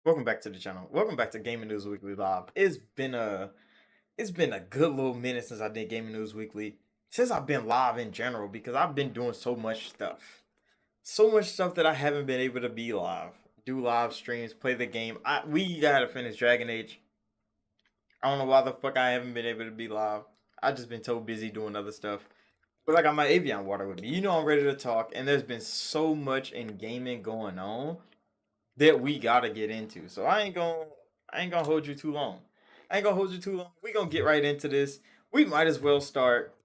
Welcome back to the channel. Welcome back to Gaming News Weekly Live. It's been a good little minute since I did Gaming News Weekly. Since I've been live in general, because I've been doing so much stuff. So much stuff that I haven't been able to be live. Do live streams, play the game. We gotta finish Dragon Age. I don't know why the fuck I haven't been able to be live. I just been so busy doing other stuff. But I got my Avion water with me. You know I'm ready to talk, and there's been so much in gaming going on that we gotta get into. So I ain't gonna hold you too long. I ain't gonna hold you too long. We gonna get right into this. We might as well start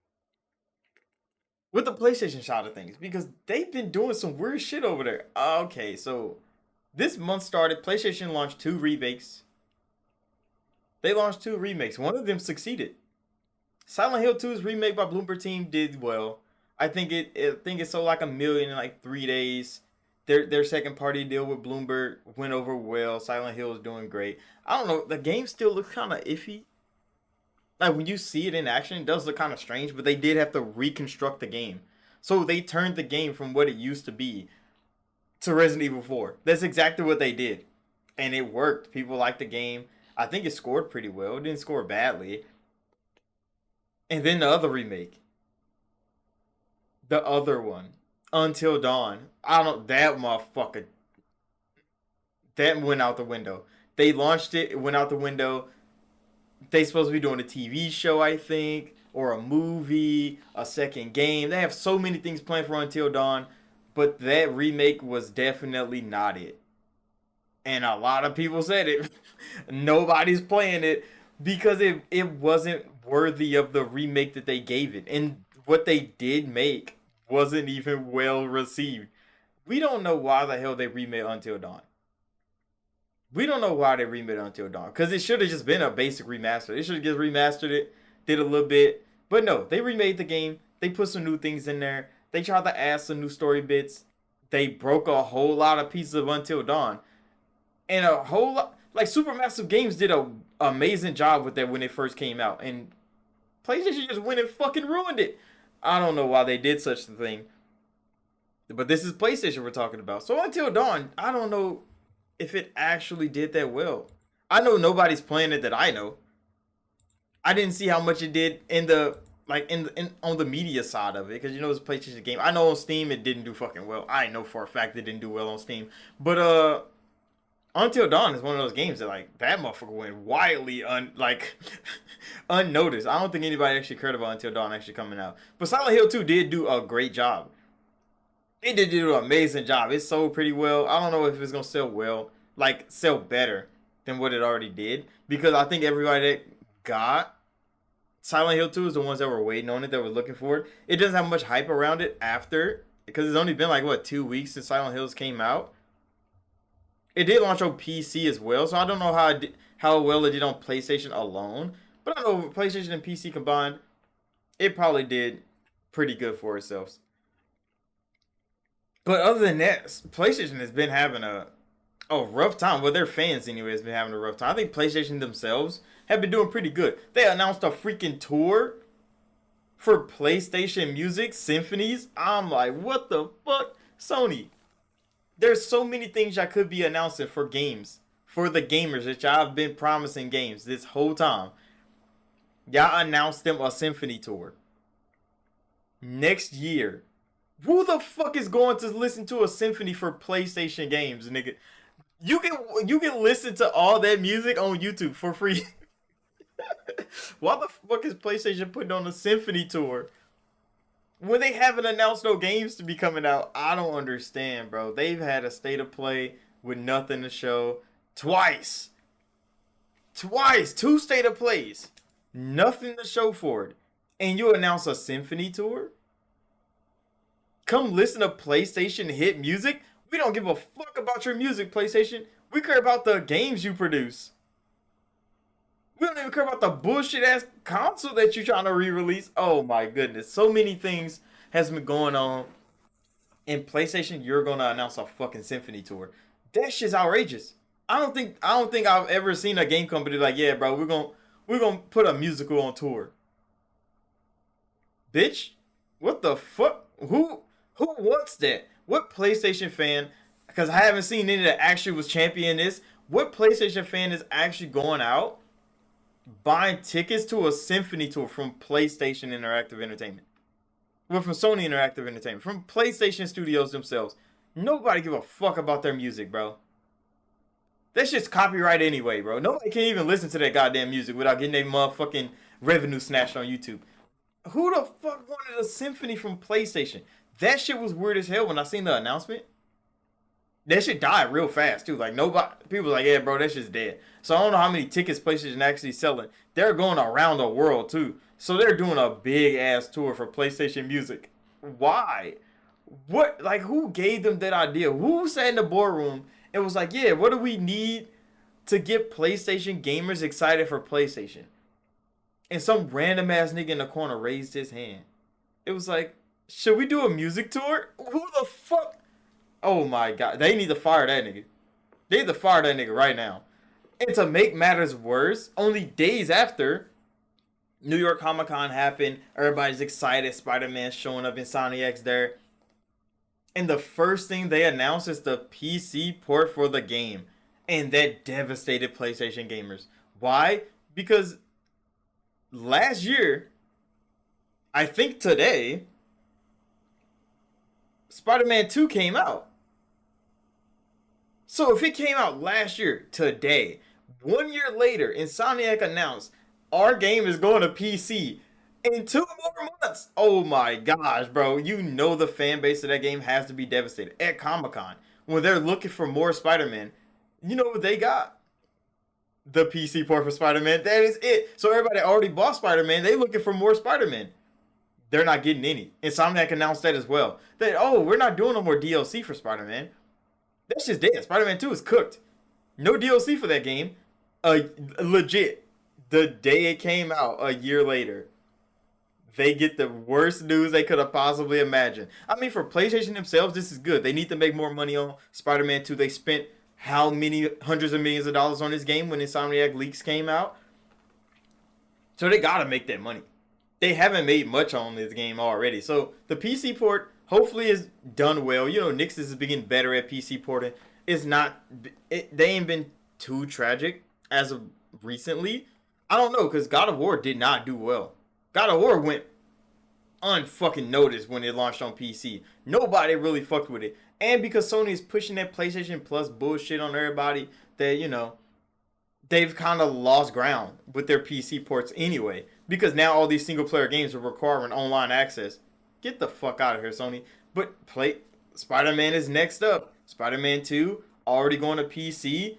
with the PlayStation side of things because they've been doing some weird shit over there. Okay, so this month started. PlayStation launched two remakes. They launched two remakes. One of them succeeded. Silent Hill 2's remake by Bloomberg team did well. I think it sold like 1 million in like 3 days. Their second party deal with Bloomberg went over well. Silent Hill is doing great. I don't know. The game still looks kind of iffy. Like when you see it in action, it does look kind of strange. But they did have to reconstruct the game, so they turned the game from what it used to be to Resident Evil 4. That's exactly what they did, and it worked. People liked the game. I think it scored pretty well. It didn't score badly. And then the other remake, the other one, Until Dawn. I don't. That motherfucker. That went out the window. They launched it. It went out the window. They supposed to be doing a TV show, I think, or a movie, a second game. They have so many things planned for Until Dawn, but that remake was definitely not it. And a lot of people said it. Nobody's playing it because it wasn't worthy of the remake that they gave it. And what they did make wasn't even well received. We don't know why the hell they remade Until Dawn. We don't know why they remade Until Dawn. Because it should have just been a basic remaster. They should have just remastered it, did a little bit. But no, they remade the game. They put some new things in there. They tried to add some new story bits. They broke a whole lot of pieces of Until Dawn. And a whole lot. Like Supermassive Games did a amazing job with that when it first came out. And PlayStation just went and fucking ruined it. I don't know why they did such a thing. But this is PlayStation we're talking about. So Until Dawn, I don't know if it actually did that well. I know nobody's playing it that I know. I didn't see how much it did in the on the media side of it because you know it's a PlayStation game. I know on Steam it didn't do fucking well. I know for a fact it didn't do well on Steam. But Until Dawn is one of those games that like that motherfucker went widely unnoticed. I don't think anybody actually cared about Until Dawn actually coming out. But Silent Hill 2 did do a great job. It did do an amazing job. It sold pretty well. I don't know if it's gonna sell well, like sell better than what it already did. Because I think everybody that got Silent Hill 2 is the ones that were waiting on it, that were looking for it. It doesn't have much hype around it after, because it's only been like what 2 weeks since Silent Hills came out. It did launch on PC as well, so I don't know how well it did on PlayStation alone. But I know PlayStation and PC combined, it probably did pretty good for itself. But other than that, PlayStation has been having a rough time. Well, their fans anyway has been having a rough time. I think PlayStation themselves have been doing pretty good. They announced a freaking tour for PlayStation Music Symphonies. I'm like, what the fuck, Sony? There's so many things y'all could be announcing for games, for the gamers that y'all have been promising games this whole time. Y'all announced them a symphony tour next year. Who the fuck is going to listen to a symphony for PlayStation games, nigga? You can listen to all that music on YouTube for free. Why the fuck is PlayStation putting on a symphony tour When they haven't announced no games to be coming out, I don't understand, bro. They've had a state of play with nothing to show twice. Twice. Two state of plays. Nothing to show for it. And you announce a symphony tour? Come listen to PlayStation hit music? We don't give a fuck about your music, PlayStation. We care about the games you produce. We don't even care about the bullshit ass console that you're trying to re-release. Oh my goodness. So many things has been going on. In PlayStation, you're gonna announce a fucking symphony tour. That shit's outrageous. I don't think I've ever seen a game company like, yeah, bro, we're gonna put a musical on tour. Bitch, what the fuck? Who wants that? What PlayStation fan? Because I haven't seen any that actually was championing this. What PlayStation fan is actually going out buying tickets to a symphony tour from PlayStation Interactive Entertainment? Well, from Sony Interactive Entertainment, from PlayStation Studios themselves. Nobody give a fuck about their music, bro. That's just copyright anyway, bro. Nobody can even listen to that goddamn music without getting their motherfucking revenue snatched on YouTube. Who the fuck wanted a symphony from PlayStation? That shit was weird as hell when I seen the announcement. That shit died real fast too. Like nobody, people like, yeah, bro, that shit's dead. So I don't know how many tickets PlayStation actually selling. They're going around the world too. So they're doing a big ass tour for PlayStation Music. Why? What? Like who gave them that idea? Who sat in the boardroom and was like, yeah, what do we need to get PlayStation gamers excited for PlayStation? And some random ass nigga in the corner raised his hand. It was like, should we do a music tour? Who the fuck? Oh my god. They need to fire that nigga. They need to fire that nigga right now. And to make matters worse, only days after New York Comic Con happened, everybody's excited. Spider-Man showing up, Insomniac's there. And the first thing they announced is the PC port for the game. And that devastated PlayStation gamers. Why? Because last year, I think today, Spider-Man 2 came out. So if it came out last year, today, 1 year later, Insomniac announced our game is going to PC in 2 more months. Oh my gosh, bro. You know the fan base of that game has to be devastated. At Comic-Con, when they're looking for more Spider-Man, you know what they got? The PC port for Spider-Man. That is it. So everybody already bought Spider-Man. They looking for more Spider-Man. They're not getting any. Insomniac announced that as well. That, oh, we're not doing no more DLC for Spider-Man. That's just dead. Spider-Man 2 is cooked. No DLC for that game. Legit. The day it came out, a year later, they get the worst news they could have possibly imagined. I mean, for PlayStation themselves, this is good. They need to make more money on Spider-Man 2. They spent how many hundreds of millions of dollars on this game when Insomniac Leaks came out? So they gotta make that money. They haven't made much on this game already. So the PC port hopefully is done well. You know, Nixon is getting better at PC porting. It's not, they ain't been too tragic as of recently. I don't know, because God of War did not do well. God of War went unfucking noticed when it launched on PC. Nobody really fucked with it. And because Sony is pushing that PlayStation Plus bullshit on everybody, that, you know, they've kind of lost ground with their PC ports anyway. Because now all these single player games are requiring online access. Get the fuck out of here, Sony. But Spider-Man is next up. Spider-Man 2 already going to PC.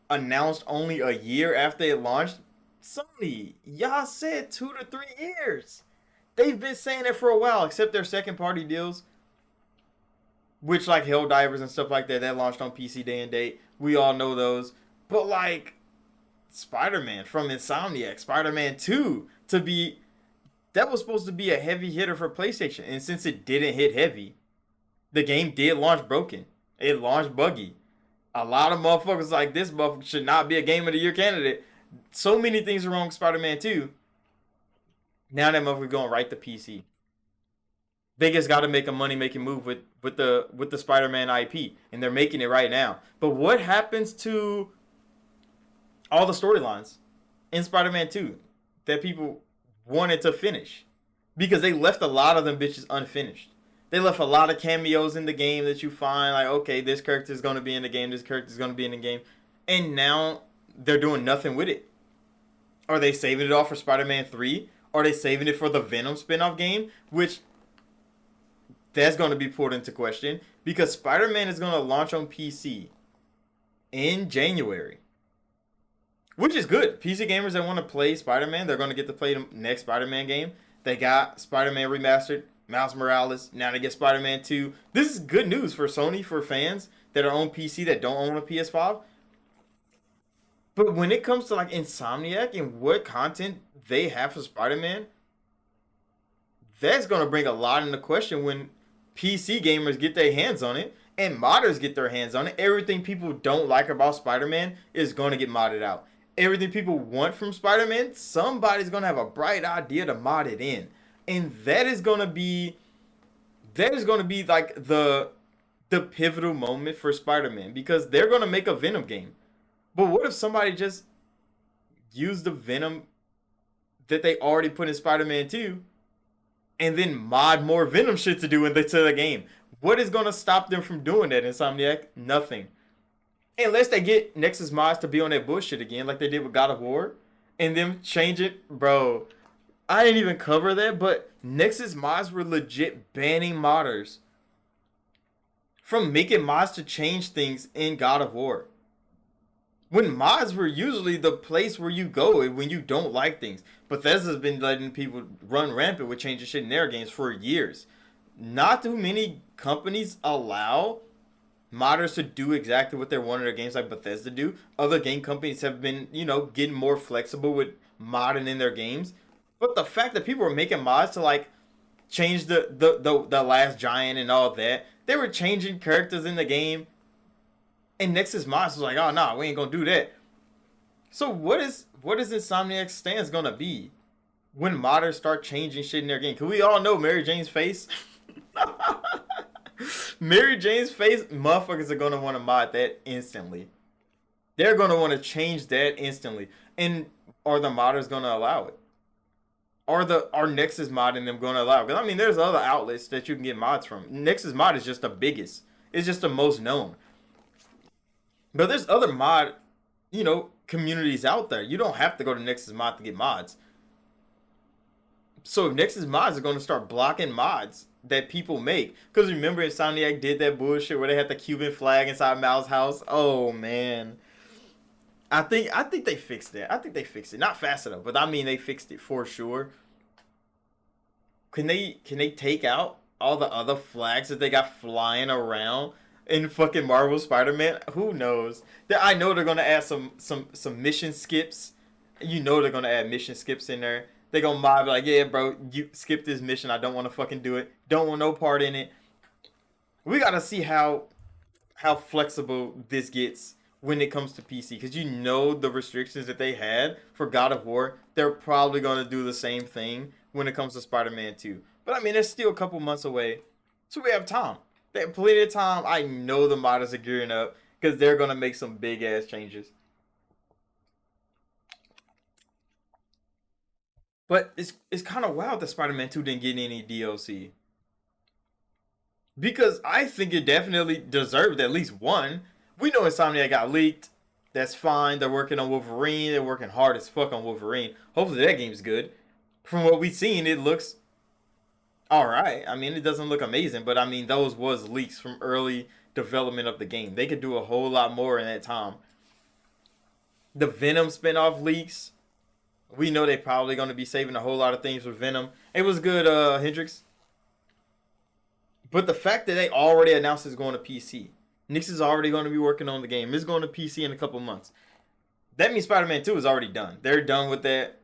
Announced only a year after it launched. Sony, y'all said 2 to 3 years. They've been saying it for a while, except their second party deals. Which, like Helldivers and stuff like that, that launched on PC day and date. We all know those. But like Spider-Man from Insomniac, Spider-Man 2 to be, that was supposed to be a heavy hitter for PlayStation. And since it didn't hit heavy, the game did launch broken. It launched buggy. A lot of motherfuckers like this motherfucker should not be a Game of the Year candidate. So many things are wrong with Spider-Man 2. Now that motherfucker going right to PC. They just got to make a money-making move with the Spider-Man IP. And they're making it right now. But what happens to all the storylines in Spider-Man 2 that people wanted to finish? Because they left a lot of them bitches unfinished. They left a lot of cameos in the game that you find, like, okay, this character is going to be in the game, this character is going to be in the game. And now they're doing nothing with it. Are they saving it all for Spider-Man 3? Are they saving it for the Venom spin-off game? Which, That's going to be put into question because Spider-Man is going to launch on PC in January, which is good. PC gamers that want to play Spider-Man, they're going to get to play the next Spider-Man game. They got Spider-Man Remastered, Miles Morales. Now they get Spider-Man 2. This is good news for Sony, for fans that are on PC that don't own a PS5. But when it comes to like Insomniac and what content they have for Spider-Man, that's going to bring a lot into question when PC gamers get their hands on it and modders get their hands on it. Everything people don't like about Spider-Man is going to get modded out. Everything people want from Spider-Man, somebody's going to have a bright idea to mod it in. And that is going to be like the pivotal moment for Spider-Man, because they're going to make a Venom game. But what if somebody just used the Venom that they already put in Spider-Man 2 and then mod more Venom shit to do into the game? What is going to stop them from doing that, Insomniac? Nothing. Unless they get Nexus mods to be on that bullshit again, like they did with God of War, and then change it. Bro, I didn't even cover that, but Nexus mods were legit banning modders from making mods to change things in God of War. When mods were usually the place where you go when you don't like things. Bethesda's been letting people run rampant with changing shit in their games for years. Not too many companies allow modders to do exactly what they want in their games like Bethesda do. Other game companies have been, getting more flexible with modding in their games. But the fact that people are making mods to like change the last giant and all that, they were changing characters in the game. And Nexus Mods was like, oh, no, we ain't going to do that. So what is Insomniac's stance going to be when modders start changing shit in their game? Because we all know Mary Jane's face. Mary Jane's face, motherfuckers are going to want to mod that instantly. They're going to want to change that instantly. And are the modders going to allow it? Are Nexus modding them going to allow it? Because, I mean, there's other outlets that you can get mods from. Nexus mod is just the biggest. It's just the most known. But there's other mod, communities out there. You don't have to go to Nexus Mod to get mods. So if Nexus Mods are going to start blocking mods that people make, because remember Insomniac did that bullshit where they had the Cuban flag inside Mal's house. Oh man, I think they fixed that. I think they fixed it. Not fast enough, but I mean they fixed it for sure. Can they take out all the other flags that they got flying around in fucking Marvel Spider-Man? Who knows? I know they're gonna add some mission skips. They're gonna add mission skips in there. They're gonna mob like, yeah, bro, you skip this mission. I don't want to fucking do it. Don't want no part in it. We gotta see how flexible this gets when it comes to PC, because the restrictions that they had for God of War, they're probably gonna do the same thing when it comes to Spider-Man 2. But I mean, it's still a couple months away, so we have time. They have plenty of time. I know the modders are gearing up because they're going to make some big ass changes. But it's kind of wild that Spider-Man 2 didn't get any DLC. Because I think it definitely deserved at least one. We know Insomniac got leaked. That's fine. They're working on Wolverine. They're working hard as fuck on Wolverine. Hopefully that game's good. From what we've seen, it looks alright. I mean, it doesn't look amazing, but I mean, those was leaks from early development of the game. They could do a whole lot more in that time. The Venom spinoff leaks. We know they're probably going to be saving a whole lot of things for Venom. It was good, Hendrix. But the fact that they already announced it's going to PC. Nix is already going to be working on the game. It's going to PC in a couple months. That means Spider-Man 2 is already done. They're done with that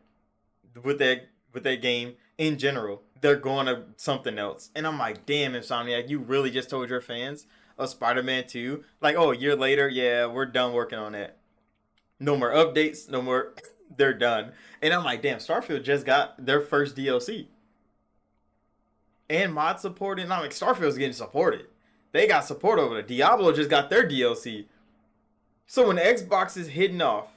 game in general. They're going to something else. And I'm like, damn, Insomniac, you really just told your fans of Spider-Man 2, like, oh, a year later, yeah, we're done working on that. No more updates, no more, they're done. And I'm like, damn, Starfield just got their first DLC. And mod support, and I'm like, Starfield's getting supported. They got support over there. Diablo just got their DLC. So when Xbox is hitting off,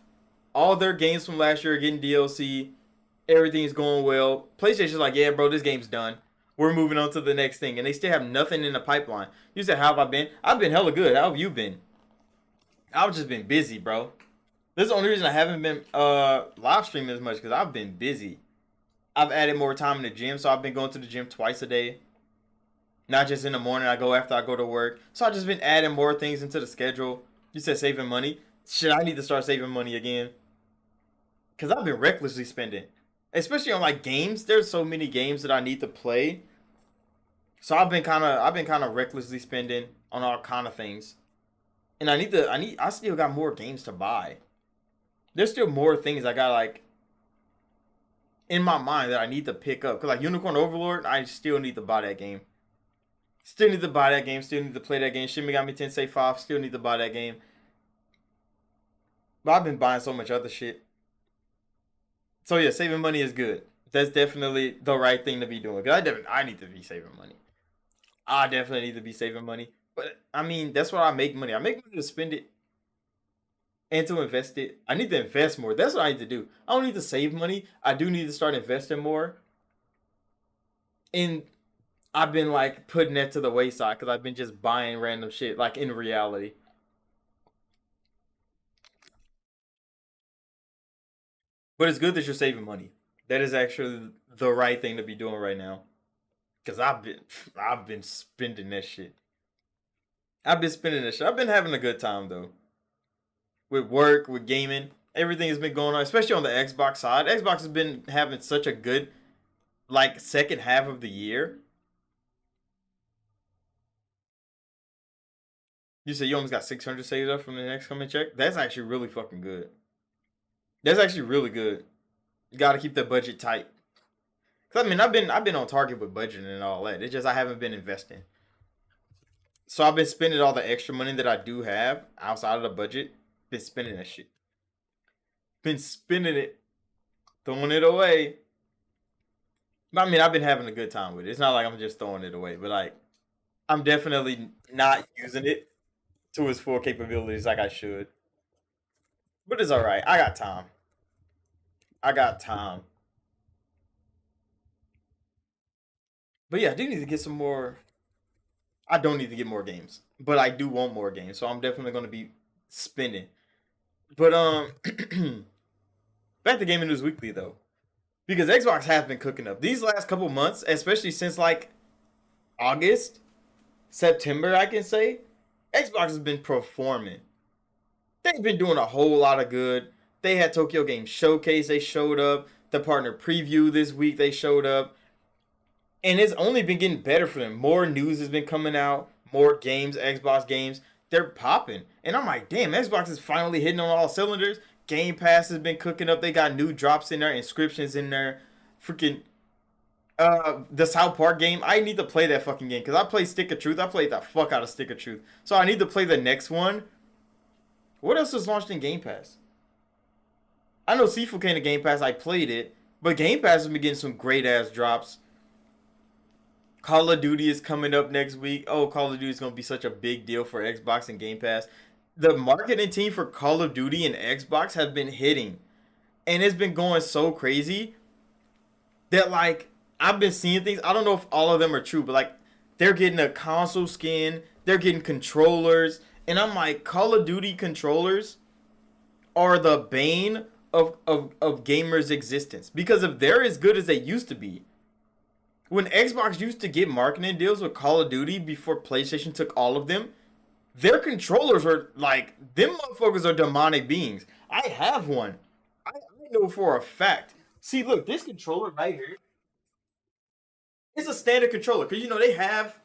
all their games from last year are getting DLC, everything's going well. PlayStation's like, yeah, bro, this game's done. We're moving on to the next thing. And they still have nothing in the pipeline. You said, how have I been? I've been hella good. How have you been? I've just been busy, bro. This is the only reason I haven't been live streaming as much, because I've been busy. I've added more time in the gym, so I've been going to the gym twice a day. Not just in the morning. I go after I go to work. So I just been adding more things into the schedule. You said saving money. Shit, I need to start saving money again. Cause I've been recklessly spending, especially on like games. There's so many games that I need to play. So I've been kind of recklessly spending on all kind of things. And I still got more games to buy. There's still more things I got like in my mind that I need to pick up. Cause like Unicorn Overlord, I still need to buy that game. Still need to buy that game. Still need to play that game. Shin Megami Tensei 5. Still need to buy that game. But I've been buying so much other shit. So yeah, saving money is good. That's definitely the right thing to be doing. Cause I need to be saving money. I definitely need to be saving money. But I mean, that's why I make money. I make money to spend it and to invest it. I need to invest more. That's what I need to do. I don't need to save money. I do need to start investing more. And I've been like putting that to the wayside because I've been just buying random shit. Like in reality. But it's good that you're saving money. That is actually the right thing to be doing right now. Cause I've been spending that shit. I've been spending that shit. I've been having a good time though. With work, with gaming. Everything has been going on, especially on the Xbox side. Xbox has been having such a good like second half of the year. You said you almost got 600 saved up from the next coming check. That's actually really fucking good. That's actually really good. You got to keep that budget tight. Cause I mean, I've been on target with budgeting and all that. It's just I haven't been investing. So I've been spending all the extra money that I do have outside of the budget. Been spending that shit. Been spending it, throwing it away. But I mean, I've been having a good time with it. It's not like I'm just throwing it away, but like I'm definitely not using it to its full capabilities like I should. But it's all right. I got time. I got time. But yeah, I do need to get some more. I don't need to get more games, but I do want more games. So I'm definitely going to be spending. But back to Gaming News Weekly though, because Xbox has been cooking up these last couple months, especially since like August, September. I can say Xbox has been performing. They've been doing a whole lot of good. They had Tokyo Game Showcase. They showed up. The partner preview this week. They showed up. And it's only been getting better for them. More news has been coming out. More games, Xbox games. They're popping. And I'm like, damn, Xbox is finally hitting on all cylinders. Game Pass has been cooking up. They got new drops in there, inscriptions in there. Freaking the South Park game. I need to play that fucking game. Because I played Stick of Truth. I played the fuck out of Stick of Truth. So I need to play the next one. What else was launched in Game Pass? I know Sifu came to Game Pass. I played it. But Game Pass has been getting some great ass drops. Call of Duty is coming up next week. Oh, Call of Duty is going to be such a big deal for Xbox and Game Pass. The marketing team for Call of Duty and Xbox have been hitting. And it's been going so crazy that, like, I've been seeing things. I don't know if all of them are true, but, like, they're getting a console skin. They're getting controllers. And I'm like, Call of Duty controllers are the bane of gamers' existence. Because if they're as good as they used to be, when Xbox used to get marketing deals with Call of Duty before PlayStation took all of them, their controllers were like, them motherfuckers are demonic beings. I have one. I know for a fact. See, look, this controller right here is a standard controller. Because, you know, they have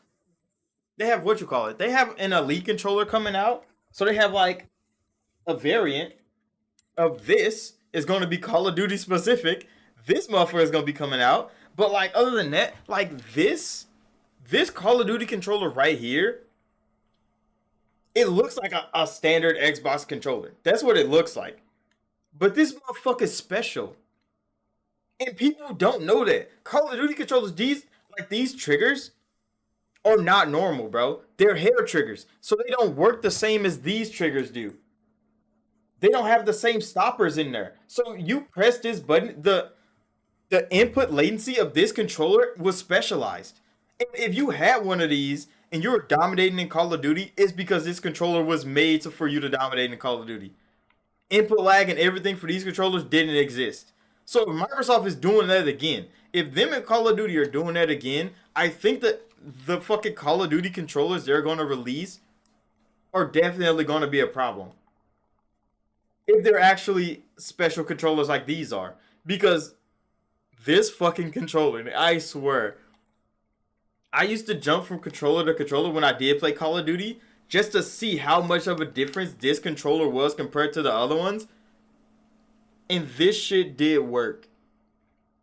what you call it. They have an elite controller coming out. So they have like a variant of this is going to be Call of Duty specific. This motherfucker is going to be coming out. But like other than that, like this Call of Duty controller right here, it looks like a standard Xbox controller. That's what it looks like. But this motherfucker is special. And people don't know that. Call of Duty controllers, these triggers are not normal, bro. They're hair triggers. So they don't work the same as these triggers do. They don't have the same stoppers in there. So you press this button, the input latency of this controller was specialized. If you had one of these and you were dominating in Call of Duty, it's because this controller was made for you to dominate in Call of Duty. Input lag and everything for these controllers didn't exist. So if Microsoft is doing that again, if them and Call of Duty are doing that again, I think that the fucking Call of Duty controllers they're going to release are definitely going to be a problem. If they're actually special controllers like these are. Because this fucking controller, I swear, I used to jump from controller to controller when I did play Call of Duty just to see how much of a difference this controller was compared to the other ones. And this shit did work.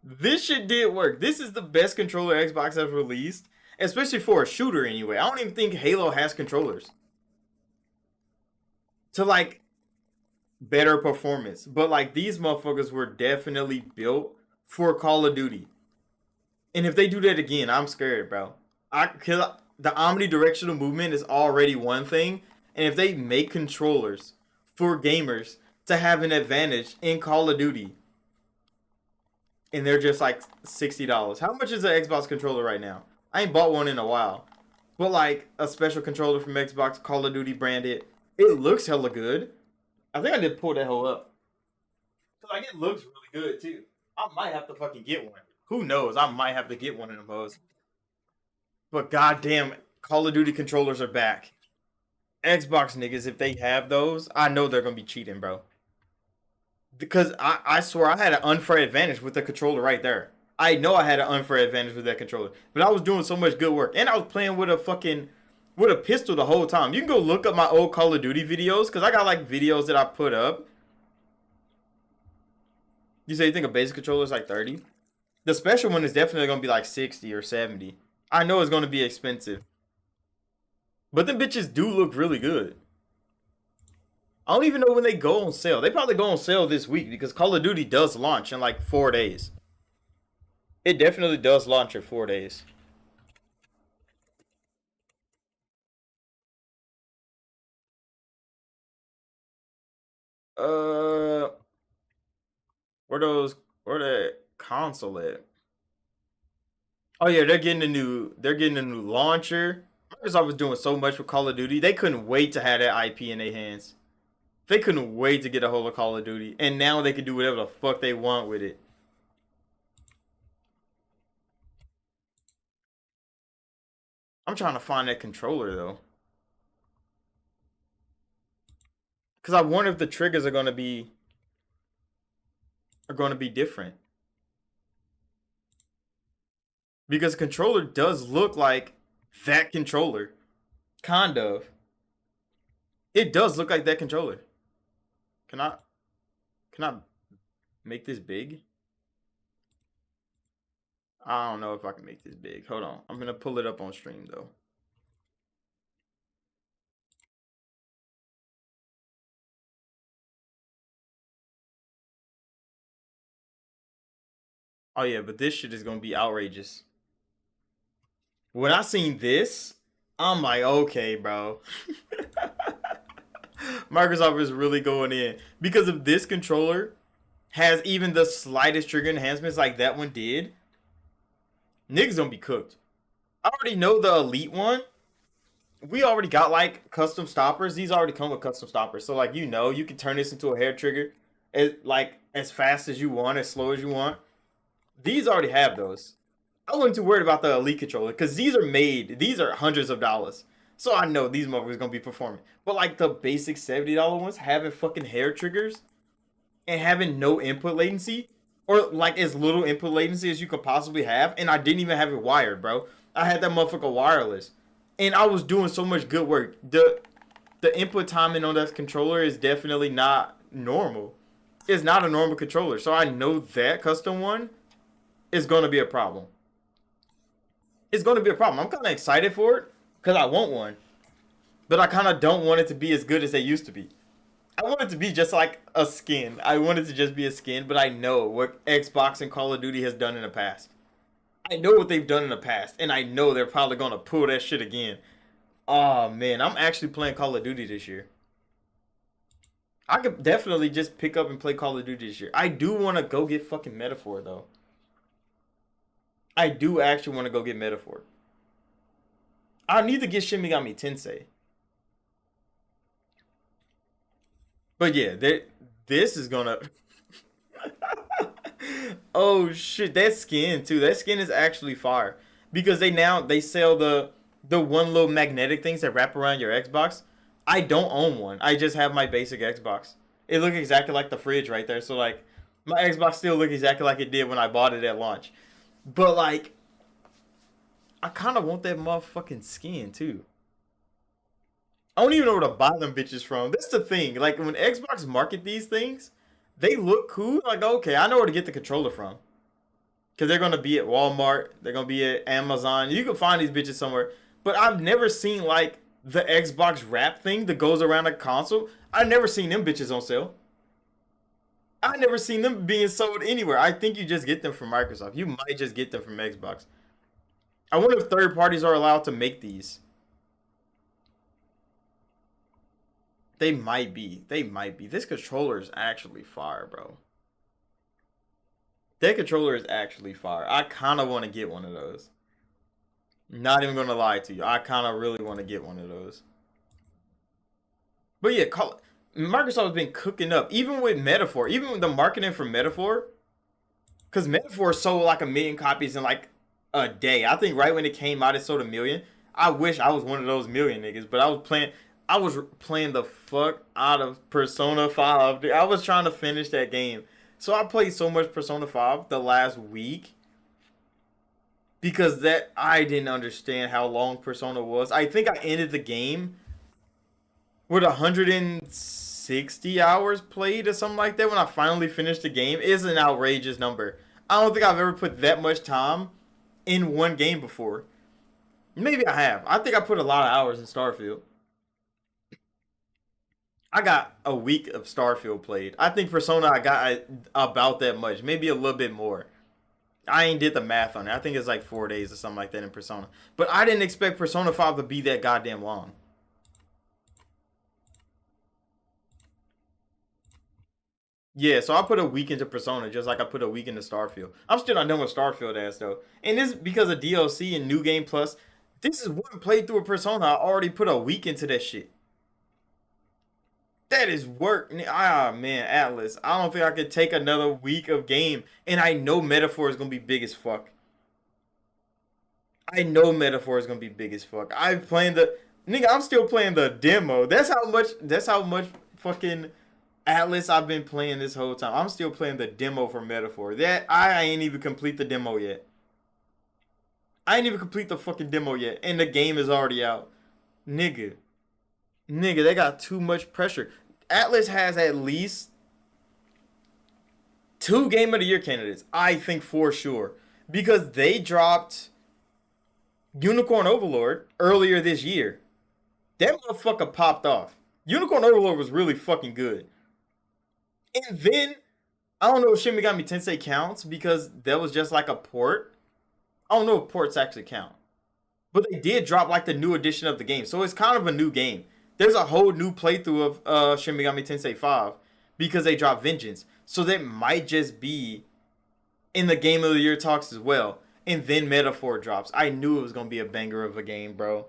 This shit did work. This is the best controller Xbox has released, especially for a shooter anyway. I don't even think Halo has controllers to like better performance. But like these motherfuckers were definitely built for Call of Duty. And if they do that again, I'm scared, bro. Cause the omnidirectional movement is already one thing, and if they make controllers for gamers to have an advantage in Call of Duty, and they're just like $60. How much is an Xbox controller right now? I ain't bought one in a while, but like a special controller from Xbox, Call of Duty branded, it looks hella good. I think I did pull that hole up. Cause like it looks really good too. I might have to fucking get one. Who knows? I might have to get one of those. But goddamn, Call of Duty controllers are back. Xbox niggas, if they have those, I know they're gonna be cheating, bro. Because I swear I had an unfair advantage with the controller right there. I know I had an unfair advantage with that controller. But I was doing so much good work. And I was playing with a pistol the whole time. You can go look up my old Call of Duty videos, because I got like videos that I put up. You say you think a basic controller is like 30? The special one is definitely gonna be like 60 or 70. I know it's gonna be expensive. But them bitches do look really good. I don't even know when they go on sale. They probably go on sale this week because Call of Duty does launch in like 4 days. It definitely does launch in 4 days. Uh, where those? Where the console at? Oh yeah, they're getting a new launcher. Microsoft was doing so much with Call of Duty. They couldn't wait to have that IP in their hands. They couldn't wait to get a hold of Call of Duty, and now they can do whatever the fuck they want with it. I'm trying to find that controller though, because I wonder if the triggers are gonna be different. Because the controller does look like that controller, kind of. It does look like that controller. Can I can I make this big? I don't know if I can make this big. Hold on. I'm gonna pull it up on stream though. Oh yeah, but this shit is gonna be outrageous. When I seen this, I'm like, okay, bro. Microsoft is really going in because if this controller has even the slightest trigger enhancements like that one did, niggas gonna be cooked. I already know the elite one. We already got like custom stoppers. These already come with custom stoppers. So like you can turn this into a hair trigger as fast as you want, as slow as you want. These already have those. I wasn't too worried about the elite controller because these are hundreds of dollars. So I know these motherfuckers gonna be performing. But like the basic $70 ones having fucking hair triggers and having no input latency, or like as little input latency as you could possibly have, and I didn't even have it wired, bro. I had that motherfucker wireless, and I was doing so much good work. The input timing on that controller is definitely not normal. It's not a normal controller, so I know that custom one is gonna be a problem. It's gonna be a problem. I'm kind of excited for it because I want one, but I kind of don't want it to be as good as they used to be. I want it to be just like a skin. I want it to just be a skin, but I know what Xbox and Call of Duty has done in the past. I know what they've done in the past, and I know they're probably gonna pull that shit again. Oh man, I'm actually playing Call of Duty this year. I could definitely just pick up and play Call of Duty this year. I do want to go get fucking Metaphor though. I do actually want to go get Metaphor. I need to get Shin Megami Tensei. But yeah, this is gonna Oh shit, that skin too. That skin is actually fire because they sell the one little magnetic things that wrap around your Xbox. I don't own one. I just have my basic Xbox. It looks exactly like the fridge right there. So like my Xbox still look exactly like it did when I bought it at launch. But like I kind of want that motherfucking skin too. I don't even know where to buy them bitches from. That's the thing. Like when Xbox market these things, they look cool. Like okay, I know where to get the controller from because they're gonna be at Walmart. They're gonna be at Amazon. You can find these bitches somewhere. But I've never seen like the Xbox wrap thing that goes around a console. I've never seen them bitches on sale. I never seen them being sold anywhere. I think you just get them from Microsoft. You might just get them from Xbox. I wonder if third parties are allowed to make these. They might be. They might be. This controller is actually fire, bro. That controller is actually fire. I kind of want to get one of those. Not even gonna lie to you. I kind of really want to get one of those. But yeah, Microsoft has been cooking up, even with Metaphor, even with the marketing for Metaphor, because Metaphor sold like 1 million copies in like a day. I think right when it came out, it sold 1 million. I wish I was one of those million niggas, but I was playing the fuck out of Persona 5. Dude. I was trying to finish that game. So I played so much Persona 5 the last week because that I didn't understand how long Persona was. I think I ended the game with 160 hours played or something like that when I finally finished the game. Is an outrageous number. I don't think I've ever put that much time in one game before. Maybe I have. I think I put a lot of hours in Starfield. I got a week of Starfield played. I think Persona I got about that much, maybe a little bit more. I ain't did the math on it. I think it's like 4 days or something like that in Persona. But I didn't expect Persona 5 to be that goddamn long. Yeah, so I put a week into Persona just like I put a week into Starfield. I'm still not done with Starfield ass though. And this because of DLC and New Game Plus. This is one playthrough of Persona. I already put a week into that shit. That is work. Ah, man, Atlas. I don't think I could take another week of game. And I know Metaphor is going to be big as fuck. I know Metaphor is going to be big as fuck. I'm playing the... Nigga, I'm still playing the demo. That's how much fucking Atlas I've been playing this whole time. I'm still playing the demo for Metaphor. That, I ain't even complete the demo yet. I ain't even complete the fucking demo yet. And the game is already out. Nigga. Nigga, they got too much pressure. Atlas has at least 2 Game of the Year candidates, I think for sure. Because they dropped Unicorn Overlord earlier this year. That motherfucker popped off. Unicorn Overlord was really fucking good. And then, I don't know if Shin Megami Tensei counts because that was just like a port. I don't know if ports actually count. But they did drop like the new edition of the game. So it's kind of a new game. There's a whole new playthrough of Shin Megami Tensei 5 because they dropped Vengeance. So that might just be in the Game of the Year talks as well. And then Metaphor drops. I knew it was going to be a banger of a game, bro.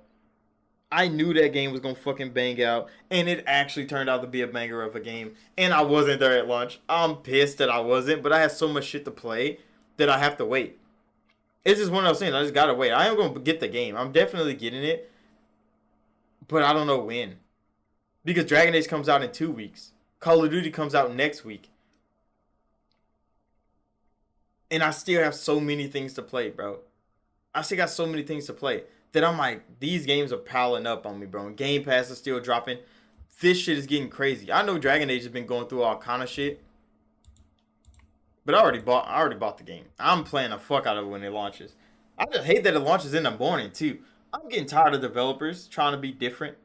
I knew that game was going to fucking bang out. And it actually turned out to be a banger of a game. And I wasn't there at launch. I'm pissed that I wasn't. But I had so much shit to play that I have to wait. It's just one of those things. I just got to wait. I am going to get the game. I'm definitely getting it. But I don't know when. Because Dragon Age comes out in 2 weeks. Call of Duty comes out next week. And I still have so many things to play, bro. I still got so many things to play. That I'm like, these games are piling up on me, bro. And Game Pass is still dropping. This shit is getting crazy. I know Dragon Age has been going through all kind of shit. But I already bought the game. I'm playing the fuck out of it when it launches. I just hate that it launches in the morning, too. I'm getting tired of developers trying to be different.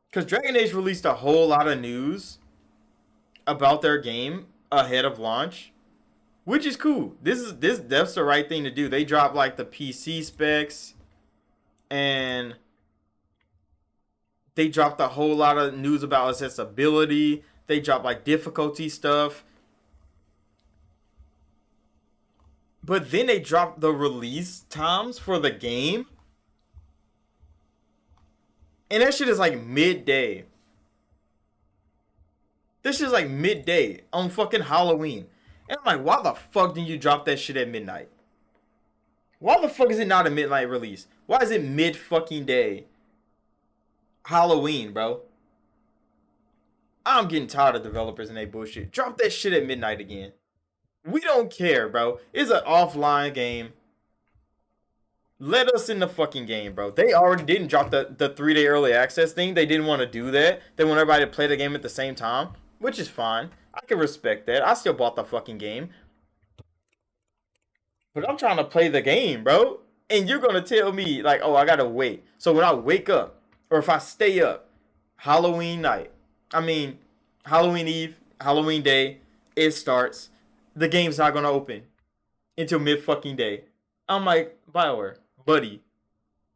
Because Dragon Age released a whole lot of news about their game ahead of launch, which is cool. That's the right thing to do. They dropped like the PC specs, and they dropped a whole lot of news about accessibility. They dropped like difficulty stuff. But then they dropped the release times for the game. And that shit is like midday. This shit is like midday on fucking Halloween. And I'm like, why the fuck didn't you drop that shit at midnight? Why the fuck is it not a midnight release? Why is it mid fucking day? Halloween, bro. I'm getting tired of developers and they bullshit. Drop that shit at midnight again. We don't care, bro. It's an offline game. Let us in the fucking game, bro. They already didn't drop the 3-day early access thing. They didn't want to do that. They want everybody to play the game at the same time, which is fine. I can respect that. I still bought the fucking game. But I'm trying to play the game, bro. And you're going to tell me, like, oh, I got to wait. So when I wake up, or if I stay up, Halloween night, I mean, Halloween Eve, Halloween day, it starts. The game's not going to open until mid fucking day. I'm like, BioWare, buddy,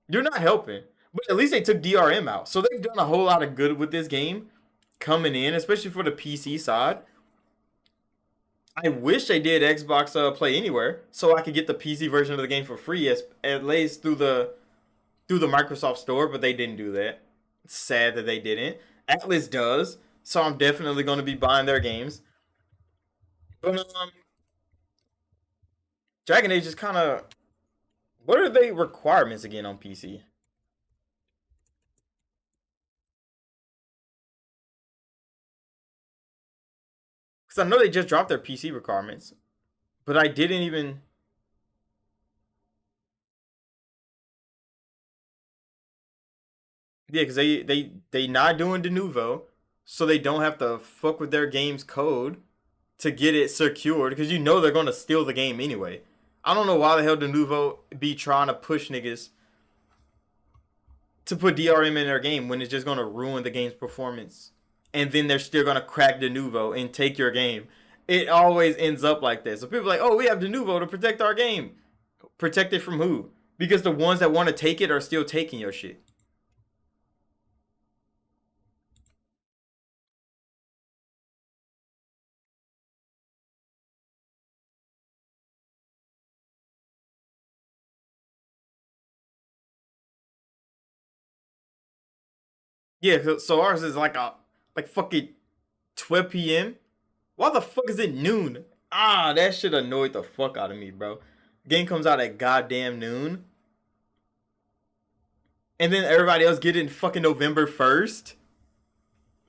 you're not helping. But at least they took DRM out. So they've done a whole lot of good with this game coming in, especially for the PC side. I wish they did Xbox Play Anywhere so I could get the PC version of the game for free, at least through the Microsoft Store, but they didn't do that. It's sad that they didn't. Atlas does, so I'm definitely going to be buying their games. But Dragon Age is kind of, what are the requirements again on PC? Because I know they just dropped their PC requirements, but I didn't even. Yeah, because they not doing de novo, so they don't have to fuck with their game's code to get it secured. Because you know they're gonna steal the game anyway. I don't know why the hell de novo be trying to push niggas to put DRM in their game when it's just gonna ruin the game's performance, and then they're still gonna crack de novo and take your game. It always ends up like this. So people are like, oh, we have de novo to protect our game. Protect it from who? Because the ones that want to take it are still taking your shit. Yeah, so ours is like fucking 12 p.m. Why the fuck is it noon? Ah, that shit annoyed the fuck out of me, bro. Game comes out at goddamn noon, and then everybody else get it in fucking November 1st.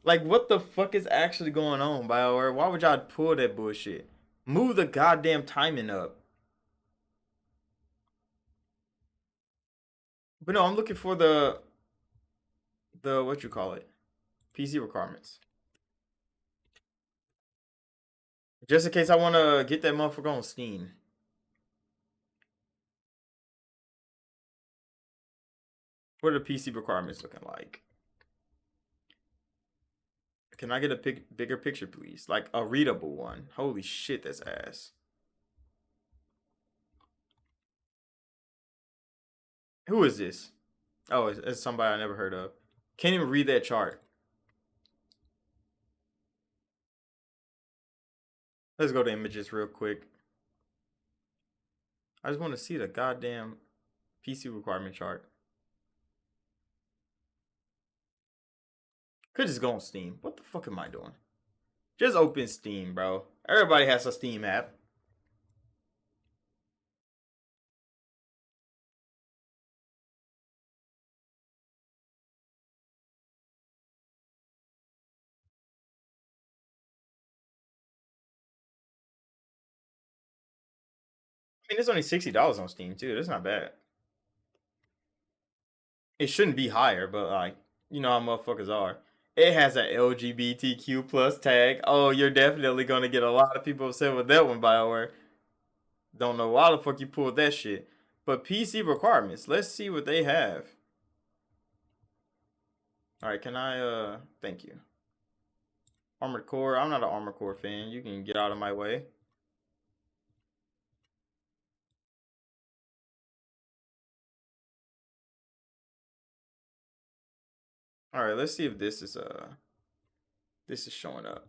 Like, what the fuck is actually going on, BioWare? Why would y'all pull that bullshit? Move the goddamn timing up. But no, I'm looking for the what you call it, PC requirements. Just in case I want to get that motherfucker on Steam. What are the PC requirements looking like? Can I get a bigger picture, please? Like a readable one. Holy shit, that's ass. Who is this? Oh, it's somebody I never heard of. Can't even read that chart. Let's go to images real quick. I just want to see the goddamn PC requirement chart. Could just go on Steam. What the fuck am I doing? Just open Steam, bro. Everybody has a Steam app. I mean, it's only $60 on Steam too. That's not bad. It shouldn't be higher, but like, you know how motherfuckers are. It has an LGBTQ plus tag. Oh, you're definitely gonna get a lot of people upset with that one, BioWare. Don't know why the fuck you pulled that shit. But PC requirements. Let's see what they have. Alright, can I thank you. Armored Core. I'm not an Armored Core fan. You can get out of my way. Alright, let's see if this is showing up.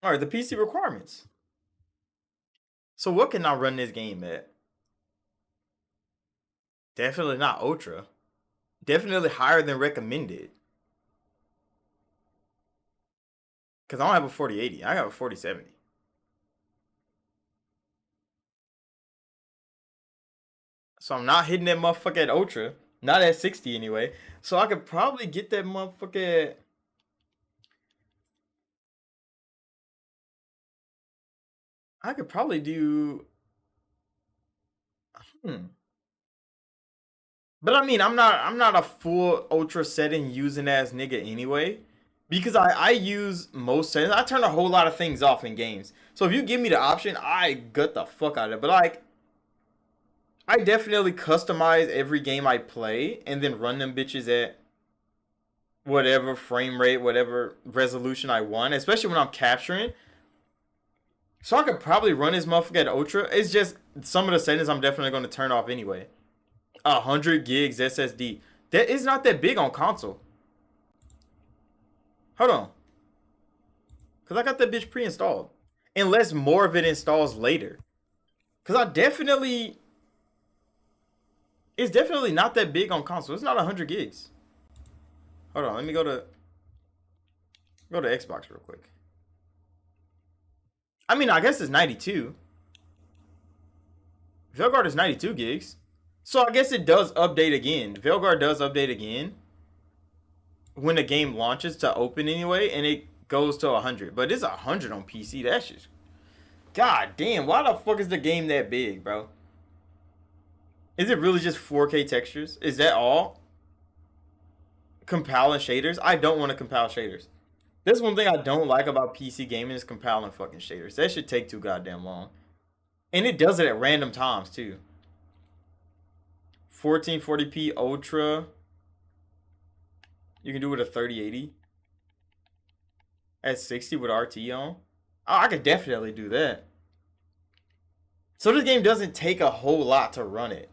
Alright, the PC requirements. So what can I run this game at? Definitely not Ultra. Definitely higher than recommended. Because I don't have a 4080. I have a 4070. So I'm not hitting that motherfucker at ultra. Not at 60 anyway. So I could probably get that motherfucker at... I could probably do... But I mean, I'm not a full ultra setting using ass nigga anyway. Because I use most settings. I turn a whole lot of things off in games. So if you give me the option, I gut the fuck out of it. But like, I definitely customize every game I play and then run them bitches at whatever frame rate, whatever resolution I want, especially when I'm capturing. So I could probably run this motherfucker at ultra. It's just some of the settings I'm definitely going to turn off anyway. 100 gigs SSD. That is not that big on console. Hold on. Because I got that bitch pre-installed. Unless more of it installs later. Because I definitely... It's definitely not that big on console. It's not 100 gigs. Hold on. Let me go to Xbox real quick. I mean, I guess it's 92. Veilguard is 92 gigs. So I guess it does update again. Veilguard does update again when the game launches to open anyway, and it goes to 100. But it's 100 on PC. That's just... God damn, why the fuck is the game that big, bro? Is it really just 4K textures? Is that all? Compiling shaders? I don't want to compile shaders. That's one thing I don't like about PC gaming is compiling fucking shaders. That should take too goddamn long. And it does it at random times, too. 1440p Ultra. You can do it at 3080. At 60 with RT on. Oh, I could definitely do that. So this game doesn't take a whole lot to run it.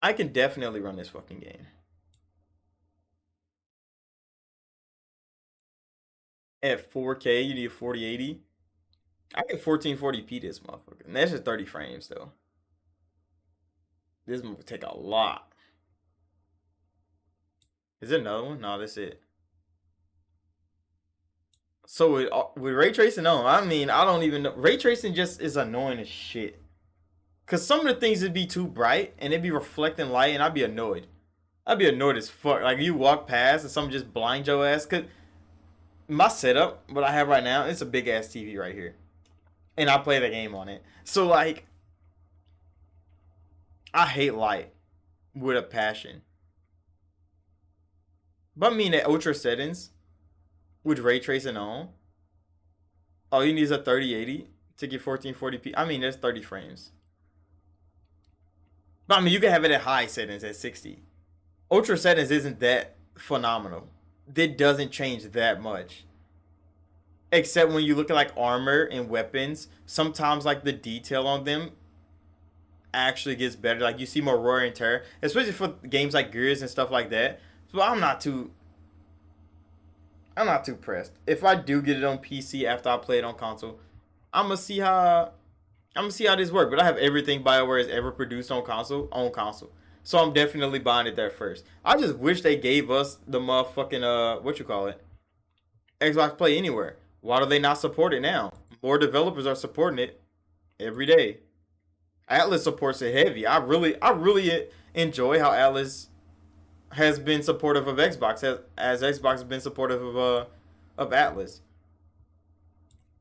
I can definitely run this fucking game. At 4K, you need 4080. I can 1440p this motherfucker. And that's just 30 frames, though. This will take a lot. Is it another one? No, that's it. So with ray tracing on, I mean, I don't even know. Ray tracing just is annoying as shit. Cause some of the things would be too bright and it'd be reflecting light and I'd be annoyed. I'd be annoyed as fuck. Like you walk past and something just blind your ass. Cause my setup, what I have right now, it's a big ass TV right here. And I play the game on it. So like, I hate light with a passion. But I mean at ultra settings, with ray tracing on, all you need is a 3080 to get 1440p. I mean, there's 30 frames. But I mean, you can have it at high settings at 60. Ultra settings isn't that phenomenal. It doesn't change that much. Except when you look at like armor and weapons, sometimes like the detail on them actually gets better. Like you see more roar and terror, especially for games like Gears and stuff like that. So I'm not too pressed. If I do get it on PC after I play it on console, I'm gonna see how this works. But I have everything BioWare has ever produced on console. So I'm definitely buying it there first. I just wish they gave us the motherfucking Xbox Play Anywhere. Why do they not support it now? More developers are supporting it every day. Atlas supports it heavy. I really enjoy how Atlas has been supportive of Xbox as Xbox has been supportive of Atlas.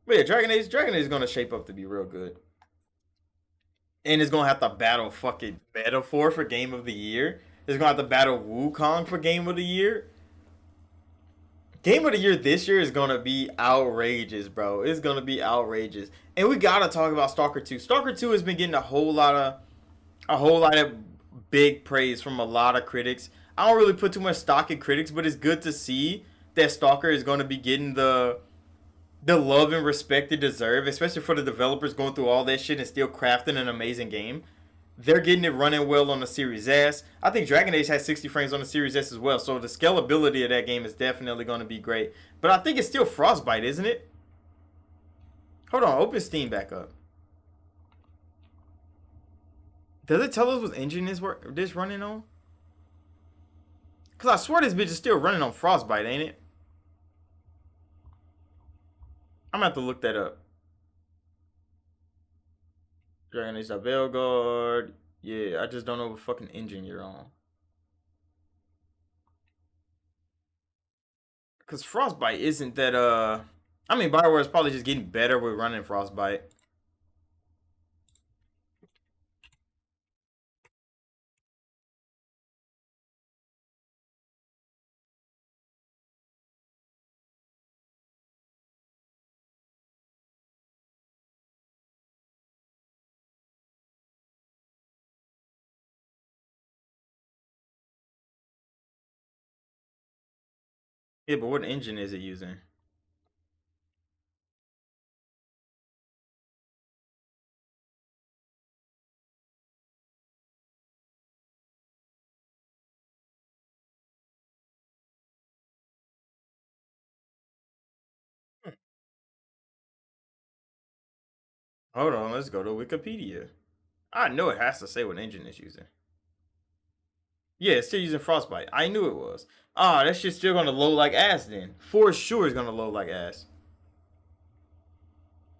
But yeah, Dragon Age is gonna shape up to be real good. And it's gonna have to battle fucking Metaphor for Game of the Year. It's gonna have to battle Wukong for Game of the Year. Game of the Year this year is gonna be outrageous, bro. It's gonna be outrageous. And we gotta talk about Stalker 2. Stalker 2 has been getting a whole lot of big praise from a lot of critics. I don't really put too much stock in critics, but it's good to see that Stalker is gonna be getting the love and respect it deserve, especially for the developers going through all that shit and still crafting an amazing game. They're getting it running well on the Series S. I think Dragon Age has 60 frames on the Series S as well, so the scalability of that game is definitely going to be great. But I think it's still Frostbite, isn't it? Hold on, open Steam back up. Does it tell us what engine this running on? Because I swear this bitch is still running on Frostbite, ain't it? I'm going to have to look that up. Dragon Age Veilguard. Yeah, I just don't know what fucking engine you're on. Cause Frostbite isn't that I mean Bioware is probably just getting better with running Frostbite. Yeah, but what engine is it using? Hold on, let's go to Wikipedia. I know it has to say what engine it's using. Yeah, it's still using Frostbite. I knew it was. Ah, that shit's still gonna load like ass then. For sure it's gonna load like ass.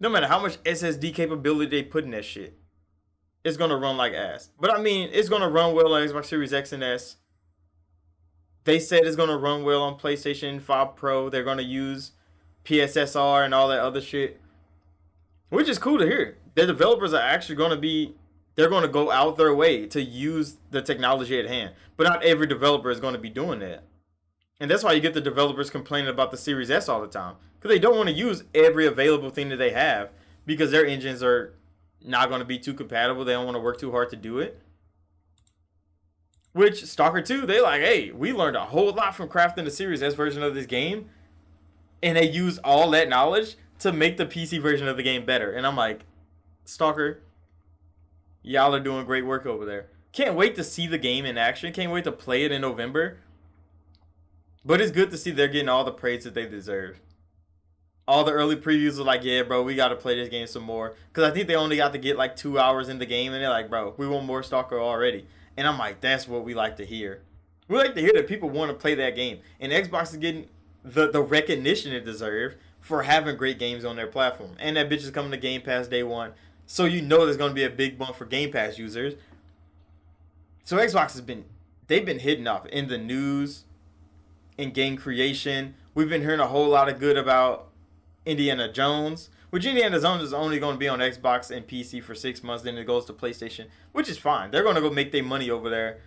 No matter how much SSD capability they put in that shit, it's gonna run like ass. But I mean, it's gonna run well on Xbox Series X and S. They said it's gonna run well on PlayStation 5 Pro. They're gonna use PSSR and all that other shit, which is cool to hear. The developers are actually gonna be, they're gonna go out their way to use the technology at hand. But not every developer is gonna be doing that. And that's why you get the developers complaining about the Series S all the time. Because they don't want to use every available thing that they have because their engines are not going to be too compatible. They don't want to work too hard to do it. Which, Stalker 2, they like, hey, we learned a whole lot from crafting the Series S version of this game. And they use all that knowledge to make the PC version of the game better. And I'm like, Stalker, y'all are doing great work over there. Can't wait to see the game in action. Can't wait to play it in November. But it's good to see they're getting all the praise that they deserve. All the early previews are like, yeah, bro, we got to play this game some more. Because I think they only got to get like 2 hours in the game, and they're like, bro, we want more Stalker already. And I'm like, that's what we like to hear. We like to hear that people want to play that game. And Xbox is getting the recognition it deserves for having great games on their platform. And that bitch is coming to Game Pass day one. So you know there's going to be a big bump for Game Pass users. So Xbox has been, they've been hitting off in the news, in game creation. We've been hearing a whole lot of good about Indiana Jones, which Indiana Jones is only going to be on Xbox and PC for 6 months, then it goes to PlayStation, which is fine. They're going to go make their money over there.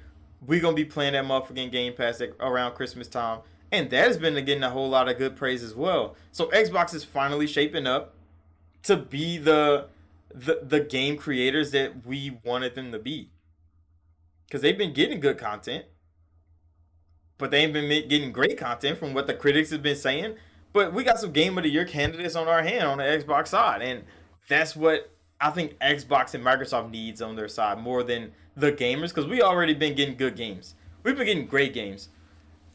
We're going to be playing that motherfucking Game Pass around Christmas time. And that has been getting a whole lot of good praise as well. So Xbox is finally shaping up to be the game creators that we wanted them to be. Because they've been getting good content, but they ain't been getting great content from what the critics have been saying. But we got some Game of the Year candidates on our hand on the Xbox side, and that's what I think Xbox and Microsoft needs on their side more than the gamers, because we already been getting good games. We've been getting great games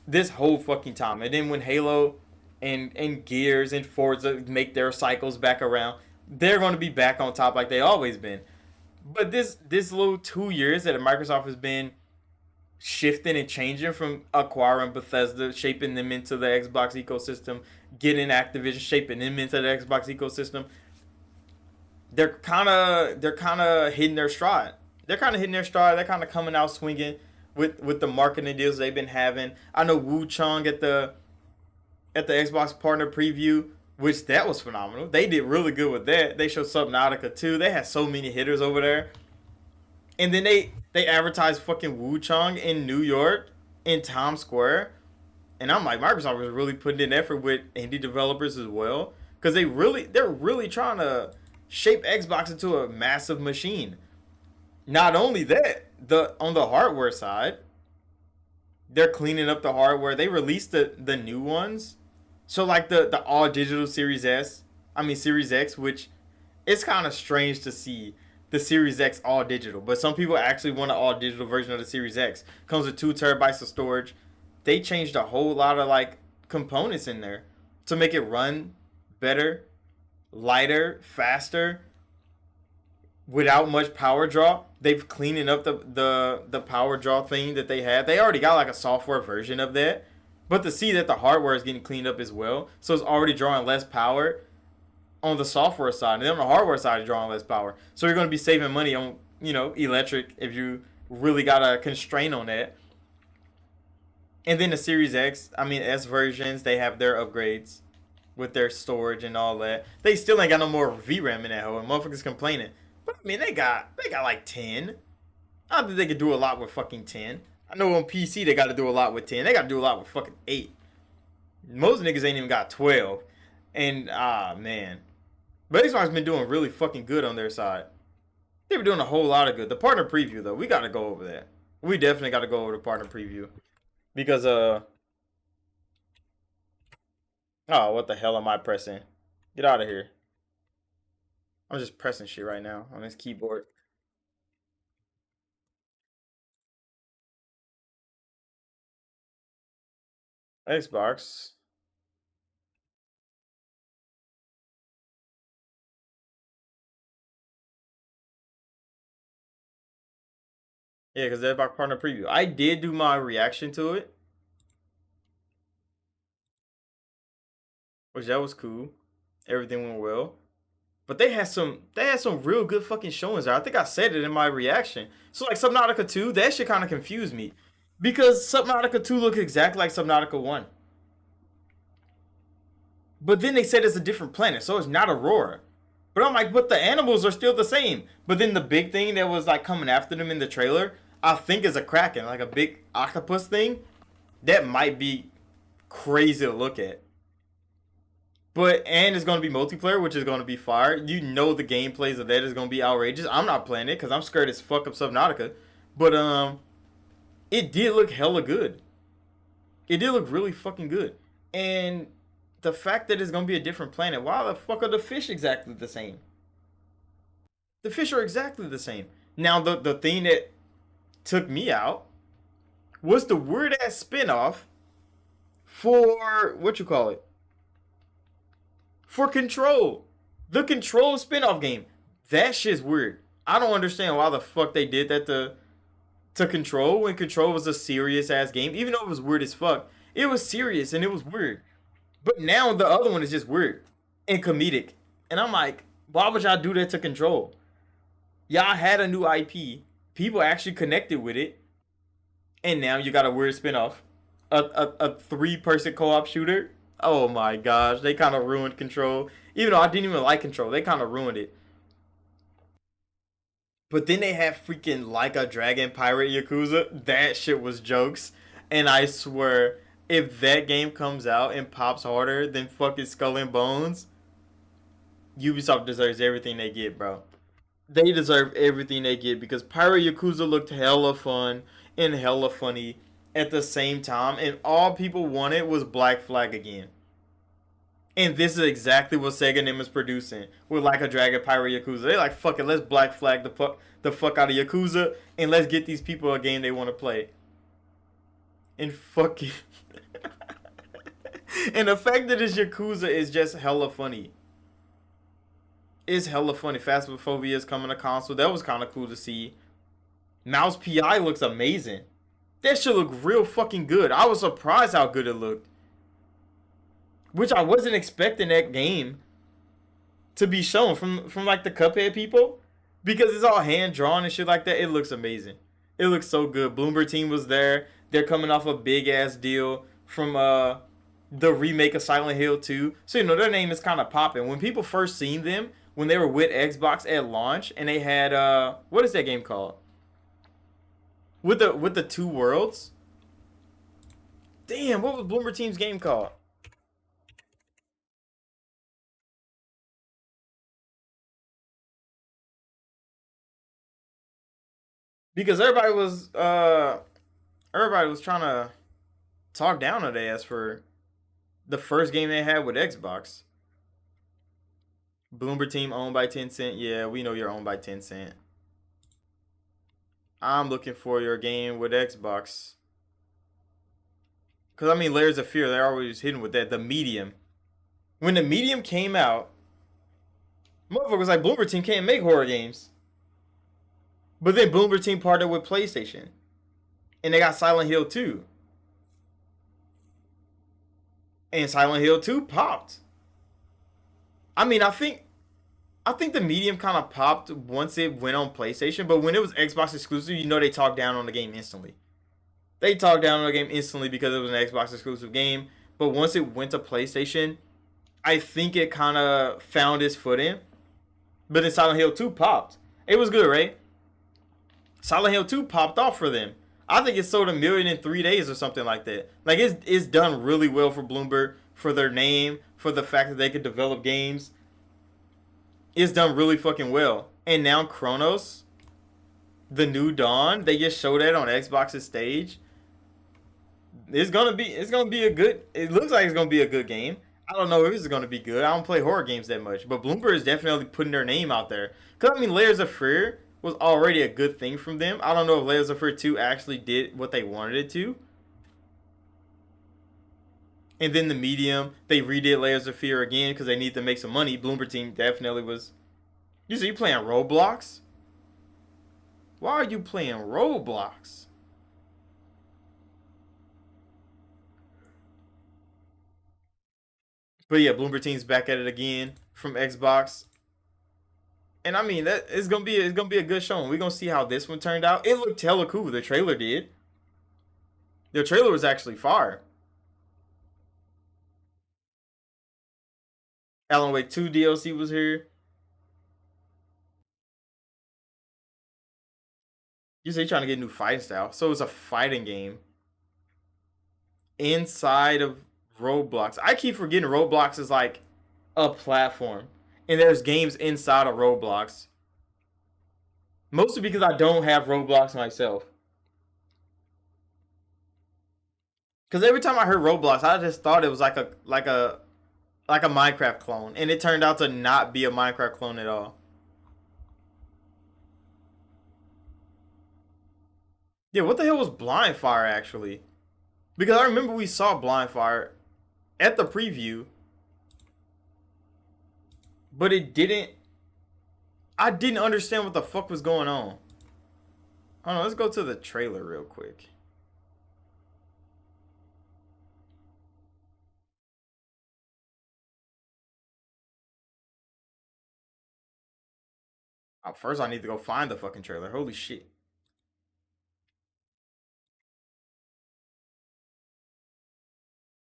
this whole fucking time, and then when Halo and Gears and Forza make their cycles back around, they're going to be back on top like they always been. But this little 2 years that Microsoft has been shifting and changing from acquiring Bethesda, shaping them into the Xbox ecosystem, getting Activision, shaping them into the Xbox ecosystem. They're kind of hitting their stride. They're kind of hitting their stride. They're kind of coming out swinging with the marketing deals they've been having. I know Wu Chang at the Xbox partner preview, which that was phenomenal. They did really good with that. They showed Subnautica too. They had so many hitters over there. And then they advertised fucking Wu Chang in New York in Times Square. And I'm like, Microsoft was really putting in effort with indie developers as well. Because they're really trying to shape Xbox into a massive machine. Not only that, on the hardware side, they're cleaning up the hardware. They released the new ones. So like the all digital Series X, which it's kind of strange to see the Series X all digital, but some people actually want an all digital version of the Series X. Comes with 2 TB of storage. They changed a whole lot of like components in there to make it run better, lighter, faster, without much power draw. They've cleaning up the power draw thing that they had. They already got like a software version of that, but to see that the hardware is getting cleaned up as well, so it's already drawing less power. on the software side, and then on the hardware side, you're drawing less power. So you're going to be saving money on electric if you really got a constraint on that. And then the Series X, I mean S versions, they have their upgrades with their storage and all that. They still ain't got no more VRAM in that hole, and motherfuckers complaining. But I mean, they got like 10. I don't think they could do a lot with fucking 10. I know on PC they got to do a lot with 10. They got to do a lot with fucking 8. Most niggas ain't even got 12. And man, but Xbox been doing really fucking good on their side. They were doing a whole lot of good. The partner preview though, we got to go over that. We definitely got to go over the partner preview because oh, what the hell am I pressing? Get out of here. I'm just pressing shit right now on this keyboard. Xbox. Yeah, because they're about partner preview. I did do my reaction to it, which that was cool. Everything went well. But they had some real good fucking showings there. I think I said it in my reaction. So like Subnautica 2, that shit kind of confused me. Because Subnautica 2 looks exactly like Subnautica 1. But then they said it's a different planet, so it's not Aurora. But I'm like, but the animals are still the same. But then the big thing that was like coming after them in the trailer, I think is a kraken, like a big octopus thing. That might be crazy to look at. And it's gonna be multiplayer, which is gonna be fire. You know the gameplays of that is gonna be outrageous. I'm not playing it because I'm scared as fuck of Subnautica. But it did look hella good. It did look really fucking good. And the fact that it's gonna be a different planet, why the fuck are the fish exactly the same? The fish are exactly the same. Now the thing that took me out was the weird ass spinoff for what you call it? For Control. The Control spinoff game. That shit's weird. I don't understand why the fuck they did that to Control when Control was a serious ass game. Even though it was weird as fuck, it was serious and it was weird. But now the other one is just weird and comedic. And I'm like, why would y'all do that to Control? Y'all had a new IP. People actually connected with it. And now you got a weird spinoff. A 3-person co-op shooter. Oh my gosh, they kind of ruined Control. Even though I didn't even like Control, they kind of ruined it. But then they have freaking Like a Dragon Pirate Yakuza. That shit was jokes. And I swear, if that game comes out and pops harder than fucking Skull and Bones, Ubisoft deserves everything they get, bro. They deserve everything they get because Pirate Yakuza looked hella fun and hella funny at the same time, and all people wanted was Black Flag again. And this is exactly what Sega Nim is producing with Like a Dragon Pirate Yakuza. They're like, fuck it, let's Black Flag the fuck out of Yakuza, and let's get these people a game they want to play. And fuck it. And the fact that it's Yakuza is just hella funny. It's hella funny. Phasmophobia is coming to console. That was kind of cool to see. Mouse PI looks amazing. That shit look real fucking good. I was surprised how good it looked. Which I wasn't expecting that game to be shown from like the Cuphead people. Because it's all hand drawn and shit like that. It looks amazing. It looks so good. Bloomberg team was there. They're coming off a big ass deal from the remake of Silent Hill 2. So their name is kind of popping. When people first seen them, when they were with Xbox at launch, and they had what is that game called? With the two worlds? Damn, what was Bloomer Team's game called? Because everybody was trying to talk down on their ass for the first game they had with Xbox. Bloomer Team owned by Tencent. Yeah, we know you're owned by Tencent. I'm looking for your game with Xbox. Because, I mean, Layers of Fear, they're always hitting with that. The Medium. When the Medium came out, motherfuckers like Bloomer Team can't make horror games. But then Bloomer Team partnered with PlayStation. And they got Silent Hill 2. And Silent Hill 2 popped. I mean, I think the medium kind of popped once it went on PlayStation, but when it was Xbox exclusive, you know they talked down on the game instantly. They talked down on the game instantly because it was an Xbox exclusive game. But once it went to PlayStation, I think it kind of found its footing. But then Silent Hill 2 popped. It was good, right? Silent Hill 2 popped off for them. I think it sold 1 million in 3 days or something like that. Like it's done really well for Bloomberg, for their name, for the fact that they could develop games. It's done really fucking well. And now Chronos, the New Dawn, they just showed that on Xbox's stage. It's gonna be a good. It looks like it's gonna be a good game. I don't know if it's gonna be good. I don't play horror games that much, but Bloomberg is definitely putting their name out there. Cause I mean, Layers of Fear was already a good thing from them. I don't know if Layers of Fear 2 actually did what they wanted it to. And then the medium, they redid Layers of Fear again because they need to make some money. Bloomberg team definitely was. You see, you playing Roblox? Why are you playing Roblox? But yeah, Bloomberg team's back at it again from Xbox. And I mean that it's gonna be a good show. We're gonna see how this one turned out. It looked hella cool. The trailer did. The trailer was actually fire. Alan Wake 2 DLC was here. You say you're trying to get a new fighting style. So it's a fighting game inside of Roblox. I keep forgetting Roblox is like a platform. And there's games inside of Roblox. Mostly because I don't have Roblox myself. Because every time I heard Roblox, I just thought it was like a Minecraft clone, and it turned out to not be a Minecraft clone at all. Yeah, what the hell was Blindfire actually? Because I remember we saw Blindfire at the preview, but it didn't. I didn't understand what the fuck was going on. Hold on, let's go to the trailer real quick. Oh, first, I need to go find the fucking trailer. Holy shit.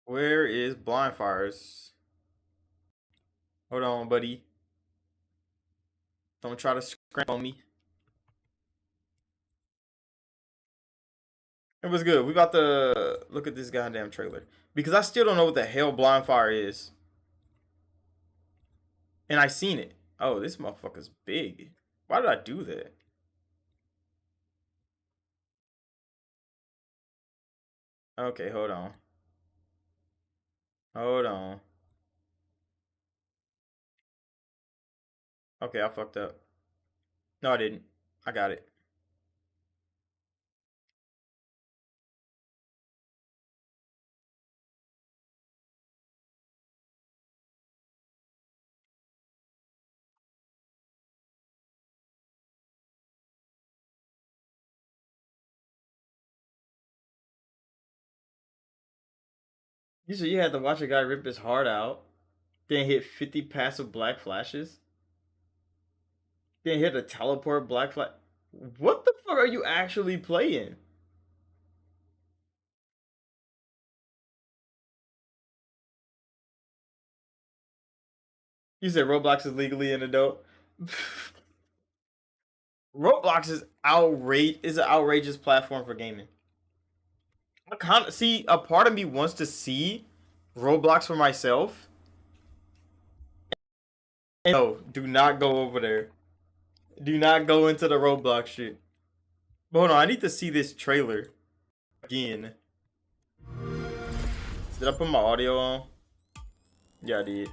Where is Blindfires? Hold on, buddy. Don't try to scramble on me. It was good. We about to look at this goddamn trailer. Because I still don't know what the hell Blindfire is. And I seen it. Oh, this motherfucker's big. Why did I do that? Okay, hold on. Hold on. Okay, I fucked up. No, I didn't. I got it. You said you had to watch a guy rip his heart out, then hit 50 passive black flashes, then hit a teleport black flash. What the fuck are you actually playing? You said Roblox is legally an adult. Roblox is an outrageous platform for gaming. I kind of see a part of me wants to see Roblox for myself. And no, do not go over there. Do not go into the Roblox shit. But hold on, I need to see this trailer again. Did I put my audio on? Yeah, I did.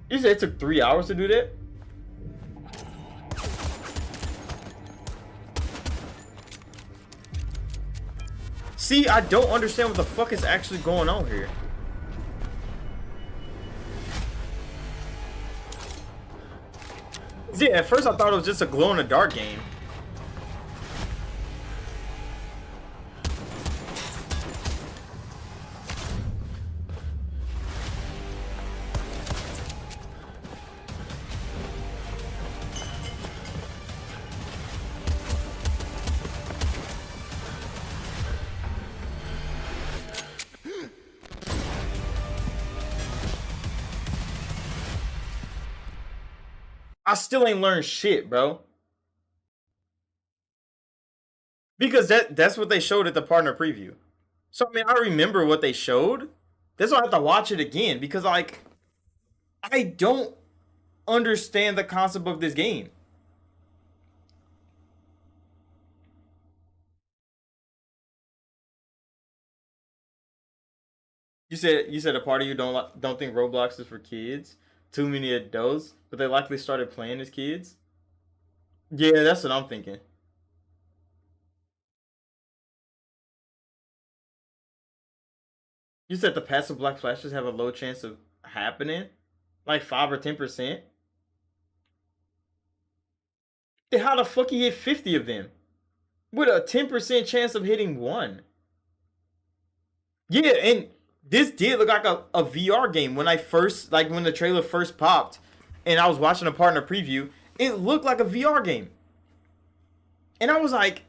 You said it took 3 hours to do that? See, I don't understand what the fuck is actually going on here. See, at first I thought it was just a glow-in-the-dark game. I still ain't learned shit, bro. Because that's what they showed at the partner preview. So I mean, I remember what they showed. That's why I have to watch it again because like I don't understand the concept of this game. You said a part of you don't think Roblox is for kids. Too many adults, but they likely started playing as kids. Yeah, that's what I'm thinking. You said the passive black flashes have a low chance of happening, like 5 or 10%. Then how the fuck he hit 50 of them with a 10% chance of hitting one? Yeah, and this did look like a VR game when I first like when the trailer first popped, and I was watching a partner preview. It looked like a VR game, and I was like,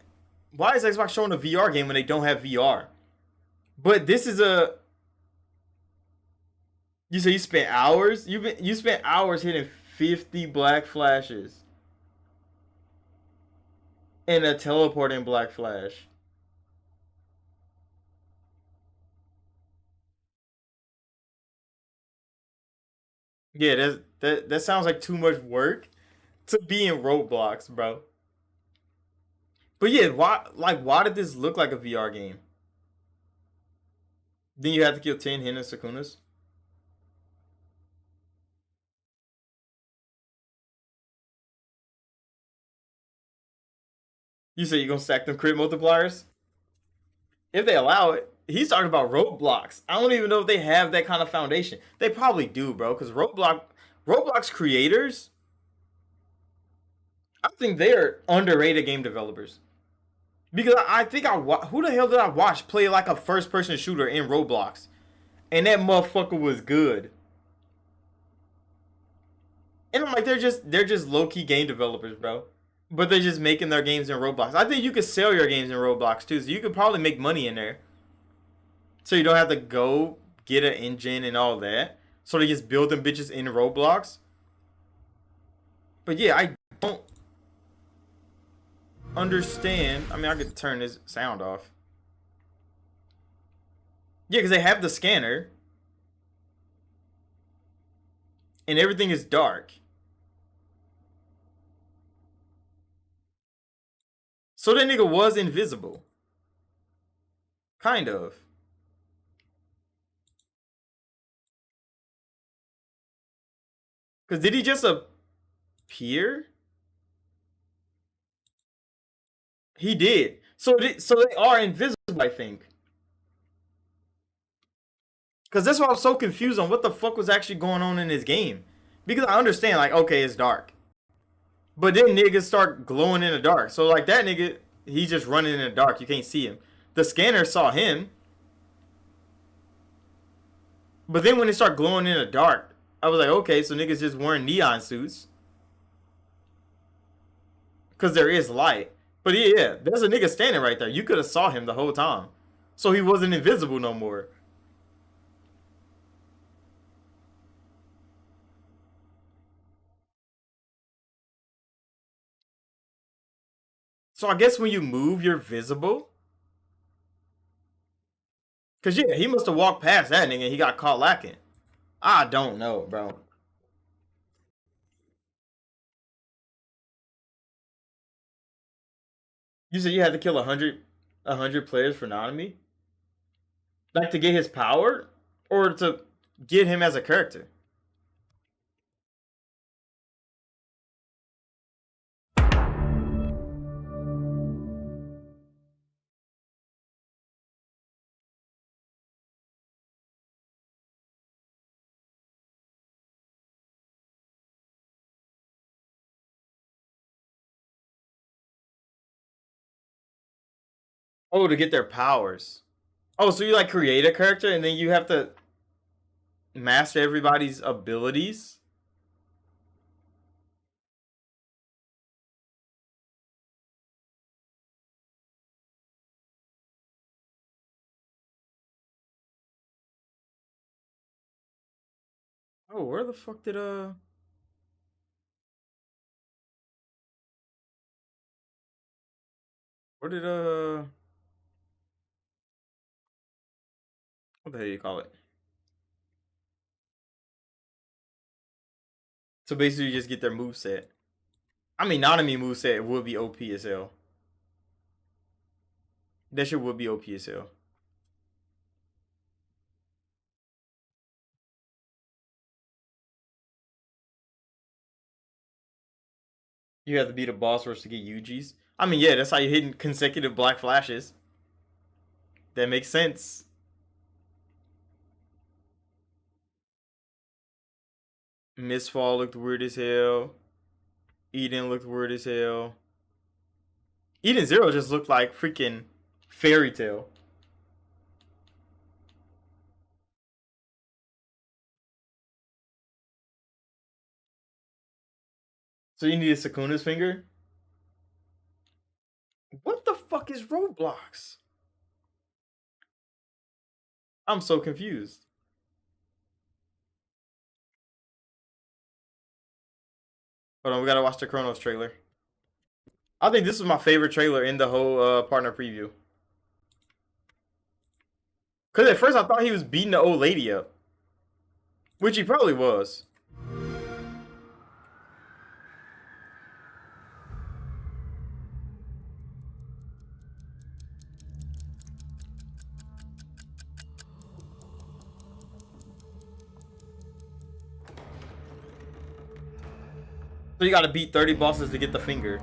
"Why is Xbox showing a VR game when they don't have VR?" But this is a you say you spent hours. You spent hours hitting 50 black flashes and a teleporting black flash. Yeah, that sounds like too much work to be in Roblox, bro. But yeah, why did this look like a VR game? Then you have to kill 10 Hina Sakunas. You say you're gonna stack them crit multipliers? If they allow it. He's talking about Roblox. I don't even know if they have that kind of foundation. They probably do, bro, because Roblox creators, I think they're underrated game developers. Because I think who the hell did I watch play like a first person shooter in Roblox? And that motherfucker was good. And I'm like, they're just low key game developers, bro. But they're just making their games in Roblox. I think you could sell your games in Roblox too, so you could probably make money in there. So you don't have to go get an engine and all that. So they just build them bitches in Roblox. But yeah, I don't understand. I mean, I could turn this sound off. Yeah, because they have the scanner and everything is dark. So that nigga was invisible. Kind of. Because did he just appear? He did. So they are invisible, I think. Because that's why I was so confused on what the fuck was actually going on in this game. Because I understand, like, okay, it's dark. But then niggas start glowing in the dark. So, like, that nigga, he's just running in the dark. You can't see him. The scanner saw him. But then when they start glowing in the dark, I was like, okay, so niggas just wearing neon suits. Because there is light. But yeah, there's a nigga standing right there. You could have saw him the whole time. So he wasn't invisible no more. So I guess when you move, you're visible. Cause yeah, he must have walked past that nigga and he got caught lacking. I don't know, bro. You said you had to kill a hundred players for Nanami? Like to get his power? Or to get him as a character? Oh, to get their powers. Oh, so you like create a character and then you have to master everybody's abilities? Oh, where the fuck did What did what the hell you call it? So basically, you just get their move set. I mean, Nanami move set would be OP as hell. That shit would be OP as hell. You have to beat a boss rush to get UGs. I mean, yeah, that's how you're hitting consecutive black flashes. That makes sense. Mistfall looked weird as hell. Eden looked weird as hell. Eden Zero just looked like freaking fairy tale. So you need a Sakuna's finger? What the fuck is Roblox? I'm so confused. Hold on, we gotta watch the Chronos trailer. I think this was my favorite trailer in the whole partner preview. Cause at first I thought he was beating the old lady up. Which he probably was. So you gotta beat 30 bosses to get the finger.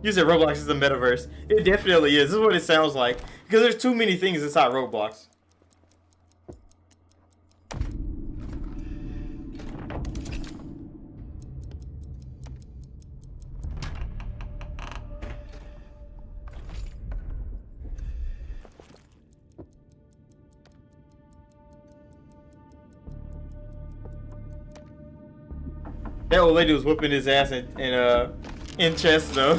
You said Roblox is the metaverse. It definitely is. This is what it sounds like. Because there's too many things inside Roblox. That old lady was whooping his ass in chest though.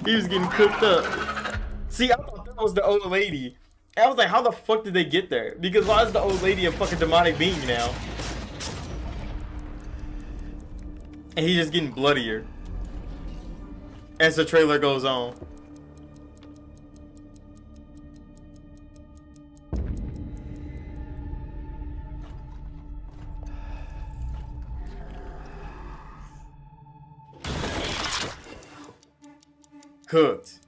He was getting cooked up. See, I thought that was the old lady. I was like, how the fuck did they get there? Because why is the old lady a fucking demonic being now? And he's just getting bloodier as the trailer goes on. Cooked.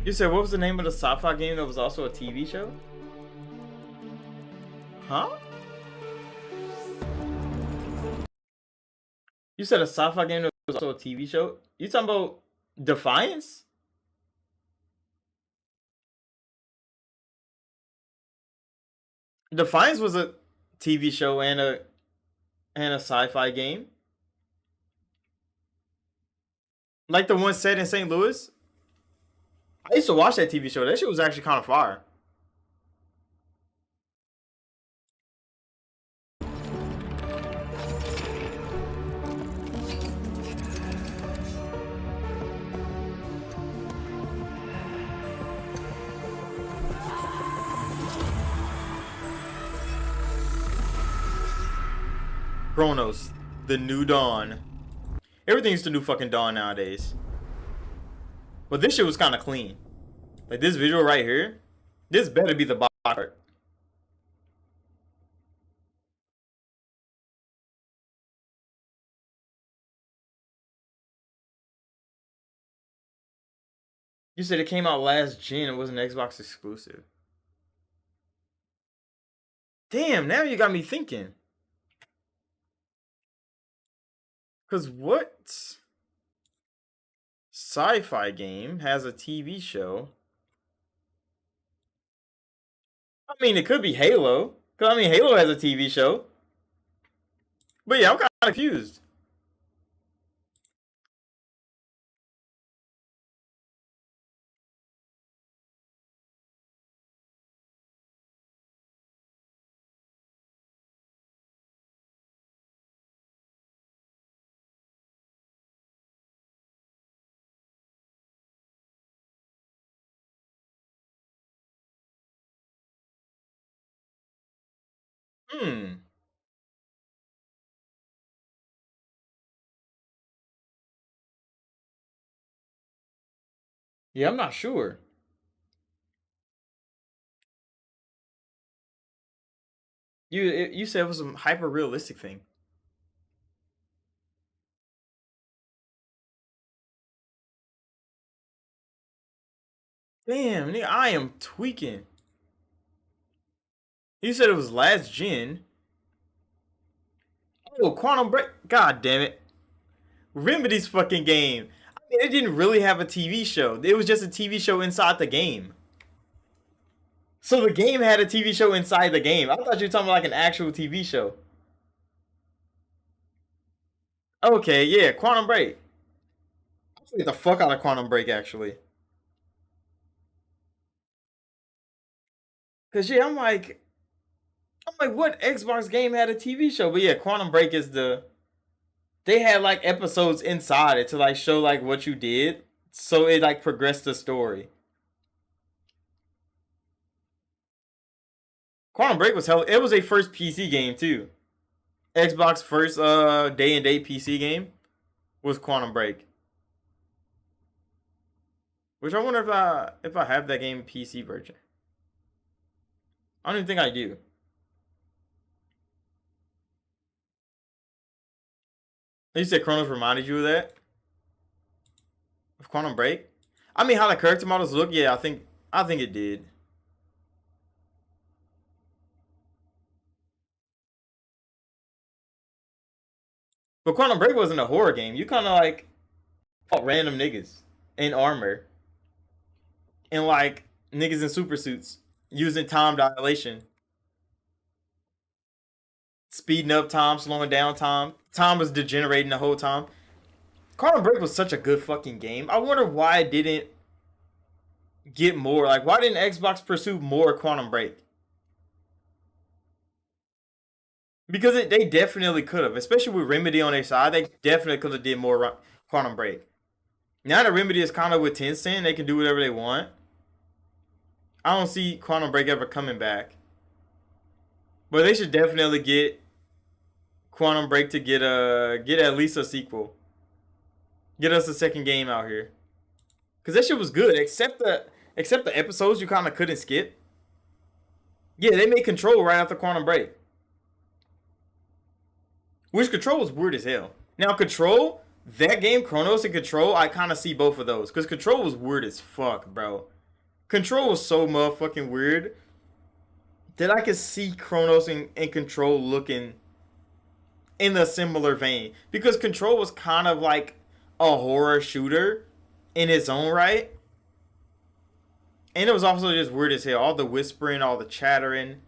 You said what was the name of the sci-fi game that was also a TV show? Huh? You said a sci-fi game that was also a TV show? You talking about Defiance? Defiance was a TV show and a sci-fi game. Like the one set in St. Louis? I used to watch that TV show. That shit was actually kind of fire. Chronos, the new dawn. Everything's the new fucking dawn nowadays. But this shit was kind of clean. Like this visual right here, this better be the box art. You said it came out last gen. It wasn't Xbox exclusive. Damn, now you got me thinking. Cause what sci-fi game has a TV show? I mean, it could be Halo. Cause I mean, Halo has a TV show. But yeah, I'm kind of confused. Hmm. Yeah, I'm not sure. You said it was some hyper realistic thing. Damn, nigga, I am tweaking. You said it was last gen. Oh, Quantum Break. God damn it. Remedy's fucking game. I mean, it didn't really have a TV show. It was just a TV show inside the game. So the game had a TV show inside the game. I thought you were talking about like an actual TV show. Okay, yeah, Quantum Break. I played the fuck out of Quantum Break actually. Cause yeah, I'm like, what Xbox game had a TV show? But yeah, Quantum Break is the they had like episodes inside it to like show like what you did, so it like progressed the story. Quantum Break was hell. It was a first PC game too. Xbox first day and date PC game was Quantum Break. Which I wonder if I have that game PC version. I don't even think I do. You said Chronos reminded you of that? Of Quantum Break? I mean how the character models look, yeah, I think it did. But Quantum Break wasn't a horror game. You kinda like fought random niggas in armor and like niggas in super suits using time dilation. Speeding up time, slowing down time. Time was degenerating the whole time. Quantum Break was such a good fucking game. I wonder why it didn't get more. Like, why didn't Xbox pursue more Quantum Break? Because they definitely could have, especially with Remedy on their side. They definitely could have did more Quantum Break. Now that Remedy is kind of with Tencent, they can do whatever they want. I don't see Quantum Break ever coming back. But they should definitely get Quantum Break to get at least a sequel. Get us a second game out here. Cause that shit was good, except the episodes you kind of couldn't skip. Yeah, they made Control right after Quantum Break, which Control was weird as hell. Now Control, that game Chronos and Control, I kind of see both of those because Control was weird as fuck, bro. Control was so motherfucking weird that I could see Chronos and Control looking in a similar vein because Control was kind of like a horror shooter in its own right. And it was also just weird as hell. All the whispering, all the chattering,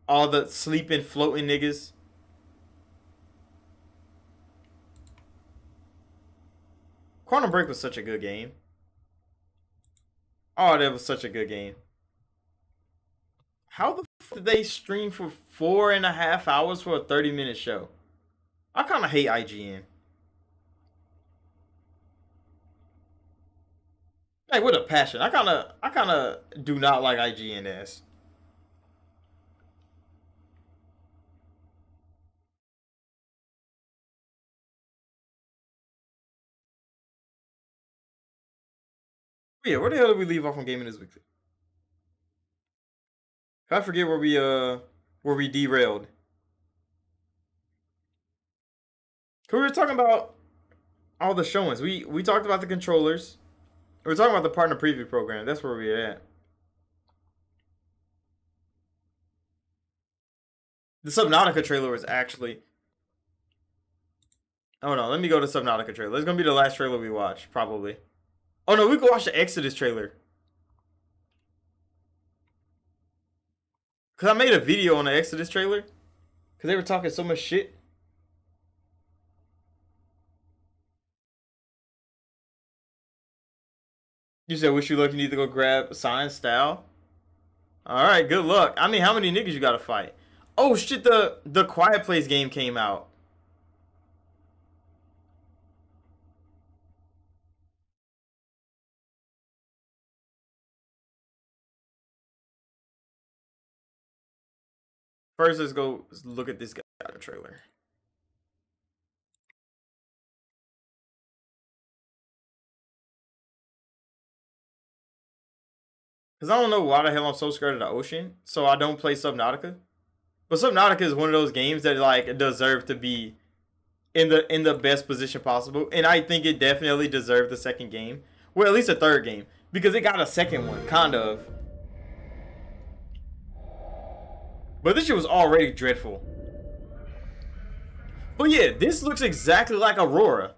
all the sleeping, floating niggas. Quantum Break was such a good game. Oh, that was such a good game. How the f did they stream for 4.5 hours for a 30-minute show? I kind of hate IGN. Like with a passion. I kind of do not like IGN as. Yeah, where the hell did we leave off on Gaming News Weekly? I forget where we derailed. Cause we were talking about all the showings. We talked about the controllers. We were talking about the partner preview program. That's where we're at. The Subnautica trailer was actually. Oh no, let me go to Subnautica trailer. It's gonna be the last trailer we watch, probably. Oh no, we can watch the Exodus trailer. Cause I made a video on the Exodus trailer. Cause they were talking so much shit. You said, "Wish you luck. You need to go grab Science Style." All right, good luck. I mean, how many niggas you gotta fight? Oh shit, the Quiet Place game came out. First, let's go look at this guy trailer. Because I don't know why the hell I'm so scared of the ocean, so I don't play Subnautica. But Subnautica is one of those games that like deserve to be in the best position possible, and I think it definitely deserved the second game, well at least a third game, because it got a second one, kind of. But this shit was already dreadful. But yeah, this looks exactly like Aurora.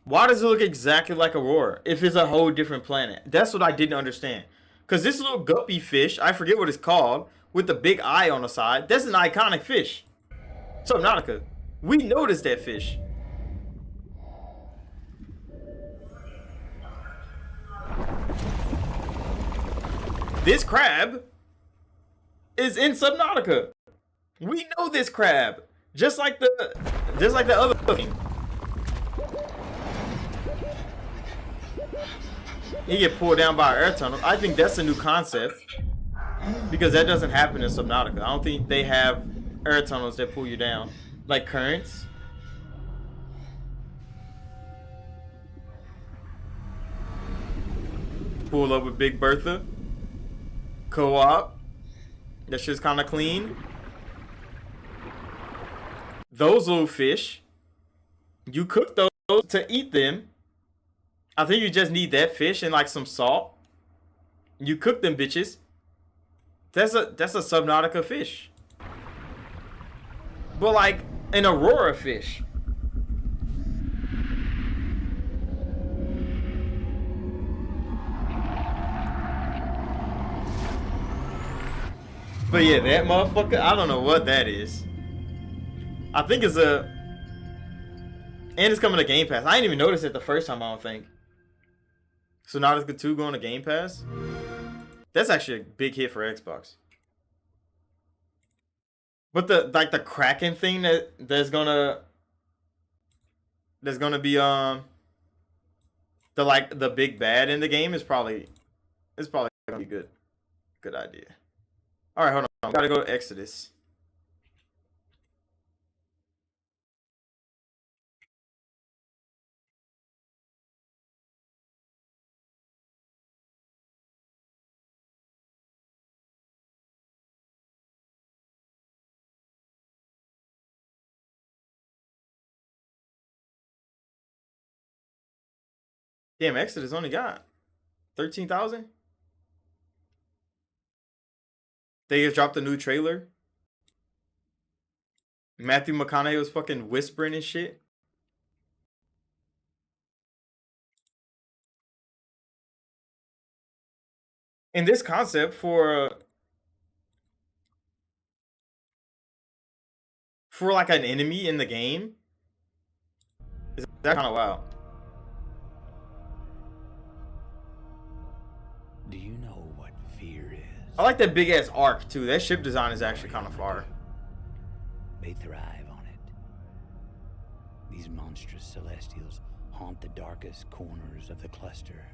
Why does it look exactly like Aurora if it's a whole different planet? That's what I didn't understand. Because this little guppy fish, I forget what it's called, with the big eye on the side, that's an iconic fish. Subnautica, we noticed that fish. This crab is in Subnautica. We know this crab, just like the other thing. He get pulled down by an air tunnel. I think that's a new concept because that doesn't happen in Subnautica. I don't think they have air tunnels that pull you down like currents. Pull up with Big Bertha. Co-op. That shit's kind of clean. Those little fish, you cook those to eat them. I think you just need that fish and like some salt. You cook them bitches. That's a Subnautica fish. But like an Aurora fish. But yeah, that motherfucker, I don't know what that is. I think it's a... And it's coming to Game Pass. I didn't even notice it the first time, I don't think. So Subnautica 2 going to Game Pass? That's actually a big hit for Xbox. But the Kraken thing that's gonna be the big bad in the game is probably gonna be good. Good idea. Alright, hold on. Gotta go to Exodus. Damn, Exodus only got 13,000. They just dropped a new trailer. Matthew McConaughey was fucking whispering and shit. And this concept for like an enemy in the game is that kind of wild. Do you know what fear is? I like that big ass arc too. That ship design is actually kind of far. They thrive on it. These monstrous celestials haunt the darkest corners of the cluster,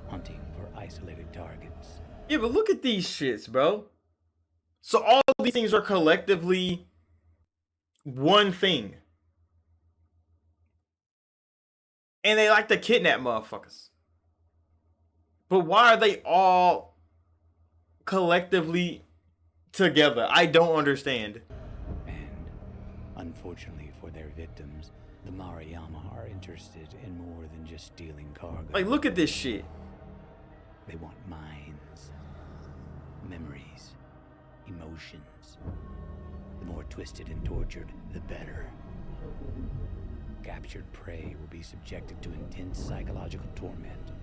hunting for isolated targets. Yeah, but look at these shits, bro. So all these things are collectively one thing. And they like to kidnap motherfuckers. But why are they all collectively together? I don't understand. And unfortunately for their victims, the Mariyama are interested in more than just stealing cargo. Like, look at this shit. They want minds, memories, emotions. The more twisted and tortured, the better. Captured prey will be subjected to intense psychological torment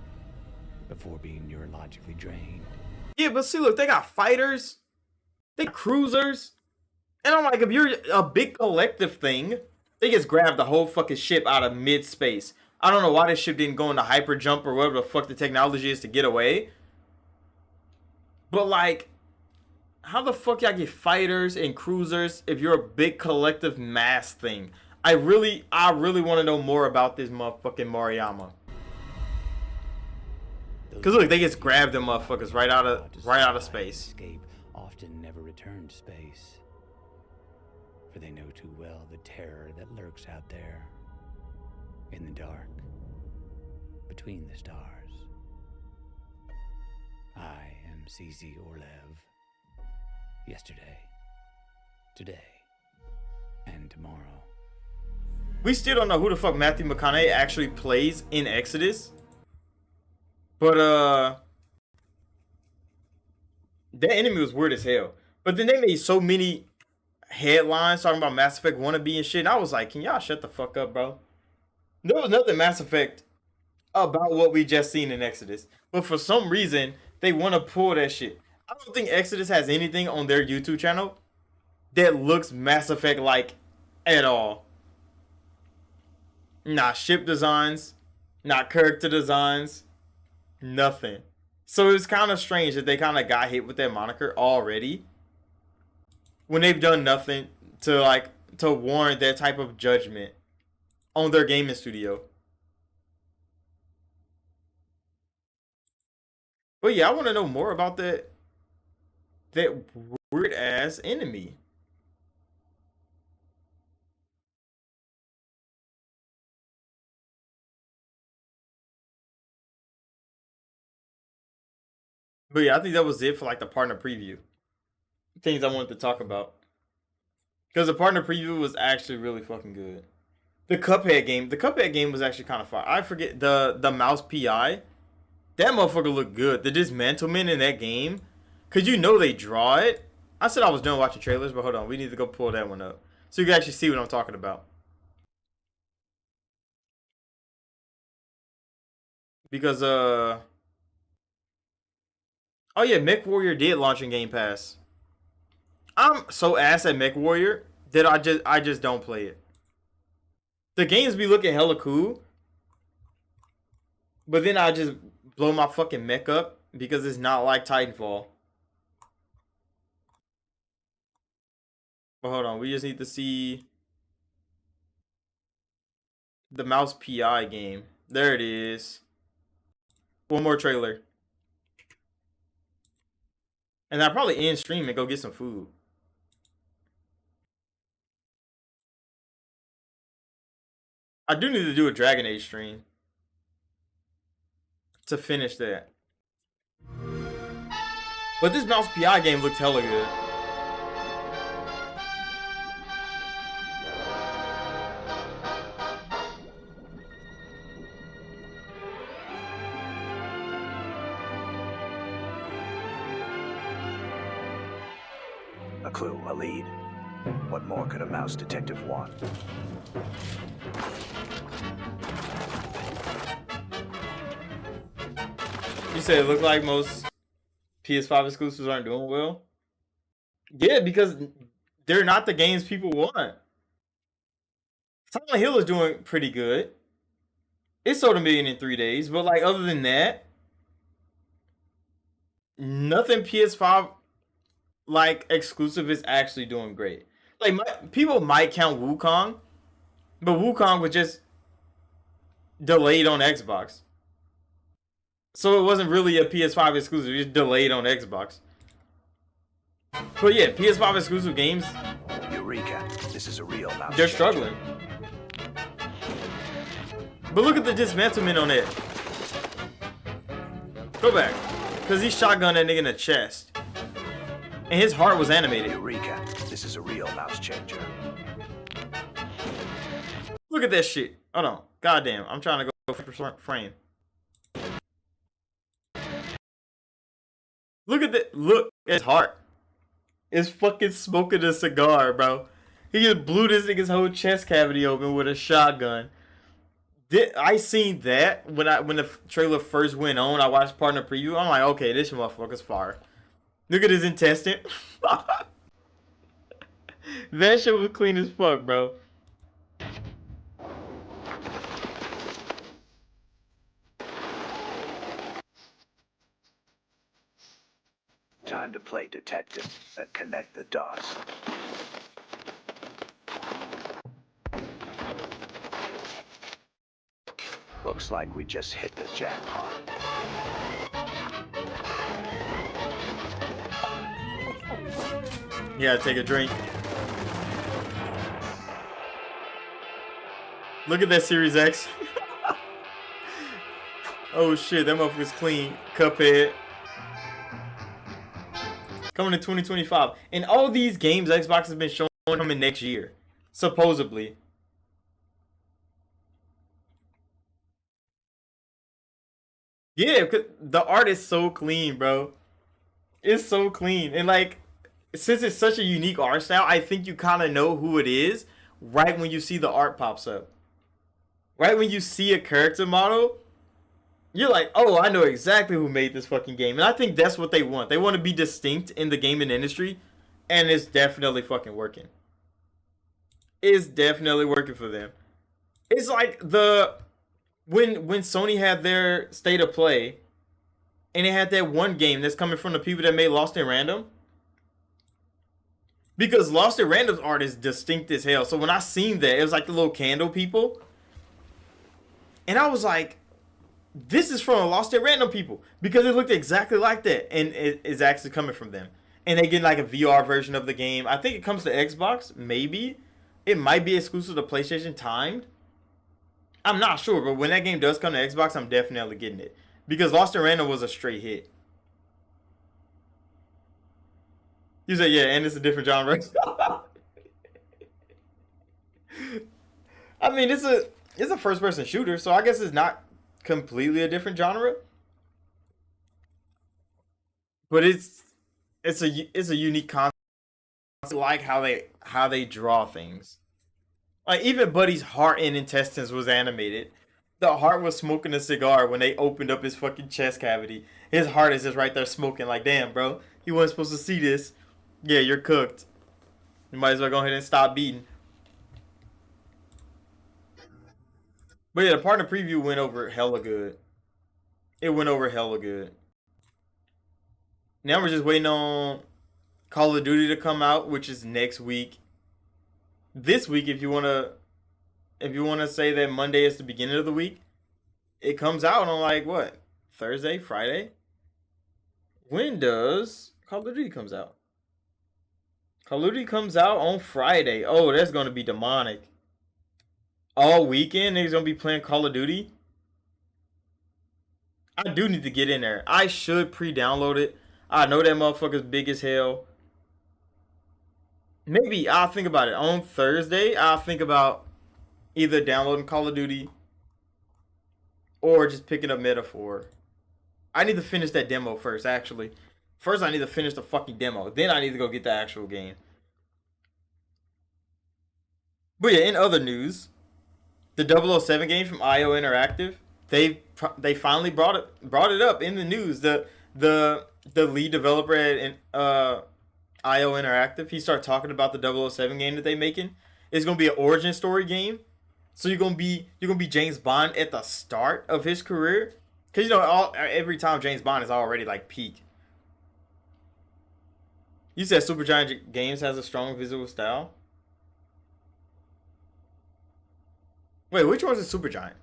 before being neurologically drained. Yeah, but see, look, they got fighters, they got cruisers, and I'm like, if you're a big collective thing, they just grab the whole fucking ship out of mid-space. I don't know why this ship didn't go into hyper jump or whatever the fuck the technology is to get away. But like, how the fuck y'all get fighters and cruisers if you're a big collective mass thing? I really want to know more about this motherfucking Mariyama. Cause look, they just grab them motherfuckers right out of space. Escape often never return to space, for they know too well the terror that lurks out there in the dark, between the stars. I am CZ Orlev. Yesterday, today, and tomorrow. We still don't know who the fuck Matthew McConaughey actually plays in Exodus. But that enemy was weird as hell. But then they made so many headlines talking about Mass Effect wannabe and shit. And I was like, can y'all shut the fuck up, bro? There was nothing Mass Effect about what we just seen in Exodus. But for some reason, they want to pull that shit. I don't think Exodus has anything on their YouTube channel that looks Mass Effect like at all. Not ship designs, not character designs, nothing. So it's kind of strange that they kind of got hit with that moniker already when they've done nothing to warrant that type of judgment on their gaming studio. But yeah, I want to know more about that weird ass enemy. But yeah, I think that was it for like the partner preview. Things I wanted to talk about. Because the partner preview was actually really fucking good. The Cuphead game was actually kind of fun. I forget the mouse PI. That motherfucker looked good. The dismantlement in that game. Cause you know they draw it. I said I was done watching trailers, but hold on. We need to go pull that one up. So you can actually see what I'm talking about. Because oh yeah, MechWarrior did launch in Game Pass. I'm so ass at MechWarrior that I just don't play it. The games be looking hella cool, but then I just blow my fucking mech up because it's not like Titanfall. But hold on, we just need to see the mouse PI game. There it is. One more trailer. And I'll probably end stream and go get some food. I do need to do a Dragon Age stream to finish that. But this mouse PI game looked hella good. A clue, a lead. What more could a mouse detective want? You said it looked like most PS5 exclusives aren't doing well? Yeah, because they're not the games people want. Silent Hill is doing pretty good. It sold 1 million in 3 days, but like other than that, nothing PS5 like exclusive is actually doing great. Like people might count Wukong, but Wukong was just delayed on Xbox. So it wasn't really a PS5 exclusive, it was delayed on Xbox. But yeah, PS5 exclusive games, Eureka, this is a real mouse. they're struggling. But look at the dismantlement on it. Go back. Because he shotgunned that nigga in the chest. And his heart was animated. Eureka, this is a real mouse changer. Look at that shit. Hold on. Goddamn. I'm trying to go for frame. Look at that. Look at his heart. It's fucking smoking a cigar, bro. He just blew this nigga's whole chest cavity open with a shotgun. I seen that when the trailer first went on. I watched partner preview. I'm like, okay, this motherfucker's fire. Look at his intestine. That shit was clean as fuck, bro. Time to play detective and connect the dots. Looks like we just hit the jackpot. You gotta take a drink. Look at that Series X. Oh shit, that motherfucker's clean. Cuphead. Coming in 2025. And all these games Xbox has been showing coming next year. Supposedly. Yeah, cause the art is so clean, bro. It's so clean. And like, since it's such a unique art style, I think you kind of know who it is right when you see the art pops up. Right when you see a character model, you're like, oh, I know exactly who made this fucking game. And I think that's what they want. They want to be distinct in the gaming industry. And it's definitely fucking working. It's definitely working for them. It's like when Sony had their state of play, and they had that one game that's coming from the people that made Lost in Random. Because Lost in Random's art is distinct as hell. So when I seen that, it was like the little candle people. And I was like, this is from Lost in Random people. Because it looked exactly like that. And it is actually coming from them. And they get like a VR version of the game. I think it comes to Xbox, maybe. It might be exclusive to PlayStation timed. I'm not sure, but when that game does come to Xbox, I'm definitely getting it. Because Lost in Random was a straight hit. You say, yeah, and it's a different genre. I mean, it's a first person shooter, so I guess it's not completely a different genre. But it's a unique concept. I like how they draw things. Like even Buddy's heart and intestines was animated. The heart was smoking a cigar when they opened up his fucking chest cavity. His heart is just right there smoking. Like, damn, bro, you weren't supposed to see this. Yeah, you're cooked. You might as well go ahead and stop beating. But yeah, the partner preview went over hella good. It went over hella good. Now we're just waiting on Call of Duty to come out, which is next week. This week, if you wanna say that Monday is the beginning of the week, it comes out on like what? Thursday, Friday? When does Call of Duty comes out? Call of Duty comes out on Friday. Oh, that's gonna be demonic. All weekend, niggas gonna be playing Call of Duty. I do need to get in there. I should pre-download it. I know that motherfucker's big as hell. Maybe I'll think about it. On Thursday, I'll think about either downloading Call of Duty or just picking up Metaphor. I need to finish that demo first, actually. First, I need to finish the fucking demo. Then I need to go get the actual game. But yeah, in other news, the 007 game from IO Interactive, they finally brought it up in the news. The lead developer at IO Interactive, he started talking about the 007 game that they making. It's gonna be an origin story game. So you're gonna be James Bond at the start of his career, cause you know every time James Bond is already like peak. You said Supergiant Games has a strong visual style. Wait, which one's a Supergiant?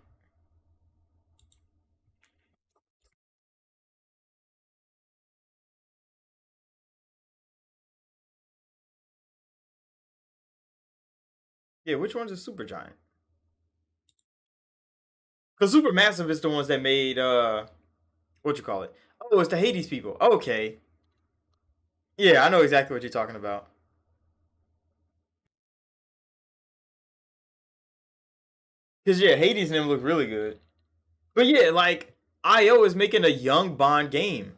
Yeah, which one's a Supergiant? Cause Supermassive is the ones that made what you call it? Oh, it's the Hades people. Okay. Yeah, I know exactly what you're talking about. Cause yeah, Hades and them look really good. But yeah, like IO is making a young Bond game.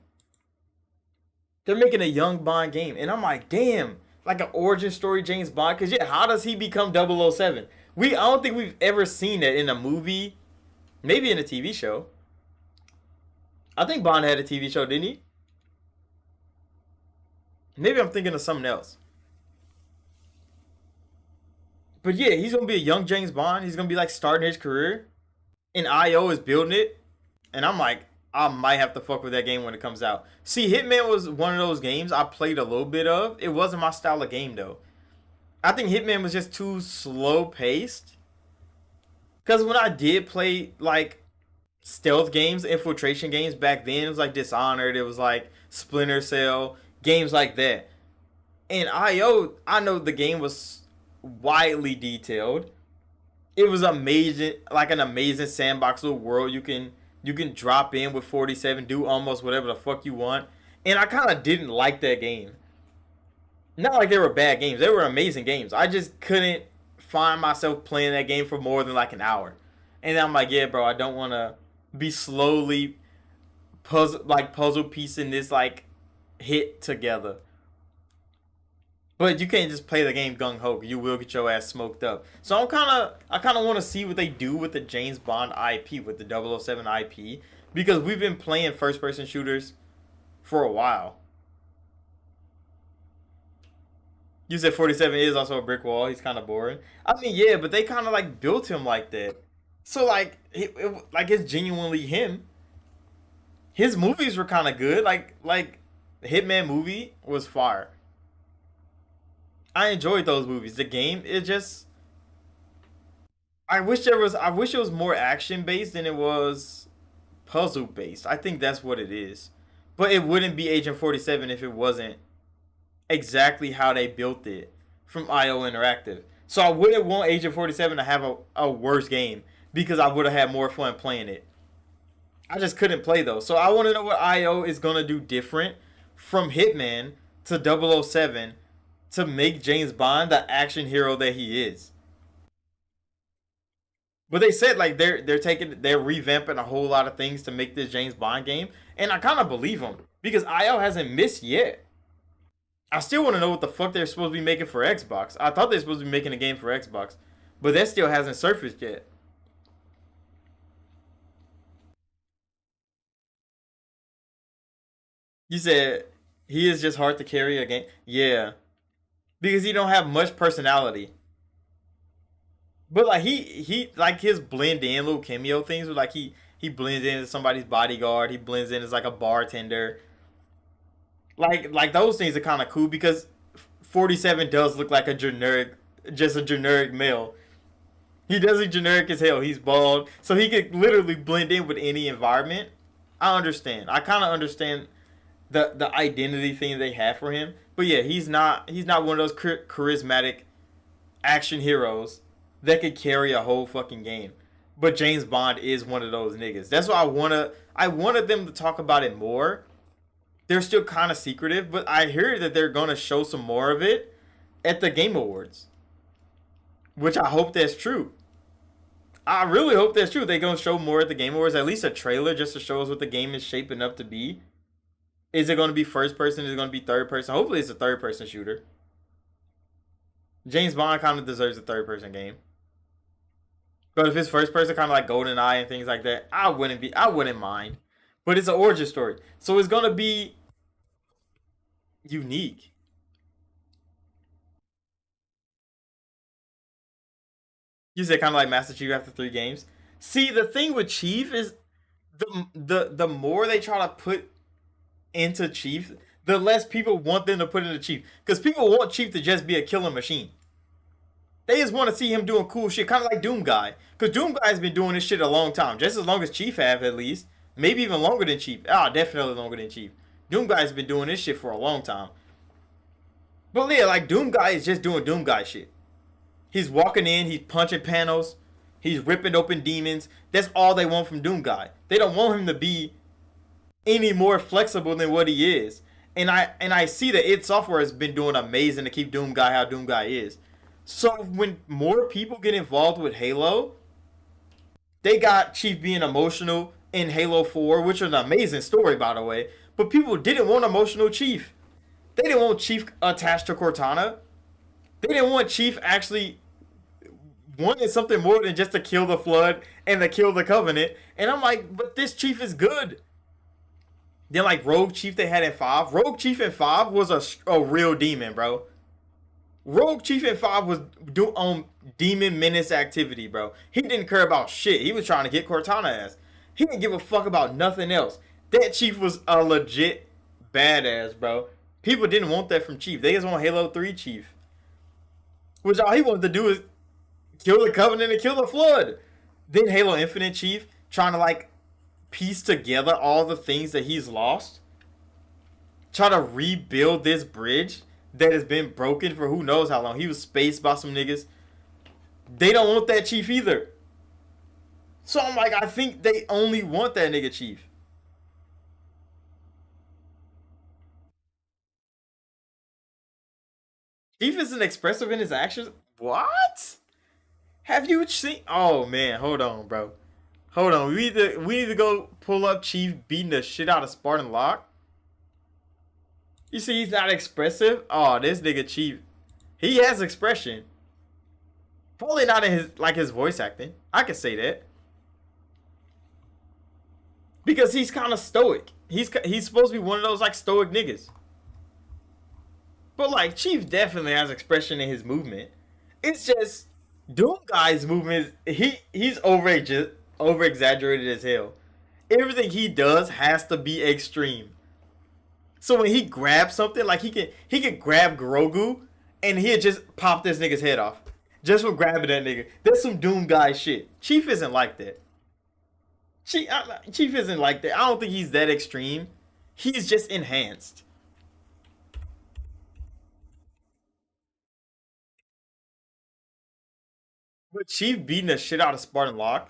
They're making a young Bond game, and I'm like, damn, like an origin story James Bond. Cause yeah, how does he become 007? I don't think we've ever seen that in a movie, maybe in a TV show. I think Bond had a TV show, didn't he? Maybe I'm thinking of something else. But yeah, he's gonna be a young James Bond. He's gonna be like starting his career, and IO is building it. And I'm like, I might have to fuck with that game when it comes out. See, Hitman was one of those games I played a little bit of. It wasn't my style of game though. I think Hitman was just too slow paced. Cause when I did play like stealth games, infiltration games back then, it was like Dishonored, it was like Splinter Cell, games like that. And I know the game was widely detailed. It was amazing, like an amazing sandbox little world. You can drop in with 47, do almost whatever the fuck you want. And I kind of didn't like that game. Not like they were bad games. They were amazing games. I just couldn't find myself playing that game for more than like an hour. And I'm like, yeah, bro, I don't want to be slowly puzzle piecing this like hit together. But you can't just play the game gung ho. You will get your ass smoked up. So I kind of want to see what they do with the James Bond IP, with the 007 IP, because we've been playing first person shooters for a while. You said 47 is also a brick wall. He's kind of boring. I mean, yeah, but they kind of like built him like that. So like, like it's genuinely him. His movies were kind of good. Like Hitman movie was fire. I enjoyed those movies. The game, it just, I wish it was more action based than it was puzzle based. I think that's what it is. But it wouldn't be Agent 47 if it wasn't exactly how they built it from IO Interactive. So I wouldn't want Agent 47 to have a worse game because I would have had more fun playing it. I just couldn't play those. So I want to know what IO is going to do different from Hitman to 007 to make James Bond the action hero that he is. But they said like they're revamping a whole lot of things to make this James Bond game, and I kind of believe them because IO hasn't missed yet. I still want to know what the fuck they're supposed to be making for Xbox. I thought they're supposed to be making a game for Xbox, but that still hasn't surfaced yet. You said he is just hard to carry a game. Yeah, because he don't have much personality. But like he like his blend in little cameo things. Like he blends in as somebody's bodyguard. He blends in as like a bartender. Like those things are kind of cool because 47 does look like a generic, just a generic male. He does look generic as hell. He's bald, so he could literally blend in with any environment. I understand. I kind of understand the identity thing they have for him. But yeah, he's not one of those charismatic action heroes that could carry a whole fucking game. But James Bond is one of those niggas. That's why I wanted them to talk about it more. They're still kind of secretive, but I hear that they're gonna show some more of it at the Game Awards, which I hope that's true. I really hope that's true. They're gonna show more at the Game Awards, at least a trailer, just to show us what the game is shaping up to be. Is it gonna be first person? Is it gonna be third person? Hopefully, it's a third person shooter. James Bond kind of deserves a third person game. But if it's first person, kind of like GoldenEye and things like that, I wouldn't mind. But it's an origin story, so it's gonna be unique. You said kind of like Master Chief after 3 games. See, the thing with Chief is the more they try to put into Chief, the less people want them to put into Chief. Because people want Chief to just be a killing machine. They just want to see him doing cool shit, kind of like Doom Guy. Because Doom Guy's been doing this shit a long time, just as long as Chief have at least. Maybe even longer than Chief. Ah, definitely longer than Chief. Doom Guy's been doing this shit for a long time. But yeah, like Doom Guy is just doing Doom Guy shit. He's walking in, he's punching panels, he's ripping open demons. That's all they want from Doom Guy. They don't want him to be any more flexible than what he is. And I see that id Software has been doing amazing to keep Doom Guy how Doom Guy is. So when more people get involved with Halo, they got Chief being emotional in Halo 4, which is an amazing story by the way. But people didn't want emotional Chief. They didn't want Chief attached to Cortana. They didn't want Chief actually wanting something more than just to kill the Flood and to kill the Covenant. And I'm like, but this Chief is good. Then like Rogue Chief they had in 5. Rogue Chief in 5 was a real demon, bro. Rogue Chief in 5 was on demon menace activity, bro. He didn't care about shit. He was trying to get Cortana ass. He didn't give a fuck about nothing else. That Chief was a legit badass, bro. People didn't want that from Chief. They just want Halo 3 Chief. Which all he wanted to do is kill the Covenant and kill the Flood. Then Halo Infinite Chief trying to like piece together all the things that he's lost. Try to rebuild this bridge that has been broken for who knows how long. He was spaced by some niggas. They don't want that chief either. So I'm like, I think they only want that nigga chief. Chief isn't expressive in his actions. What? Have you seen? Oh man, hold on, bro. Hold on. We need to go pull up Chief beating the shit out of Spartan Locke. You see, he's not expressive. Oh, this nigga Chief, he has expression. Probably not in his voice acting. I can say that because he's kind of stoic. He's supposed to be one of those like stoic niggas. But like Chief definitely has expression in his movement. It's just Doom Guy's movement. He's over exaggerated as hell. Everything he does has to be extreme. So when he grabs something, like he can grab Grogu and he'll just pop this nigga's head off just for grabbing that nigga. That's some Doom Guy shit. Chief isn't like that. Chief isn't like that. I don't think he's that extreme. He's just enhanced. But Chief beating the shit out of Spartan Locke,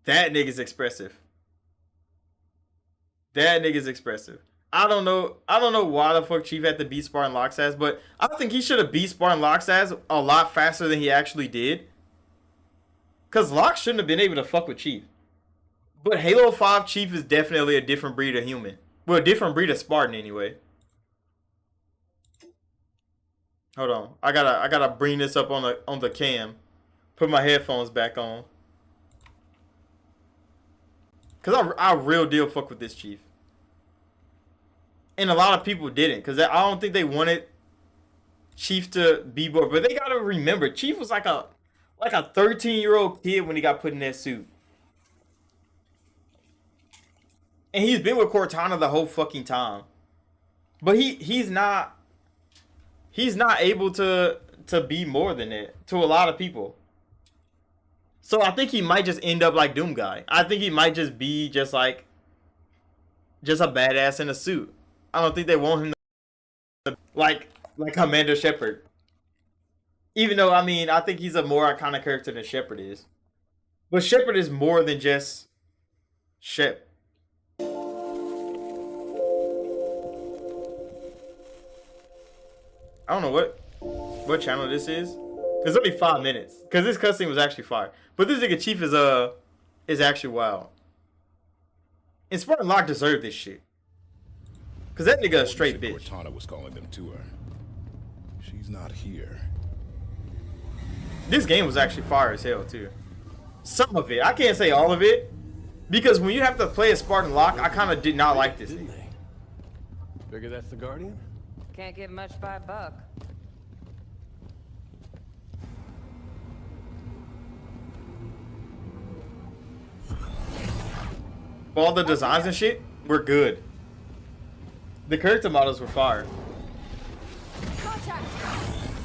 that nigga's expressive. That nigga's expressive. I don't know why the fuck Chief had to beat Spartan Locke's ass, but I think he should have beat Spartan Locke's ass a lot faster than he actually did. Cause Locke shouldn't have been able to fuck with Chief. But Halo 5 Chief is definitely a different breed of human. Well, a different breed of Spartan anyway. Hold on. I gotta bring this up on the cam. Put my headphones back on. Cause I real deal fuck with this Chief. And a lot of people didn't. Cause I don't think they wanted Chief to be more. But they gotta remember, Chief was like a 13-year-old kid when he got put in that suit. And he's been with Cortana the whole fucking time. But he's not able to be more than that to a lot of people. So I think he might just end up like Doom Guy. I think he might just be just a badass in a suit. I don't think they want him to like Commander Shepard. Even though, I mean, I think he's a more iconic character than Shepard is. But Shepard is more than just Shep. I don't know what channel this is. It's only 5 minutes. Because this cutscene was actually fire. But this nigga Chief is actually wild. And Spartan Locke deserved this shit. Because that nigga a straight bitch. Cortana was calling them to her. She's not here. This game was actually fire as hell too. Some of it. I can't say all of it. Because when you have to play a Spartan Locke, I kind of did not like this thing. Figure that's the Guardian? Can't get much by a buck. All the designs and shit were good. The character models were fire.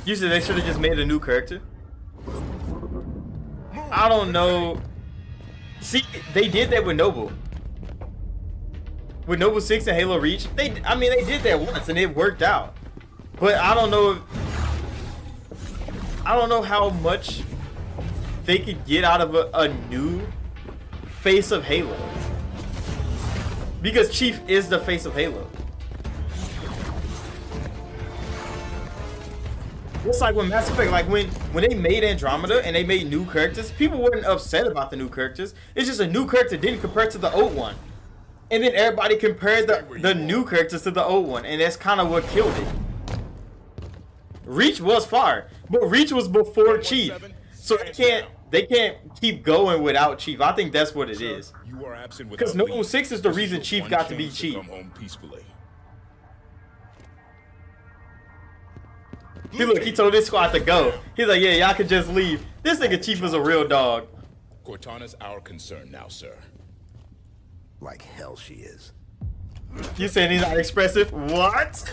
Usually they should have just made a new character. I don't know. See, they did that with Noble. With Noble 6 and Halo Reach, they did that once and it worked out. But I don't know how much they could get out of a new face of Halo. Because Chief is the face of Halo. It's like when Mass Effect, like when they made Andromeda and they made new characters, people weren't upset about the new characters. It's just a new character didn't compare to the old one. And then everybody compared the new characters to the old one, and that's kind of what killed it. Reach was fire, but Reach was before Chief, so they can't keep going without Chief. I think that's what it is. Because Noble 6 is the reason Chief got to be Chief. He told this squad to go. He's like, yeah, y'all can just leave. This nigga Chief was a real dog. Cortana's our concern now, sir. Like hell she is. You saying he's not expressive? What?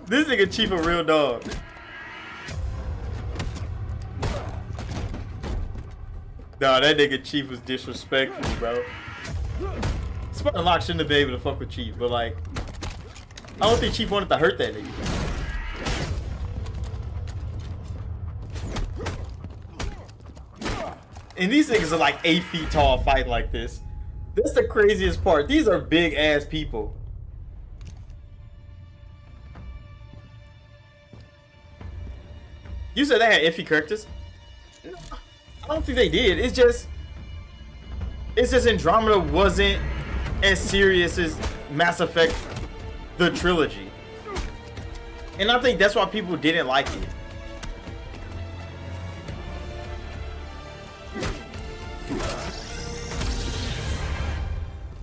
This nigga Chief a real dog. Nah, that nigga Chief was disrespectful, bro. Spartan Locke shouldn't have been able to fuck with Chief, but like, I don't think Chief wanted to hurt that nigga. And these niggas are like 8 feet tall fight like this. That's the craziest part. These are big ass people. You said they had iffy characters? No, I don't think they did. It's just Andromeda wasn't as serious as Mass Effect, the trilogy. And I think that's why people didn't like it.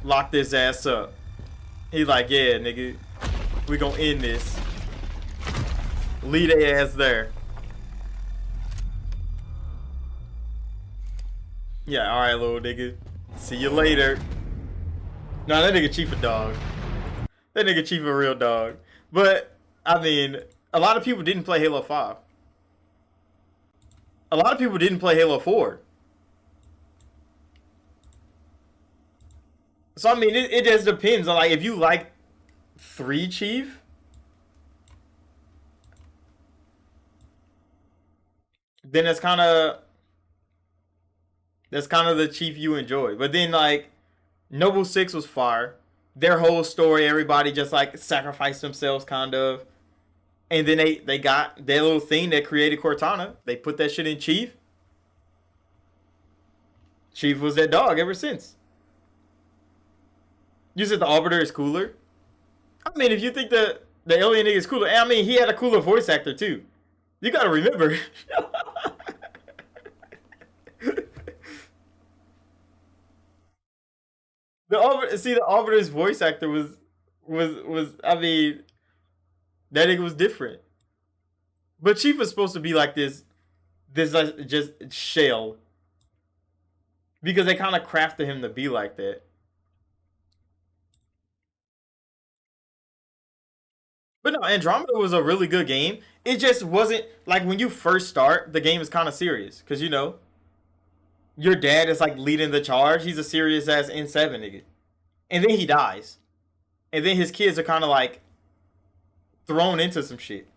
Lock this ass up. He's like, yeah, nigga, we gonna end this. Leave their ass there. Yeah, alright, little nigga. See you later. Nah, that nigga Chief a dog. That nigga Chief a real dog. But, I mean, a lot of people didn't play Halo 5. A lot of people didn't play Halo 4. So, I mean, it just depends on, like, if you like 3 Chief, then that's kind of the Chief you enjoy. But then, like, Noble 6 was fire. Their whole story, everybody just, like, sacrificed themselves, kind of. And then they got their little thing that created Cortana. They put that shit in Chief. Chief was that dog ever since. You said the Arbiter is cooler? I mean, if you think the alien nigga is cooler, I mean, he had a cooler voice actor, too. You gotta remember. The Arbiter's voice actor was I mean, that nigga was different. But Chief was supposed to be like this like, just shell. Because they kind of crafted him to be like that. But no, Andromeda was a really good game. It just wasn't, like, when you first start, the game is kind of serious. Because, you know, your dad is, like, leading the charge. He's a serious-ass N7 nigga. And then he dies. And then his kids are kind of, like, thrown into some shit.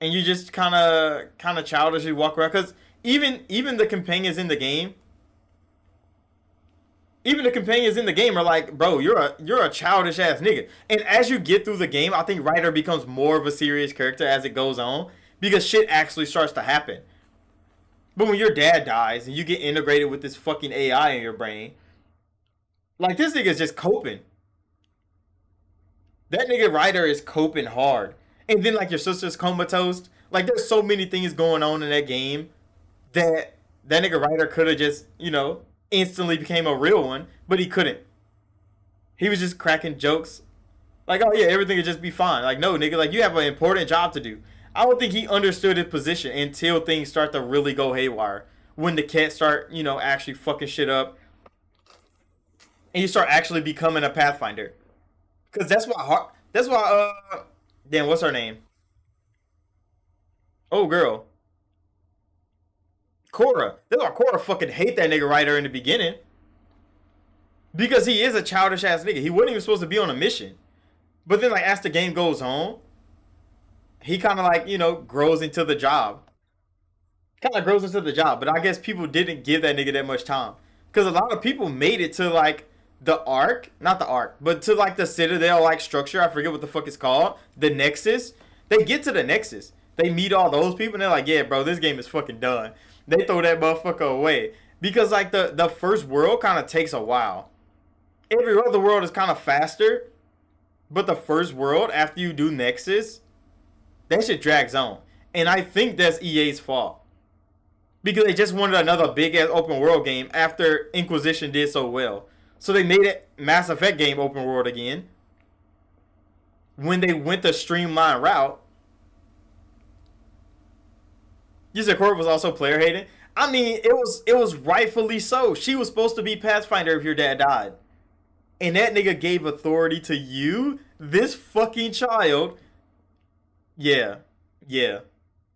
And you just kind of childishly walk around. Because even the companions in the game, are like, bro, you're a childish ass nigga. And as you get through the game, I think Ryder becomes more of a serious character as it goes on, because shit actually starts to happen. But when your dad dies and you get integrated with this fucking AI in your brain, like, this nigga's just coping. That nigga Ryder is coping hard. And then, like, your sister's comatose. Like, there's so many things going on in that game that nigga Ryder could have just, you know, instantly became a real one, but he couldn't. He was just cracking jokes like, oh yeah, everything would just be fine. Like, no, nigga, like, you have an important job to do. I don't think he understood his position until things start to really go haywire. When the cats start, you know, actually fucking shit up, and you start actually becoming a Pathfinder. Because that's why damn, what's her name? Oh, girl. Cora. That's why Cora fucking hate that nigga Ryder in the beginning. Because he is a childish ass nigga. He wasn't even supposed to be on a mission. But then, like, as the game goes on, he kind of, like, you know, grows into the job. But I guess people didn't give that nigga that much time. Because a lot of people made it to, like, the Ark. Not the Ark, but to, like, the Citadel, like, structure. I forget what the fuck it's called. The Nexus. They get to the Nexus. They meet all those people, and they're like, yeah, bro, this game is fucking done. They throw that motherfucker away. Because, like, the first world kind of takes a while. Every other world is kind of faster. But the first world, after you do Nexus, that shit drags on. And I think that's EA's fault. Because they just wanted another big-ass open world game after Inquisition did so well. So they made it Mass Effect game open world again. When they went the streamlined route. You said Cora was also player hating? I mean, it was rightfully so. She was supposed to be Pathfinder if your dad died. And that nigga gave authority to you, this fucking child. Yeah.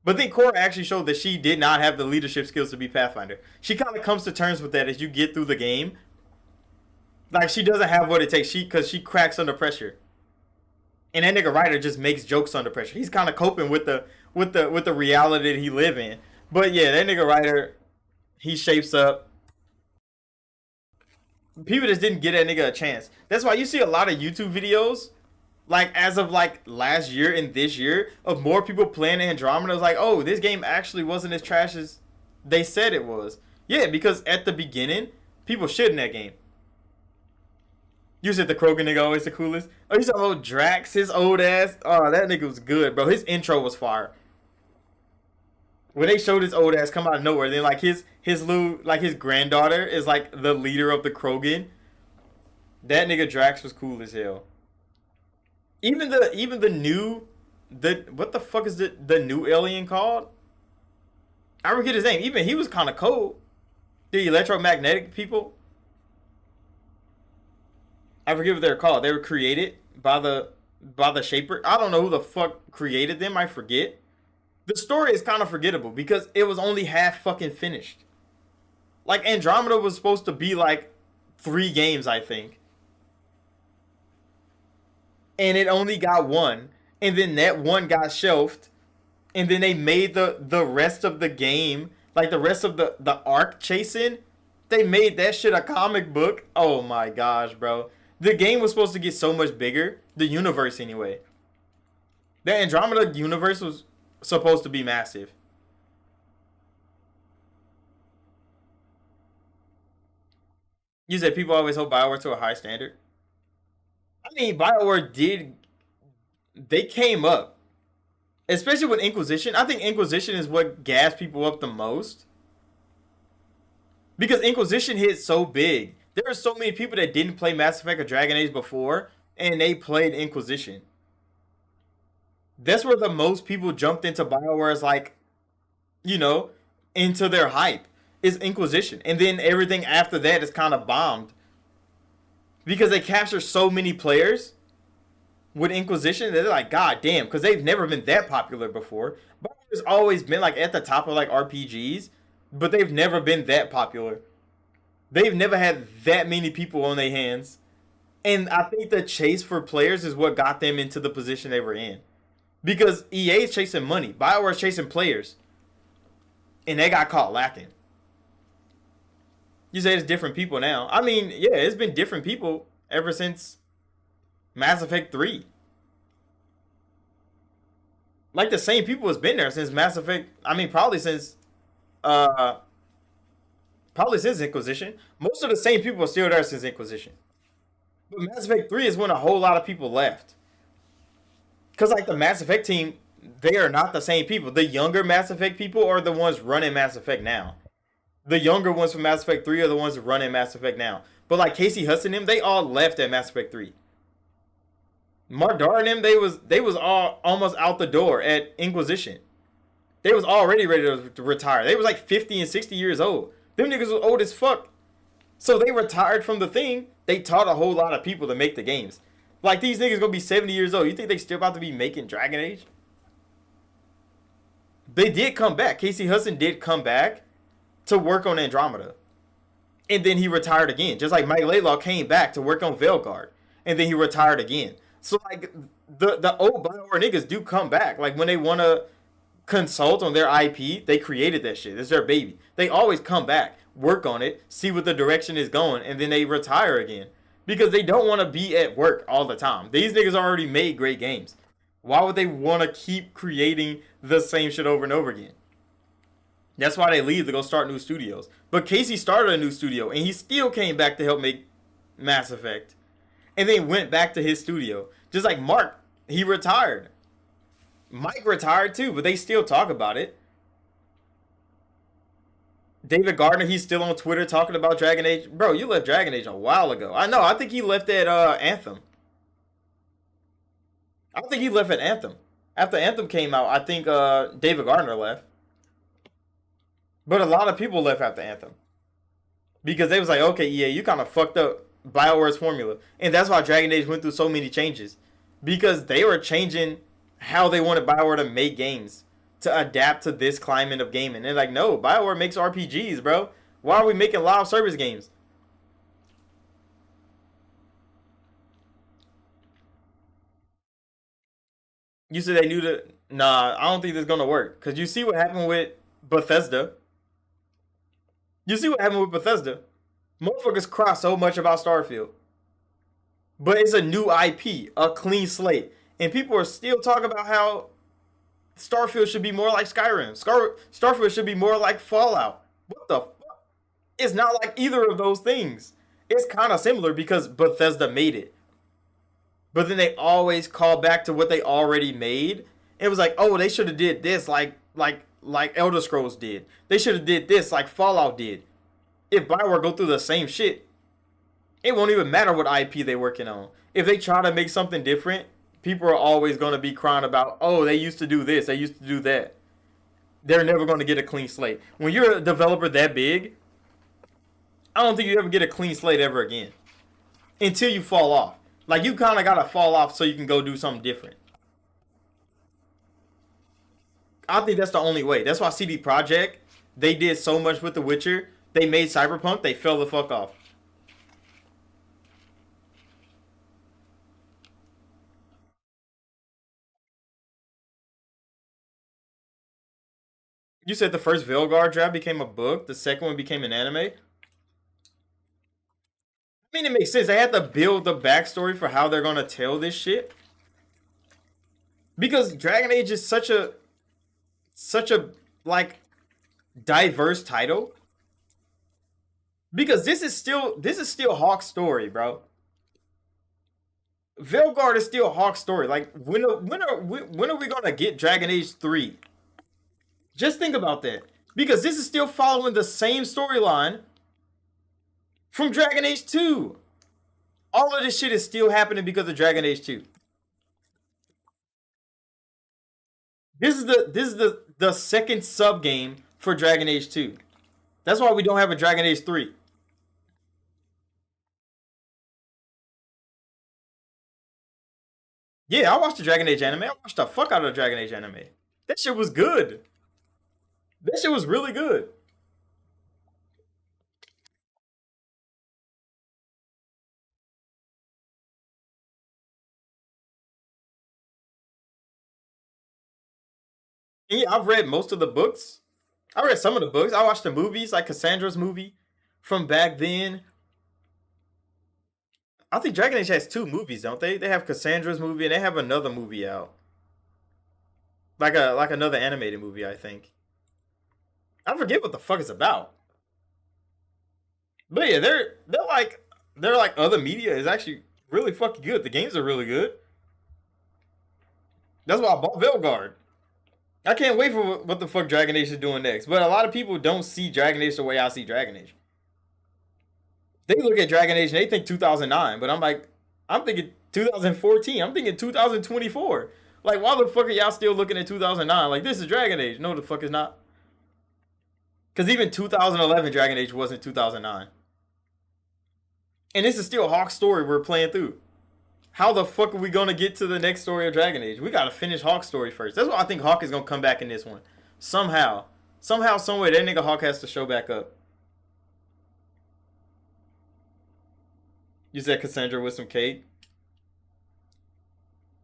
But then Cora actually showed that she did not have the leadership skills to be Pathfinder. She kind of comes to terms with that as you get through the game. Like, she doesn't have what it takes. Because she cracks under pressure. And that nigga writer just makes jokes under pressure. He's kind of coping with the reality that he live in. But yeah, that nigga writer, he shapes up. People just didn't get that nigga a chance. That's why you see a lot of YouTube videos, like as of like last year and this year, of more people playing Andromeda. It's like, oh, this game actually wasn't as trash as they said it was. Yeah, because at the beginning, people shit in that game. You said the Krogan nigga always the coolest. Oh, you talking about Drax, his old ass? Oh, that nigga was good, bro. His intro was fire. When they showed his old ass come out of nowhere, then like his little, like his granddaughter is like the leader of the Krogan. That nigga Drax was cool as hell. Even the new, what the fuck is the new alien called? I forget his name. Even he was kind of cold. The electromagnetic people. I forget what they're called. They were created by the Shaper. I don't know who the fuck created them. I forget. The story is kind of forgettable because it was only half fucking finished. Like, Andromeda was supposed to be like 3 games, I think. And it only got 1. And then that 1 got shelved. And then they made the rest of the game, like the rest of the arc chasing, they made that shit a comic book. Oh my gosh, bro. The game was supposed to get so much bigger. The universe, anyway. The Andromeda universe was supposed to be massive. You said people always hold BioWare to a high standard. I mean, BioWare did. They came up. Especially with Inquisition. I think Inquisition is what gassed people up the most. Because Inquisition hit so big. There are so many people that didn't play Mass Effect or Dragon Age before, and they played Inquisition. That's where the most people jumped into BioWare's, like, you know, into their hype, is Inquisition. And then everything after that is kind of bombed. Because they capture so many players with Inquisition, they're like, god damn, because they've never been that popular before. BioWare's always been, like, at the top of, like, RPGs, but they've never been that popular. They've never had that many people on their hands. And I think the chase for players is what got them into the position they were in. Because EA is chasing money. BioWare's chasing players. And they got caught lacking. You say it's different people now. I mean, yeah, it's been different people ever since Mass Effect 3. Like, the same people has been there since Mass Effect. I mean, probably since Inquisition. Most of the same people are still there since Inquisition. But Mass Effect 3 is when a whole lot of people left. Because, like, the Mass Effect team, they are not the same people. The younger Mass Effect people are the ones running Mass Effect now. The younger ones from Mass Effect 3 are the ones running Mass Effect now. But, like, Casey Hudson and them, they all left at Mass Effect 3. Mark Dar and them, they was all almost out the door at Inquisition. They was already ready to retire. They was like 50 and 60 years old. Them niggas was old as fuck. So they retired from the thing. They taught a whole lot of people to make the games. Like, these niggas gonna be 70 years old. You think they still about to be making Dragon Age? They did come back. Casey Hudson did come back to work on Andromeda. And then he retired again. Just like Mike Laidlaw came back to work on Veilguard. And then he retired again. So, like, the old BioWare niggas do come back. Like, when they want to consult on their IP, they created that shit. It's their baby. They always come back, work on it, see what the direction is going, and then they retire again. Because they don't want to be at work all the time. These niggas already made great games. Why would they want to keep creating the same shit over and over again? That's why they leave to go start new studios. But Casey started a new studio, and he still came back to help make Mass Effect. And then went back to his studio. Just like Mark, he retired. Mike retired too, but they still talk about it. David Gardner, he's still on Twitter talking about Dragon Age. Bro, you left Dragon Age a while ago. I know, I think he left at Anthem. I think he left at Anthem. After Anthem came out, I think David Gardner left. But a lot of people left after Anthem. Because they was like, okay, yeah, you kind of fucked up BioWare's formula. And that's why Dragon Age went through so many changes. Because they were changing how they wanted BioWare to make games. To adapt to this climate of gaming. They're like, no, BioWare makes RPGs, bro. Why are we making live service games? You said they knew that. Nah, I don't think this is gonna work. Cause you see what happened with Bethesda. You see what happened with Bethesda. Motherfuckers cry so much about Starfield. But it's a new IP, a clean slate. And people are still talking about how Starfield should be more like Skyrim. Starfield should be more like Fallout. What the fuck? It's not like either of those things. It's kind of similar because Bethesda made it. But then they always call back to what they already made. It was like, oh, they should have did this like Elder Scrolls did. They should have did this like Fallout did. If Bioware go through the same shit, it won't even matter what IP they're working on. If they try to make something different, people are always going to be crying about, oh, they used to do this, they used to do that. They're never going to get a clean slate. When you're a developer that big, I don't think you ever get a clean slate ever again. Until you fall off. Like, you kind of got to fall off so you can go do something different. I think that's the only way. That's why CD Projekt, they did so much with The Witcher. They made Cyberpunk, they fell the fuck off. You said the first Veilguard draft became a book, the second one became an anime? I mean, it makes sense. They had to build the backstory for how they're gonna tell this shit. Because Dragon Age is such a like diverse title. Because this is still Hawk's story, bro. Veilguard is still Hawk's story. Like, when are we gonna get Dragon Age 3? Just think about that. Because this is still following the same storyline from Dragon Age 2. All of this shit is still happening because of Dragon Age 2. This is the second sub game for Dragon Age 2. That's why we don't have a Dragon Age 3. Yeah, I watched the Dragon Age anime. I watched the fuck out of the Dragon Age anime. That shit was good. That shit was really good. Yeah, I've read most of the books. I read some of the books. I watched the movies, like Cassandra's movie from back then. I think Dragon Age has 2 movies, don't they? They have Cassandra's movie and they have another movie out. Like another animated movie, I think. I forget what the fuck it's about. But yeah, they're like other media is actually really fucking good. The games are really good. That's why I bought Veilguard. I can't wait for what the fuck Dragon Age is doing next. But a lot of people don't see Dragon Age the way I see Dragon Age. They look at Dragon Age and they think 2009, but I'm thinking 2014. I'm thinking 2024. Like, why the fuck are y'all still looking at 2009? Like, this is Dragon Age. No, the fuck is not. Because even 2011 Dragon Age wasn't 2009. And this is still Hawk's story we're playing through. How the fuck are we gonna get to the next story of Dragon Age? We gotta finish Hawk's story first. That's why I think Hawk is gonna come back in this one. Somehow, somewhere, that nigga Hawk has to show back up. You said Cassandra with some cake.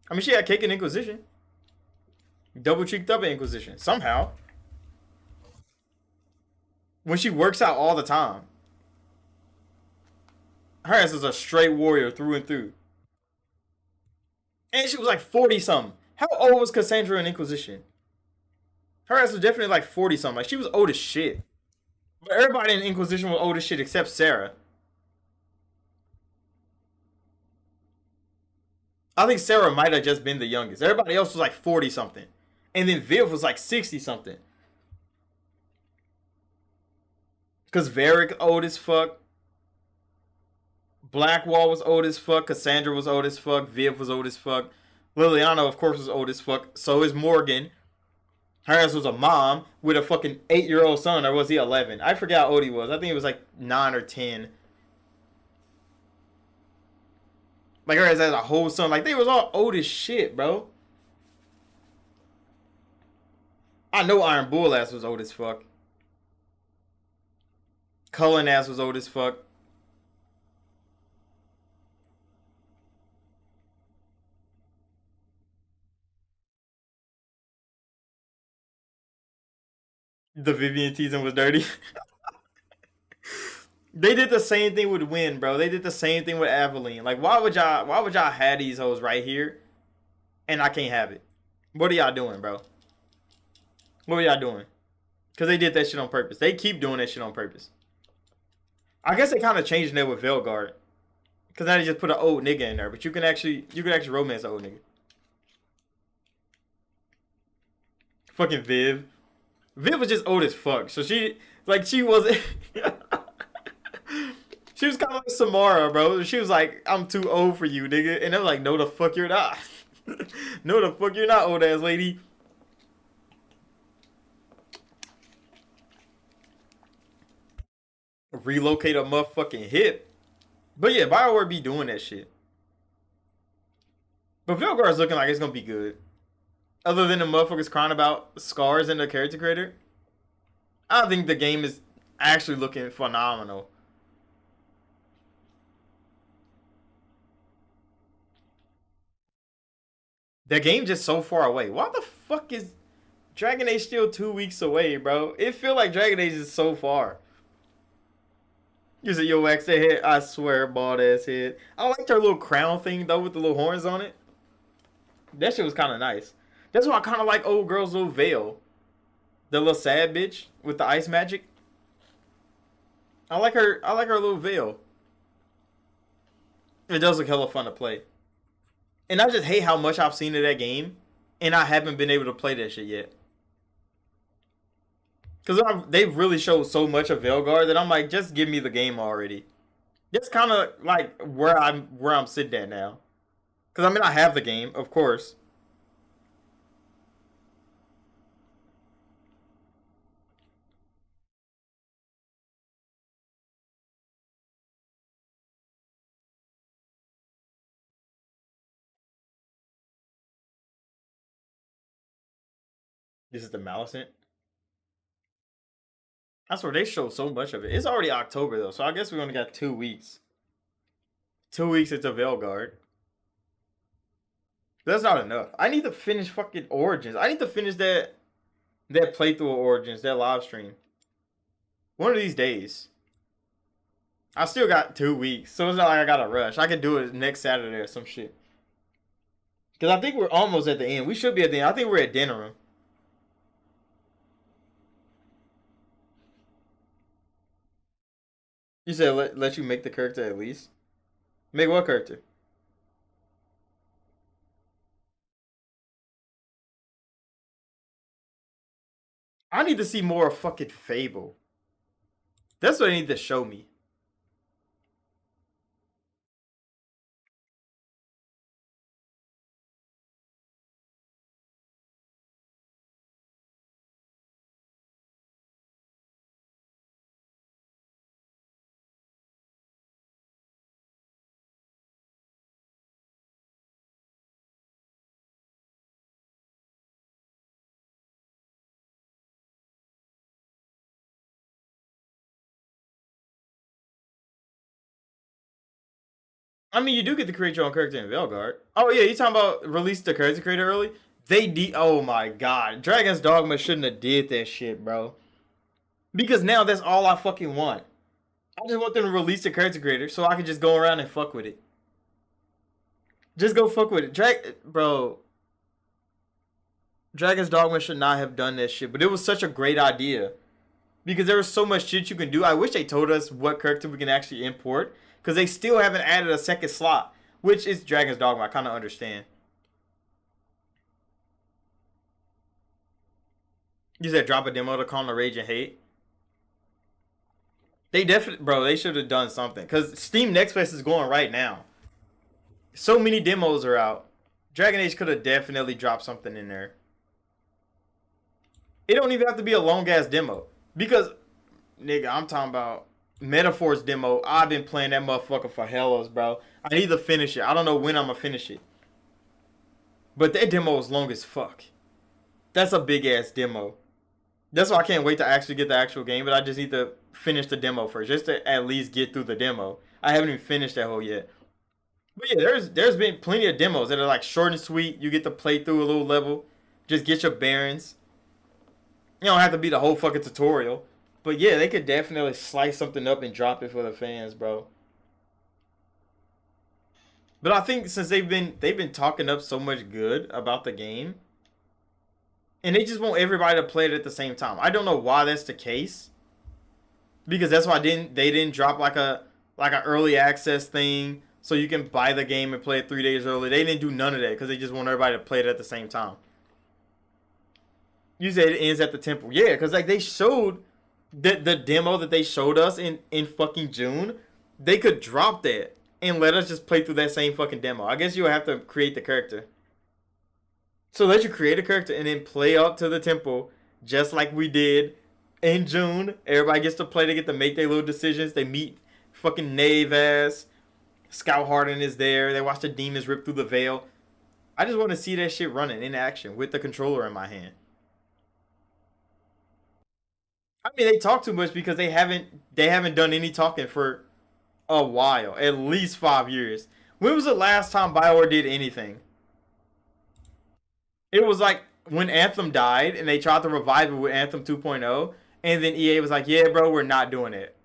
I mean, she had cake in Inquisition. Double cheeked up in Inquisition. Somehow. When she works out all the time. Her ass is a straight warrior through and through. And she was like 40 something. How old was Cassandra in Inquisition? Her ass was definitely like 40 something. Like, she was old as shit. But everybody in Inquisition was old as shit except Sarah. I think Sarah might have just been the youngest. Everybody else was like 40 something. And then Viv was like 60 something. Because Varric old as fuck. Blackwall was old as fuck. Cassandra was old as fuck. Viv was old as fuck. Liliana, of course, was old as fuck. So is Morgan. Her ass was a mom with a fucking 8-year-old son. Or was he 11? I forget how old he was. I think he was like 9 or 10. Like, her ass had a whole son. Like, they was all old as shit, bro. I know Iron Bull ass was old as fuck. Cullen ass was old as fuck. The Vivian teasing was dirty. They did the same thing with Win, bro. They did the same thing with Aveline. Like, why would y'all have these hoes right here and I can't have it? What are y'all doing, bro? What are y'all doing? Because they did that shit on purpose. They keep doing that shit on purpose. I guess they kind of changed that with Veilguard. Because now they just put an old nigga in there. But you can actually romance an old nigga. Fucking Viv. Viv was just old as fuck. So she wasn't... She was kind of like Samara, bro. She was like, I'm too old for you, nigga. And I'm like, no the fuck you're not. No the fuck you're not, old ass lady. Relocate a motherfucking hip. But yeah, BioWare be doing that shit. But Veilguard's looking like it's gonna be good. Other than the motherfuckers crying about scars in the character creator, I think the game is actually looking phenomenal. The game just so far away. Why the fuck is Dragon Age still 2 weeks away, bro? It feel like Dragon Age is so far. You said, yo, wax that head. I swear, bald ass head. I liked her little crown thing, though, with the little horns on it. That shit was kind of nice. That's why I kind of like old girl's little veil. The little sad bitch with the ice magic. I like her little veil. It does look hella fun to play. And I just hate how much I've seen of that game, and I haven't been able to play that shit yet. Because they've really showed so much of Veilguard that I'm like, just give me the game already. That's kind of like where I'm sitting at now. Because I mean, I have the game, of course. This is the Malicent. I swear they showed so much of it. It's already October though, so I guess we only got 2 weeks. 2 weeks into Veilguard. That's not enough. I need to finish fucking Origins. I need to finish that playthrough of Origins, that live stream. One of these days. I still got 2 weeks, so it's not like I gotta rush. I can do it next Saturday or some shit. Because I think we're almost at the end. We should be at the end. I think we're at dinner room. You said let you make the character at least? Make what character? I need to see more of fucking Fable. That's what they need to show me. I mean, you do get to create your own character in Veilguard. Oh yeah, you talking about release the character creator early? Oh my god, Dragon's Dogma shouldn't have did that shit, bro. Because now that's all I fucking want. I just want them to release the character creator so I can just go around and fuck with it. Just go fuck with it, bro. Dragon's Dogma should not have done that shit, but it was such a great idea. Because there was so much shit you can do. I wish they told us what character we can actually import. Because they still haven't added a second slot. Which is Dragon's Dogma. I kind of understand. You said drop a demo to calm the rage and hate. They definitely... Bro, they should have done something. Because Steam Next Fest is going right now. So many demos are out. Dragon Age could have definitely dropped something in there. It don't even have to be a long-ass demo. Because, nigga, I'm talking about Metaphor's demo. I've been playing that motherfucker for hellas, bro. I need to finish it. I don't know when I'm going to finish it. But that demo is long as fuck. That's a big-ass demo. That's why I can't wait to actually get the actual game. But I just need to finish the demo first. Just to at least get through the demo. I haven't even finished that whole yet. But yeah, there's been plenty of demos that are like short and sweet. You get to play through a little level. Just get your bearings. You don't have to be the whole fucking tutorial. But yeah, they could definitely slice something up and drop it for the fans, bro. But I think since they've been talking up so much good about the game, and they just want everybody to play it at the same time. I don't know why that's the case. Because that's why they didn't drop like an early access thing so you can buy the game and play it 3 days early. They didn't do none of that because they just want everybody to play it at the same time. You said it ends at the temple. Yeah, because like they showed the demo that they showed us in fucking June. They could drop that and let us just play through that same fucking demo. I guess you'll have to create the character. So let you create a character and then play up to the temple just like we did in June. Everybody gets to play. They get to make their little decisions. They meet fucking Knave ass. Scout Harden is there. They watch the demons rip through the veil. I just want to see that shit running in action with the controller in my hand. I mean, they talk too much because they haven't done any talking for a while, at least 5 years. When was the last time BioWare did anything? It was like when Anthem died and they tried to revive it with Anthem 2.0, and then EA was like, "Yeah, bro, we're not doing it."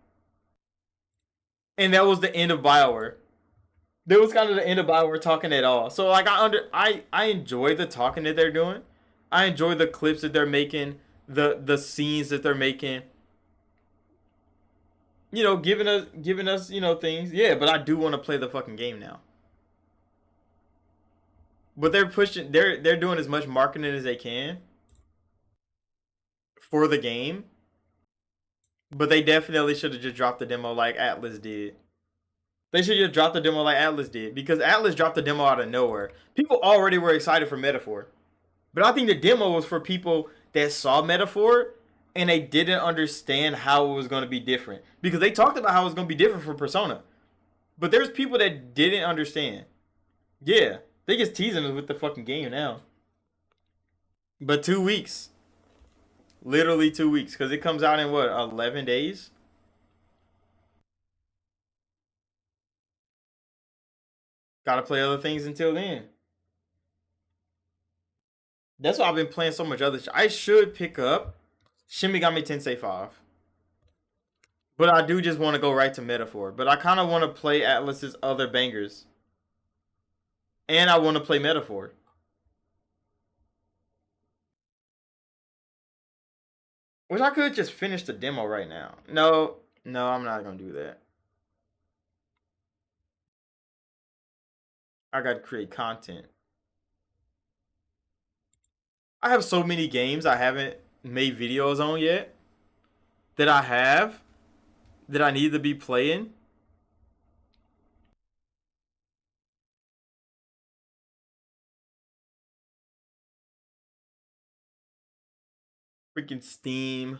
And that was the end of BioWare. That was kind of the end of BioWare talking at all. So like I enjoy the talking that they're doing. I enjoy the clips that they're making, the scenes that they're making. You know, giving us, you know, things. Yeah, but I do want to play the fucking game now. But they're doing as much marketing as they can for the game. But they definitely should have just dropped the demo like Atlas did. They should just drop the demo like Atlas did. Because Atlas dropped the demo out of nowhere. People already were excited for Metaphor. But I think the demo was for people that saw Metaphor and they didn't understand how it was going to be different. Because they talked about how it was going to be different from Persona. But there's people that didn't understand. Yeah. They just teasing us with the fucking game now. But 2 weeks. Literally 2 weeks. Because it comes out in what, 11 days? Gotta play other things until then. That's why I've been playing so much other shit. I should pick up Shin Megami Tensei 5. But I do just want to go right to Metaphor. But I kind of want to play Atlas's other bangers. And I want to play Metaphor. Which I could just finish the demo right now. No, I'm not going to do that. I got to create content. I have so many games I haven't made videos on yet. That I need to be playing. Freaking Steam.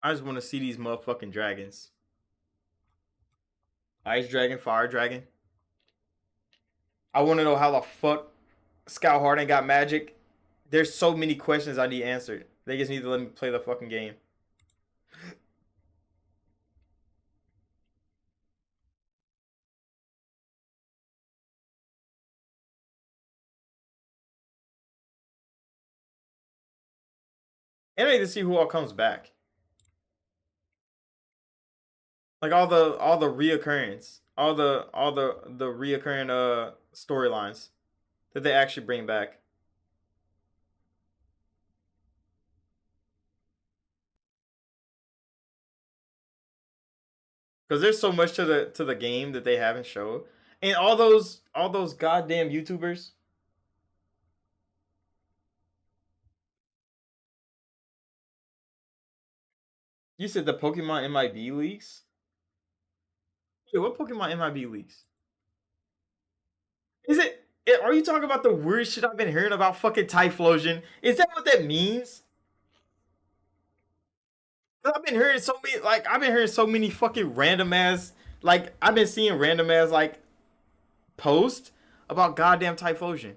I just want to see these motherfucking dragons. Ice dragon, fire dragon. I want to know how the fuck Scout Harden got magic. There's so many questions I need answered. They just need to let me play the fucking game. And I need to see who all comes back. Like all the reoccurrence. All the reoccurring storylines that they actually bring back. Because there's so much to the game that they haven't showed. And all those goddamn YouTubers. You said the Pokemon MIB leaks? Wait, what Pokemon MIB leaks? Is it? Are you talking about the weird shit I've been hearing about fucking Typhlosion? Is that what that means? 'Cause I've been hearing so many fucking random ass, like I've been seeing random ass like posts about goddamn Typhlosion.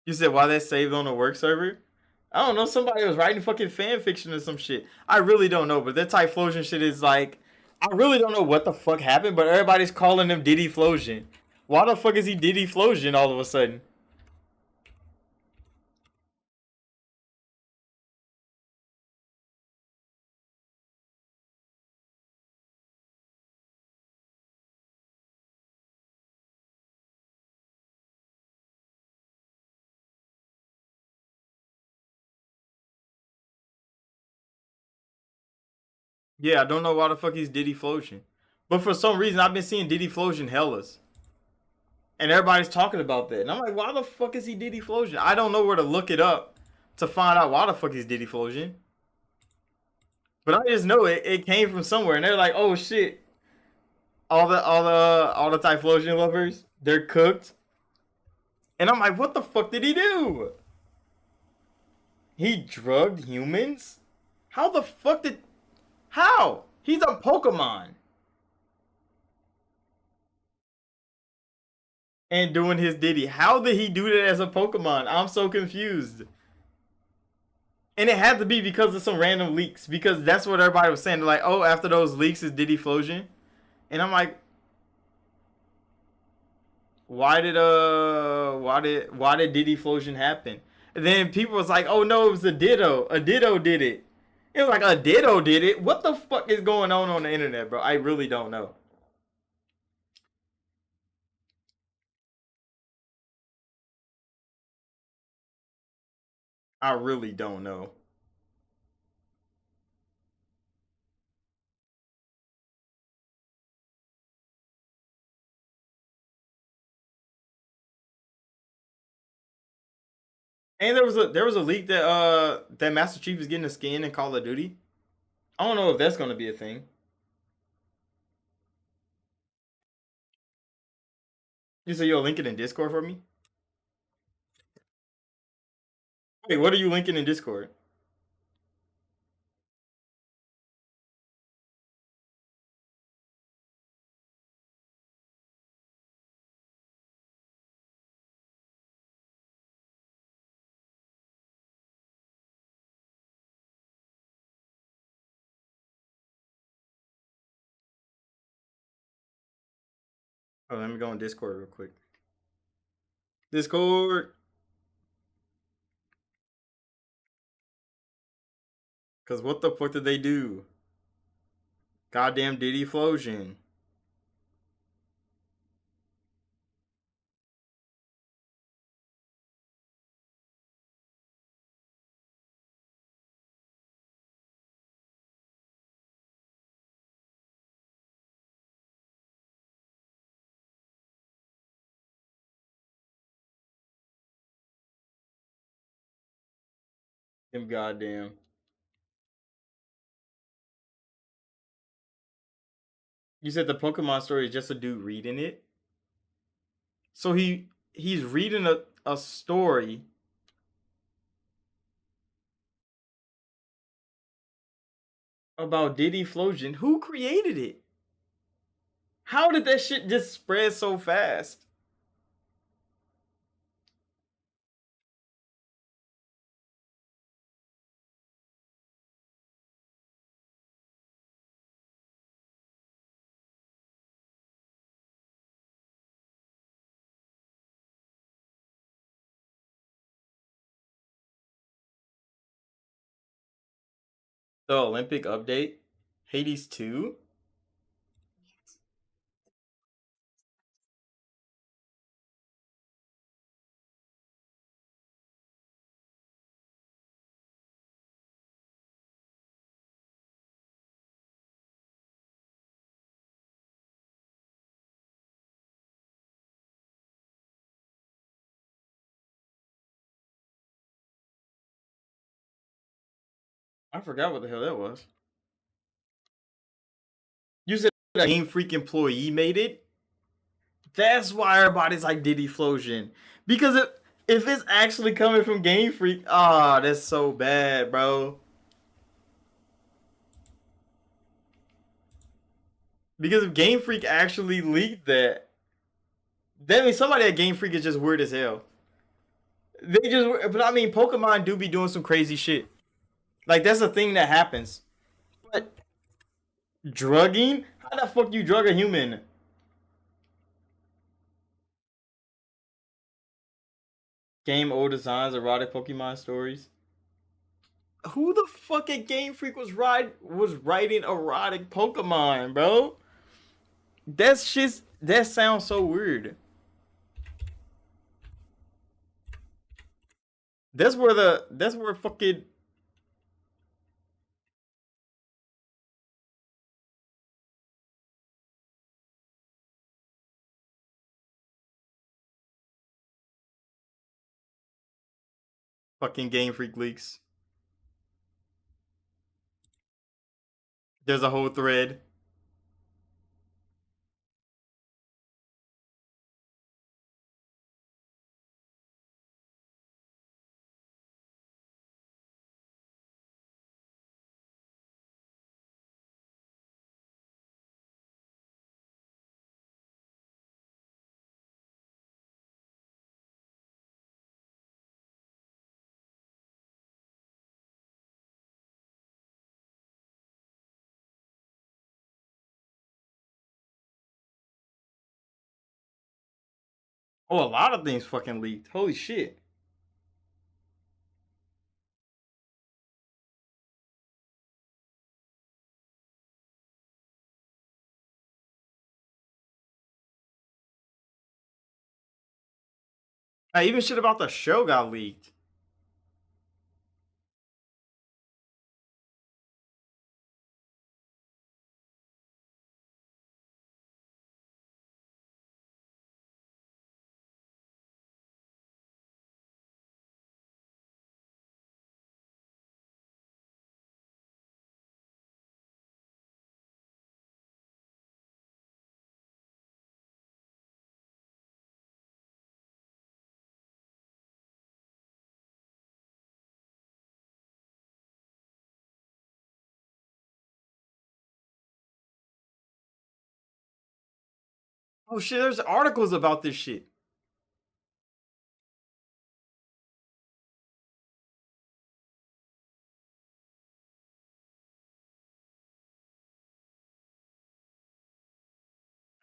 You said why that saved on the work server? I don't know. Somebody was writing fucking fan fiction or some shit. I really don't know. But that Typhlosion shit is like, I really don't know what the fuck happened. But everybody's calling him Diddy Flosion. Why the fuck is he Diddy Flosion all of a sudden? Yeah, I don't know why the fuck he's Diddy Flosion. But for some reason, I've been seeing Diddy Flosion hellas. And everybody's talking about that. And I'm like, why the fuck is he Diddy Flosion? I don't know where to look it up to find out why the fuck he's Diddy Flosion. But I just know it came from somewhere. And they're like, oh shit. All the Typhlosion lovers, they're cooked. And I'm like, what the fuck did he do? He drugged humans? How the fuck did... How? He's a Pokemon. And doing his Diddy. How did he do that as a Pokemon? I'm so confused. And it had to be because of some random leaks. Because that's what everybody was saying. They're like, oh, after those leaks is Diddy Flosion. And I'm like... Why did Diddy Flosion happen? And then people was like, oh no, it was a Ditto. A Ditto did it. It was like a Ditto did it. What the fuck is going on the internet, bro? I really don't know. I really don't know. And there was a leak that Master Chief is getting a skin in Call of Duty. I don't know if that's gonna be a thing. You say you'll link it in Discord for me? Wait, what are you linking in Discord? Oh, let me go on Discord real quick. Discord. Cause what the fuck did they do? Goddamn Diddy Flosion. Them goddamn. You said the Pokemon story is just a dude reading it? So he's reading a story about Diddy Flosion. Who created it? How did that shit just spread so fast? The Olympic update? Hades 2? I forgot what the hell that was. You said a Game Freak employee made it? That's why everybody's like Diddy Flosion. Because if it's actually coming from Game Freak, that's so bad, bro. Because if Game Freak actually leaked that means somebody at Game Freak is just weird as hell. They just, but I mean, Pokemon do be doing some crazy shit. Like that's a thing that happens. But drugging? How the fuck you drug a human? Game old designs, erotic Pokemon stories. Who the fuck at Game Freak was writing erotic Pokemon, bro? That's just that sounds so weird. That's where fucking Game Freak leaks. There's a whole thread. Oh, a lot of things fucking leaked. Holy shit. Even shit about the show got leaked. Oh shit, there's articles about this shit.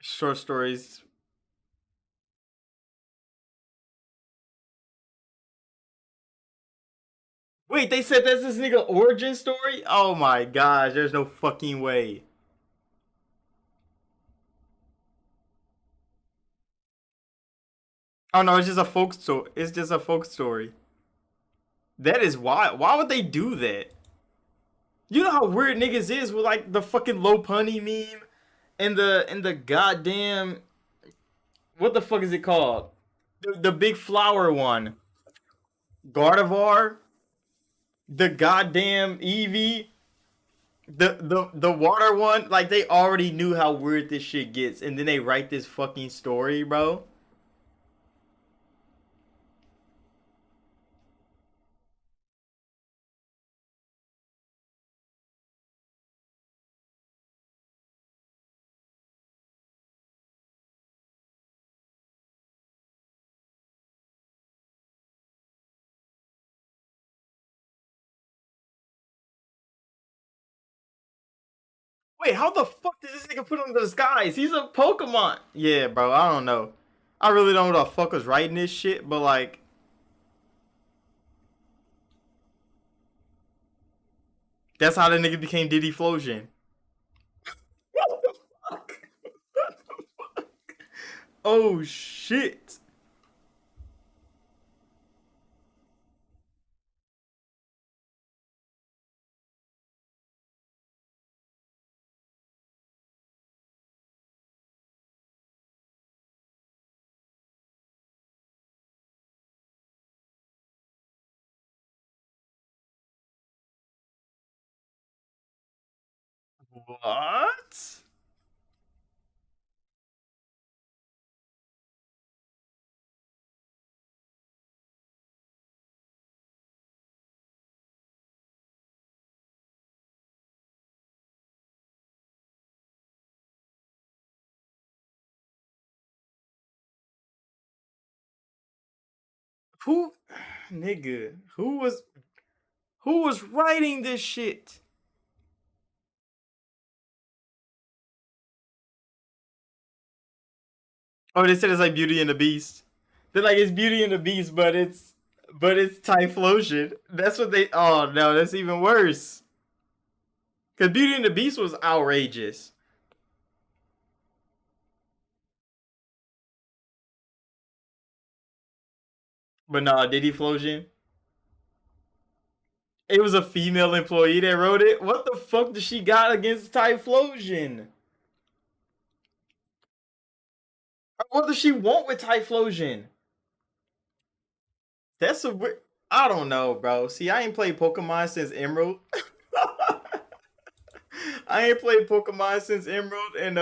Short stories. Wait, they said that's this nigga origin story? Oh my gosh, there's no fucking way. Oh no, it's just a folk story. It's just a folk story. That is why. Why would they do that? You know how weird niggas is with like the fucking low punny meme and the goddamn what the fuck is it called? The big flower one. Gardevoir, the goddamn Eevee, the water one. Like they already knew how weird this shit gets, and then they write this fucking story, bro. Wait, how the fuck did this nigga put on the disguise? He's a Pokemon. Yeah, bro, I don't know. I really don't know what the fuck was writing this shit, but like, that's how the nigga became Diddy Flosion. What the fuck? Oh shit. What? Who? Nigga, who was writing this shit? Oh, they said it's like Beauty and the Beast. They're like it's Beauty and the Beast, but it's Typhlosion. That's what they. Oh no, that's even worse. Cause Beauty and the Beast was outrageous. But nah, Diddy Flosion. It was a female employee that wrote it. What the fuck does she got against Typhlosion? What does she want with Typhlosion? That's a weird. I don't know, bro. See, I ain't played Pokemon since Emerald. I ain't played Pokemon since Emerald, and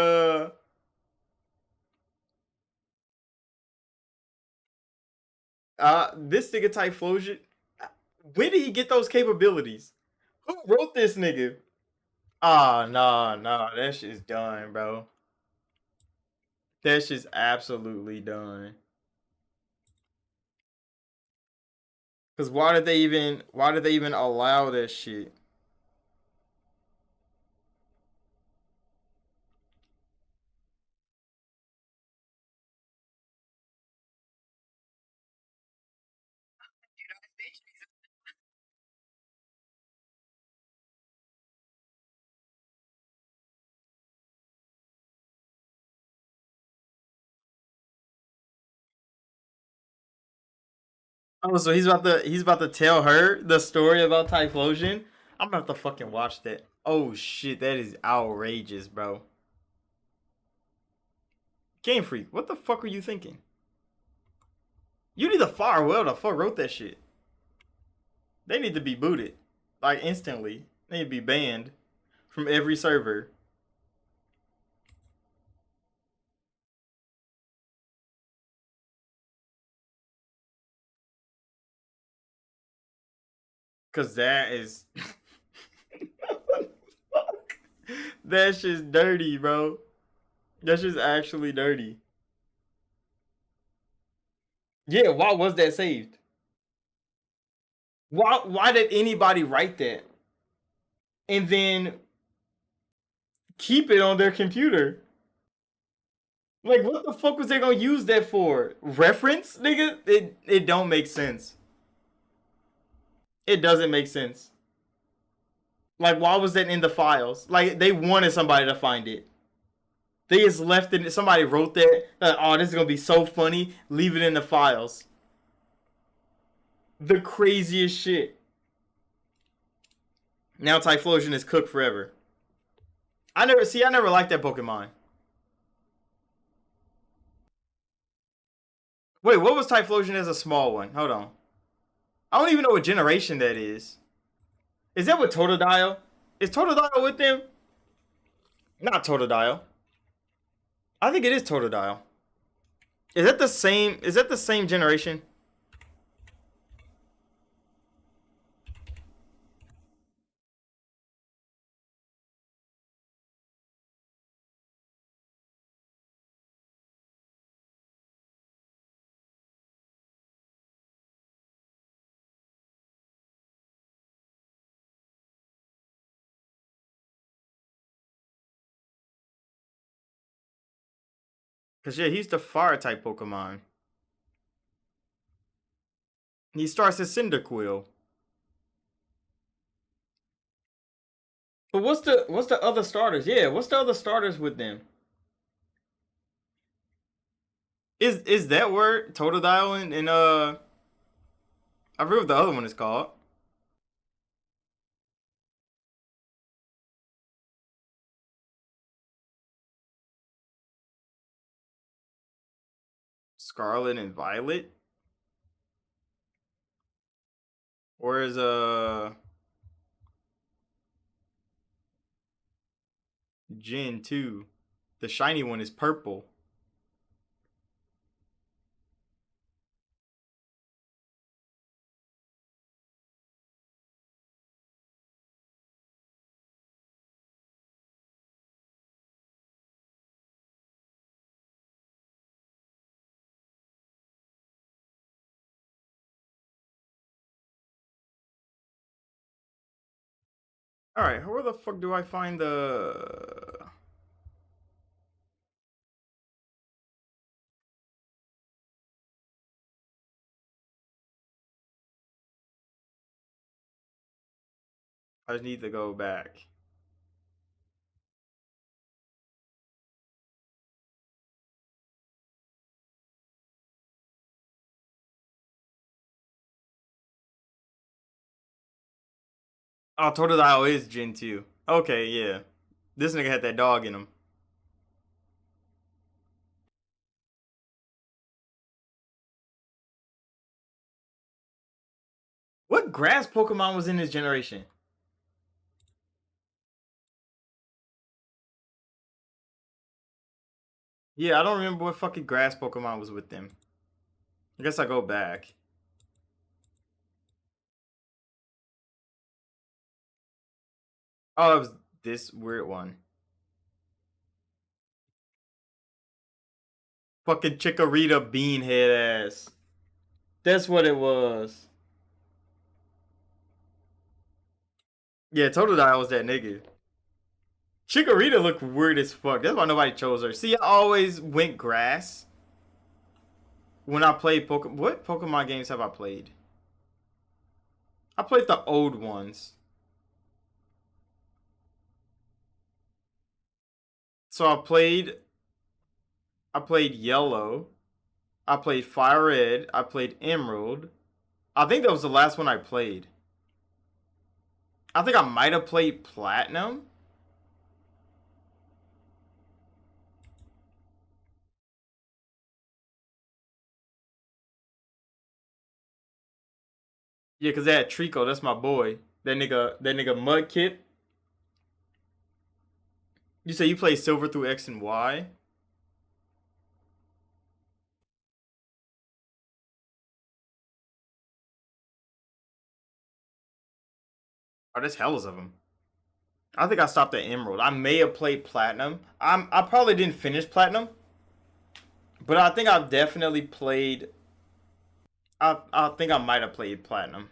this nigga Typhlosion. When did he get those capabilities? Who wrote this nigga? Ah, nah, that shit's done, bro. That shit's absolutely done. Cause why did they even allow that shit? Oh, so he's about to tell her the story about Typhlosion? I'm gonna have to fucking watch that. Oh shit, that is outrageous, bro. Game Freak, what the fuck are you thinking? You need to fire whoever the fuck wrote that shit. They need to be booted. Like instantly. They need to be banned from every server. Cause that is fuck. That shit's dirty, bro. That shit's actually dirty. Yeah, why was that saved? Why did anybody write that? And then keep it on their computer? Like, what the fuck was they gonna use that for? Reference, nigga? It don't make sense. It doesn't make sense. Like, why was that in the files? Like, they wanted somebody to find it. They just left it. Somebody wrote that. Like, oh, this is gonna be so funny. Leave it in the files. The craziest shit. Now Typhlosion is cooked forever. I never liked that Pokemon. Wait, what was Typhlosion as a small one? Hold on. I don't even know what generation that is. Is that with Totodile? Is Totodile with them? Not Totodile. I think it is Totodile. Is that the same? Is that the same generation? Cause yeah, he's the fire type Pokemon. He starts as Cyndaquil. But what's the other starters? Yeah, what's the other starters with them? Is that word Totodile and I forget what the other one is called. Scarlet and Violet? Or is Gen 2? The shiny one is purple. Alright, where the fuck do I find the... I just need to go back. Oh, Totodile is Gen 2. Okay, yeah. This nigga had that dog in him. What grass Pokemon was in this generation? Yeah, I don't remember what fucking grass Pokemon was with them. I guess I go back. Oh, it was this weird one. Fucking Chikorita beanhead ass. That's what it was. Yeah, Totodile was that nigga. Chikorita looked weird as fuck. That's why nobody chose her. See, I always went grass when I played Pokemon. What Pokemon games have I played? I played the old ones. So I played Yellow. I played Fire Red. I played Emerald. I think that was the last one I played. I think I might have played Platinum. Yeah, cause they had Trico. That's my boy. That nigga Mudkip. You say you play Silver through X and Y? Oh, there's hells of them. I think I stopped at Emerald. I may have played Platinum. I probably didn't finish Platinum, but I think I've definitely played. I think I might have played Platinum.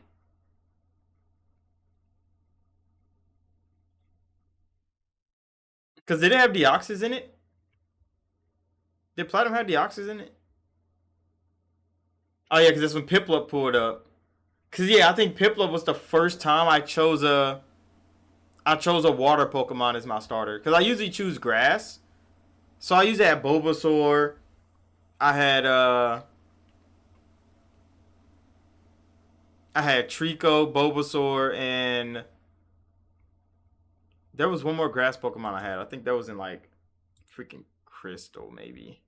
Cause did it have Deoxys in it? Did Platinum have Deoxys in it? Oh yeah, cause that's when Piplup pulled up. Cause yeah, I think Piplup was the first time I chose a water Pokemon as my starter. Cause I usually choose grass. So I usually had Bulbasaur. I had Trico, Bulbasaur, and there was one more grass Pokemon I had. I think that was in like freaking Crystal, maybe.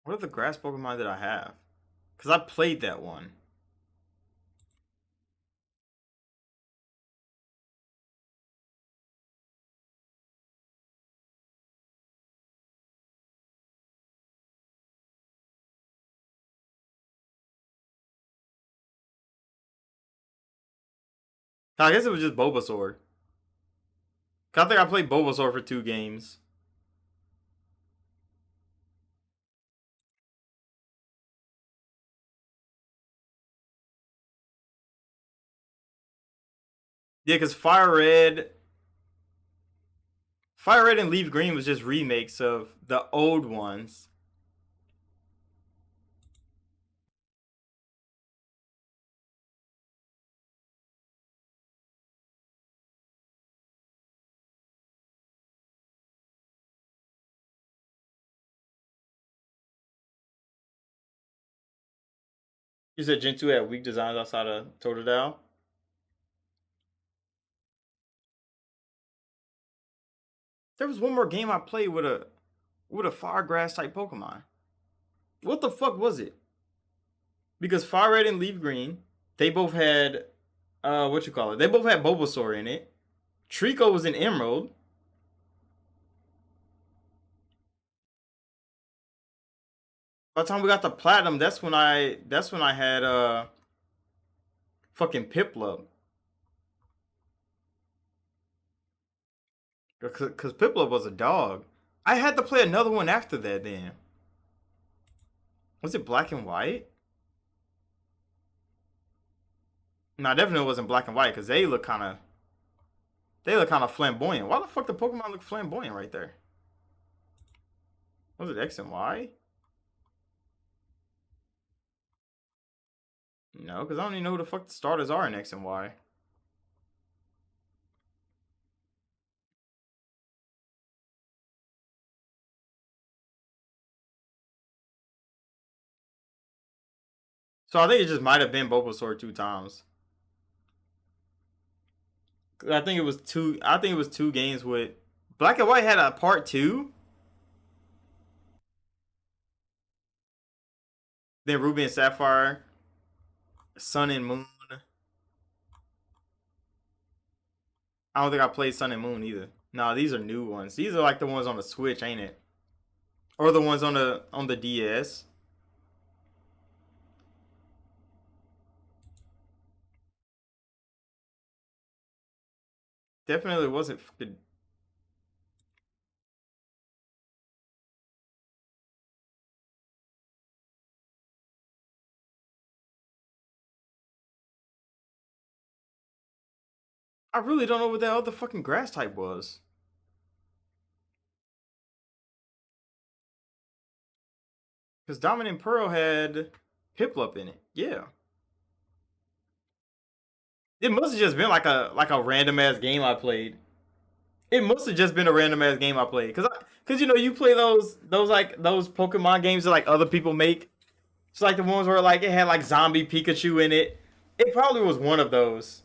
What are the grass Pokemon that I have? Because I played that one. I guess it was just Bulbasaur. 'Cause I think I played Bulbasaur for 2 games. Yeah, because Fire Red and Leaf Green was just remakes of the old ones. You said Gen 2 had weak designs outside of Totodile? There was one more game I played with a fire grass type Pokemon. What the fuck was it? Because Fire Red and Leaf Green, they both had what you call it? They both had Bulbasaur in it. Trico was in Emerald. By the time we got to Platinum, that's when I had fucking Piplup. Cause Piplup was a dog. I had to play another one after that then. Was it black and white? No, definitely wasn't black and white because they look kind of flamboyant. Why the fuck the Pokemon look flamboyant right there? Was it X and Y? No, because I don't even know who the fuck the starters are in X and Y. So I think it just might have been Bulbasaur 2 times. I think it was two. I think it was 2 games with Black and White had a part 2. Then Ruby and Sapphire, Sun and Moon. I don't think I played Sun and Moon either. No, these are new ones. These are like the ones on the Switch, ain't it? Or the ones on the DS. Definitely wasn't fucking. I really don't know what that other fucking grass type was. Because Dominant Pearl had Piplup in it. Yeah. It must have just been like a random ass game I played. It must have just been a random ass game I played. Cause you know you play those Pokemon games that like other people make. It's like the ones where like it had like zombie Pikachu in it. It probably was one of those.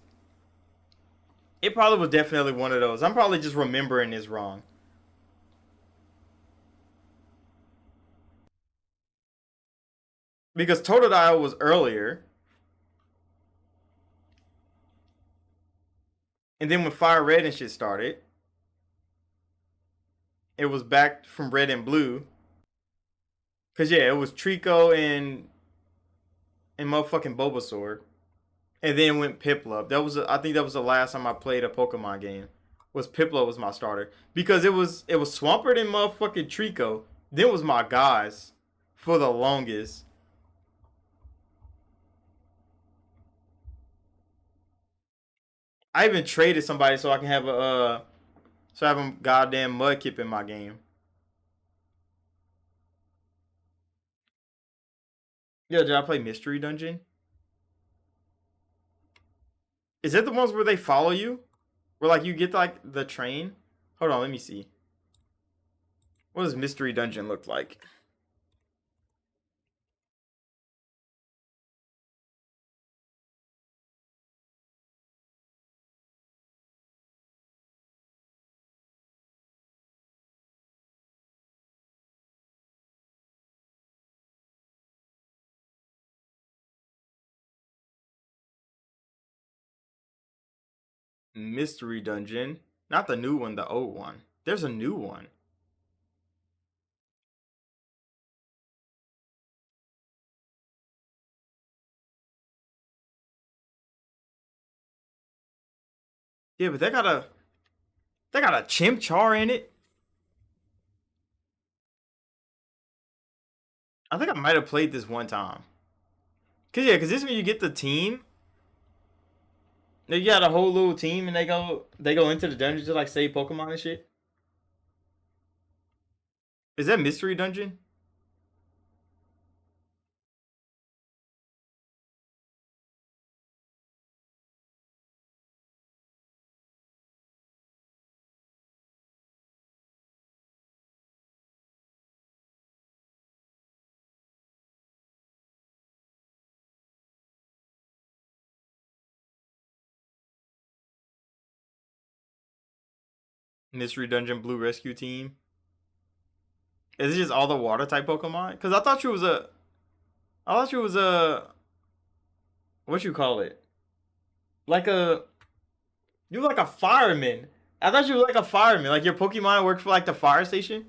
It probably was definitely one of those. I'm probably just remembering this wrong. Because Totodile was earlier. And then when Fire Red and shit started, it was back from Red and Blue. Cause yeah, it was Trico and motherfucking Bulbasaur. And then went Piplup. I think that was the last time I played a Pokemon game. Was Piplup was my starter. Because it was Swampert and motherfucking Trico. Then was my guys for the longest. I even traded somebody so I can have a goddamn Mudkip in my game. Yeah, did I play Mystery Dungeon? Is that the ones where they follow you? Where like you get like the train? Hold on, let me see. What does Mystery Dungeon look like? Mystery Dungeon. Not the new one, the old one. There's a new one. Yeah, but they got a Chimchar in it. I think I might have played this one time. Cause this when you get the team. They got a whole little team and they go into the dungeon to like save Pokemon and shit. Is that Mystery Dungeon? Mystery Dungeon Blue Rescue Team. Is it just all the water type Pokemon? Cause I thought you was a what you call it? Like a you like a fireman. I thought you were like a fireman. Like your Pokemon worked for like the fire station.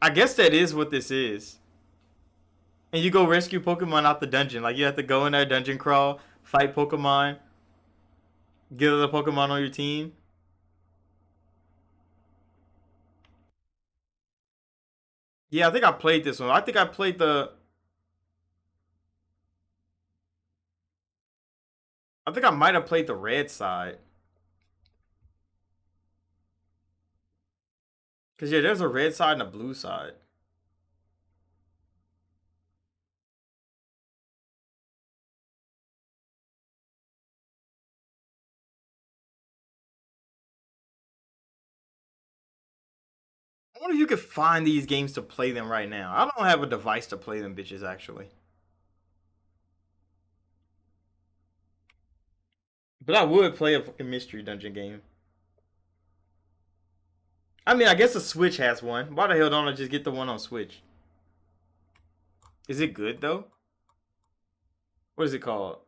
I guess that is what this is. And you go rescue Pokemon out the dungeon. Like you have to go in there, dungeon crawl, fight Pokemon, get other Pokemon on your team. Yeah, I think I played this one. I think I played the. I think I might have played the red side. Cause yeah, there's a red side and a blue side. I wonder if you could find these games to play them right now. I don't have a device to play them bitches actually. But I would play a fucking mystery dungeon game. I mean, I guess the Switch has one. Why the hell don't I just get the one on Switch? Is it good though? What is it called?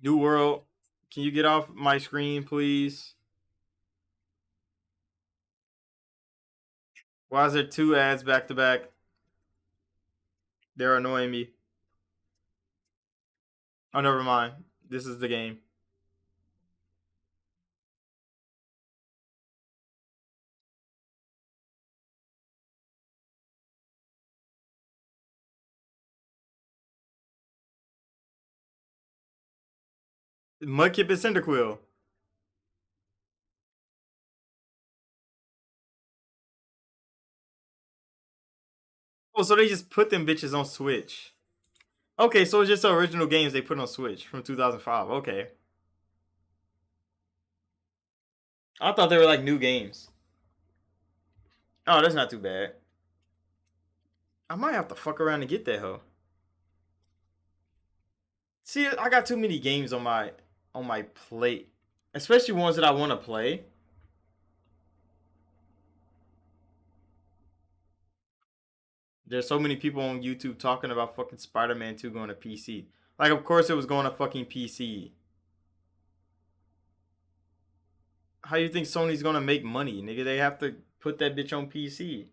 New World. Can you get off my screen, please? Why is there two ads back to back? They're annoying me. Oh, never mind. This is the game. Mudkip and Cyndaquil. Oh, so they just put them bitches on Switch. Okay, so it's just the original games they put on Switch from 2005. Okay. I thought they were like new games. Oh, that's not too bad. I might have to fuck around and get that hoe. See, I got too many games on my plate, especially ones that I want to play. There's so many people on YouTube talking about fucking Spider-Man 2 going to PC. Like, of course it was going to fucking PC. How you think Sony's gonna make money, nigga? They have to put that bitch on PC.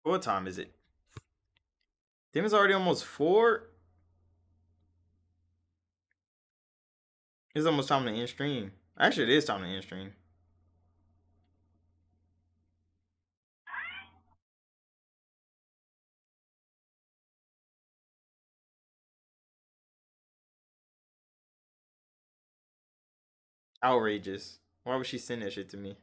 What time is it? Damn, it's already almost 4. It's almost time to end stream. Actually, it is time to end stream. Outrageous. Why would she send that shit to me?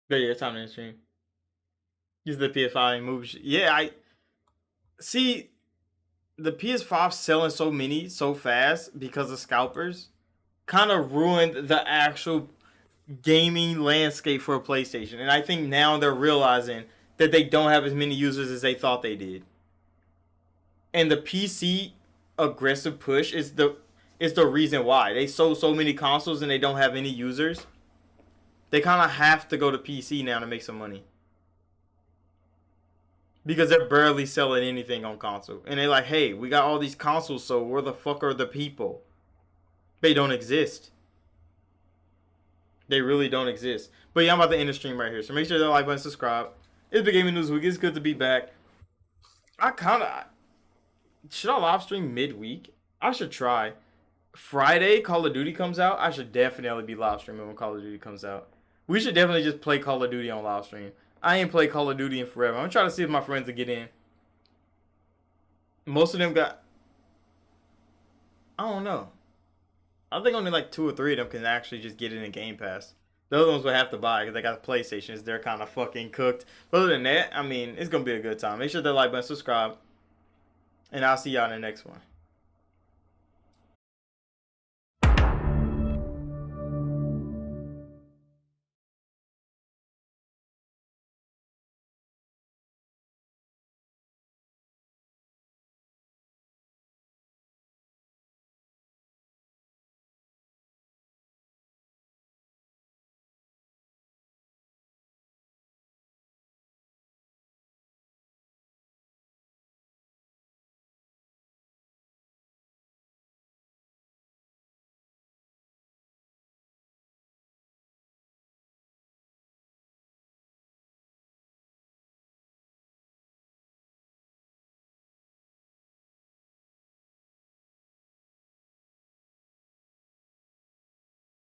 But yeah, it's time to end stream. Use the PS5 and move. Yeah, I see. The PS5 selling so many so fast because of scalpers kind of ruined the actual gaming landscape for a PlayStation. And I think now they're realizing that they don't have as many users as they thought they did. And the PC aggressive push is the reason why. They sold so many consoles and they don't have any users. They kind of have to go to PC now to make some money. Because they're barely selling anything on console. And they're like, hey, we got all these consoles, so where the fuck are the people? They don't exist. They really don't exist. But yeah, I'm about to end the stream right here. So make sure to like button, subscribe. It's Big Gaming News Week. It's good to be back. I kind of... Should I live stream midweek? I should try. Friday, Call of Duty comes out. I should definitely be live streaming when Call of Duty comes out. We should definitely just play Call of Duty on live stream. I ain't played Call of Duty in forever. I'm trying to see if my friends will get in. Most of them got... I don't know. I think only like 2 or 3 of them can actually just get it in Game Pass. The other ones will have to buy because they got PlayStations. They're kind of fucking cooked. But other than that, I mean, it's going to be a good time. Make sure to like button, subscribe. And I'll see y'all in the next one.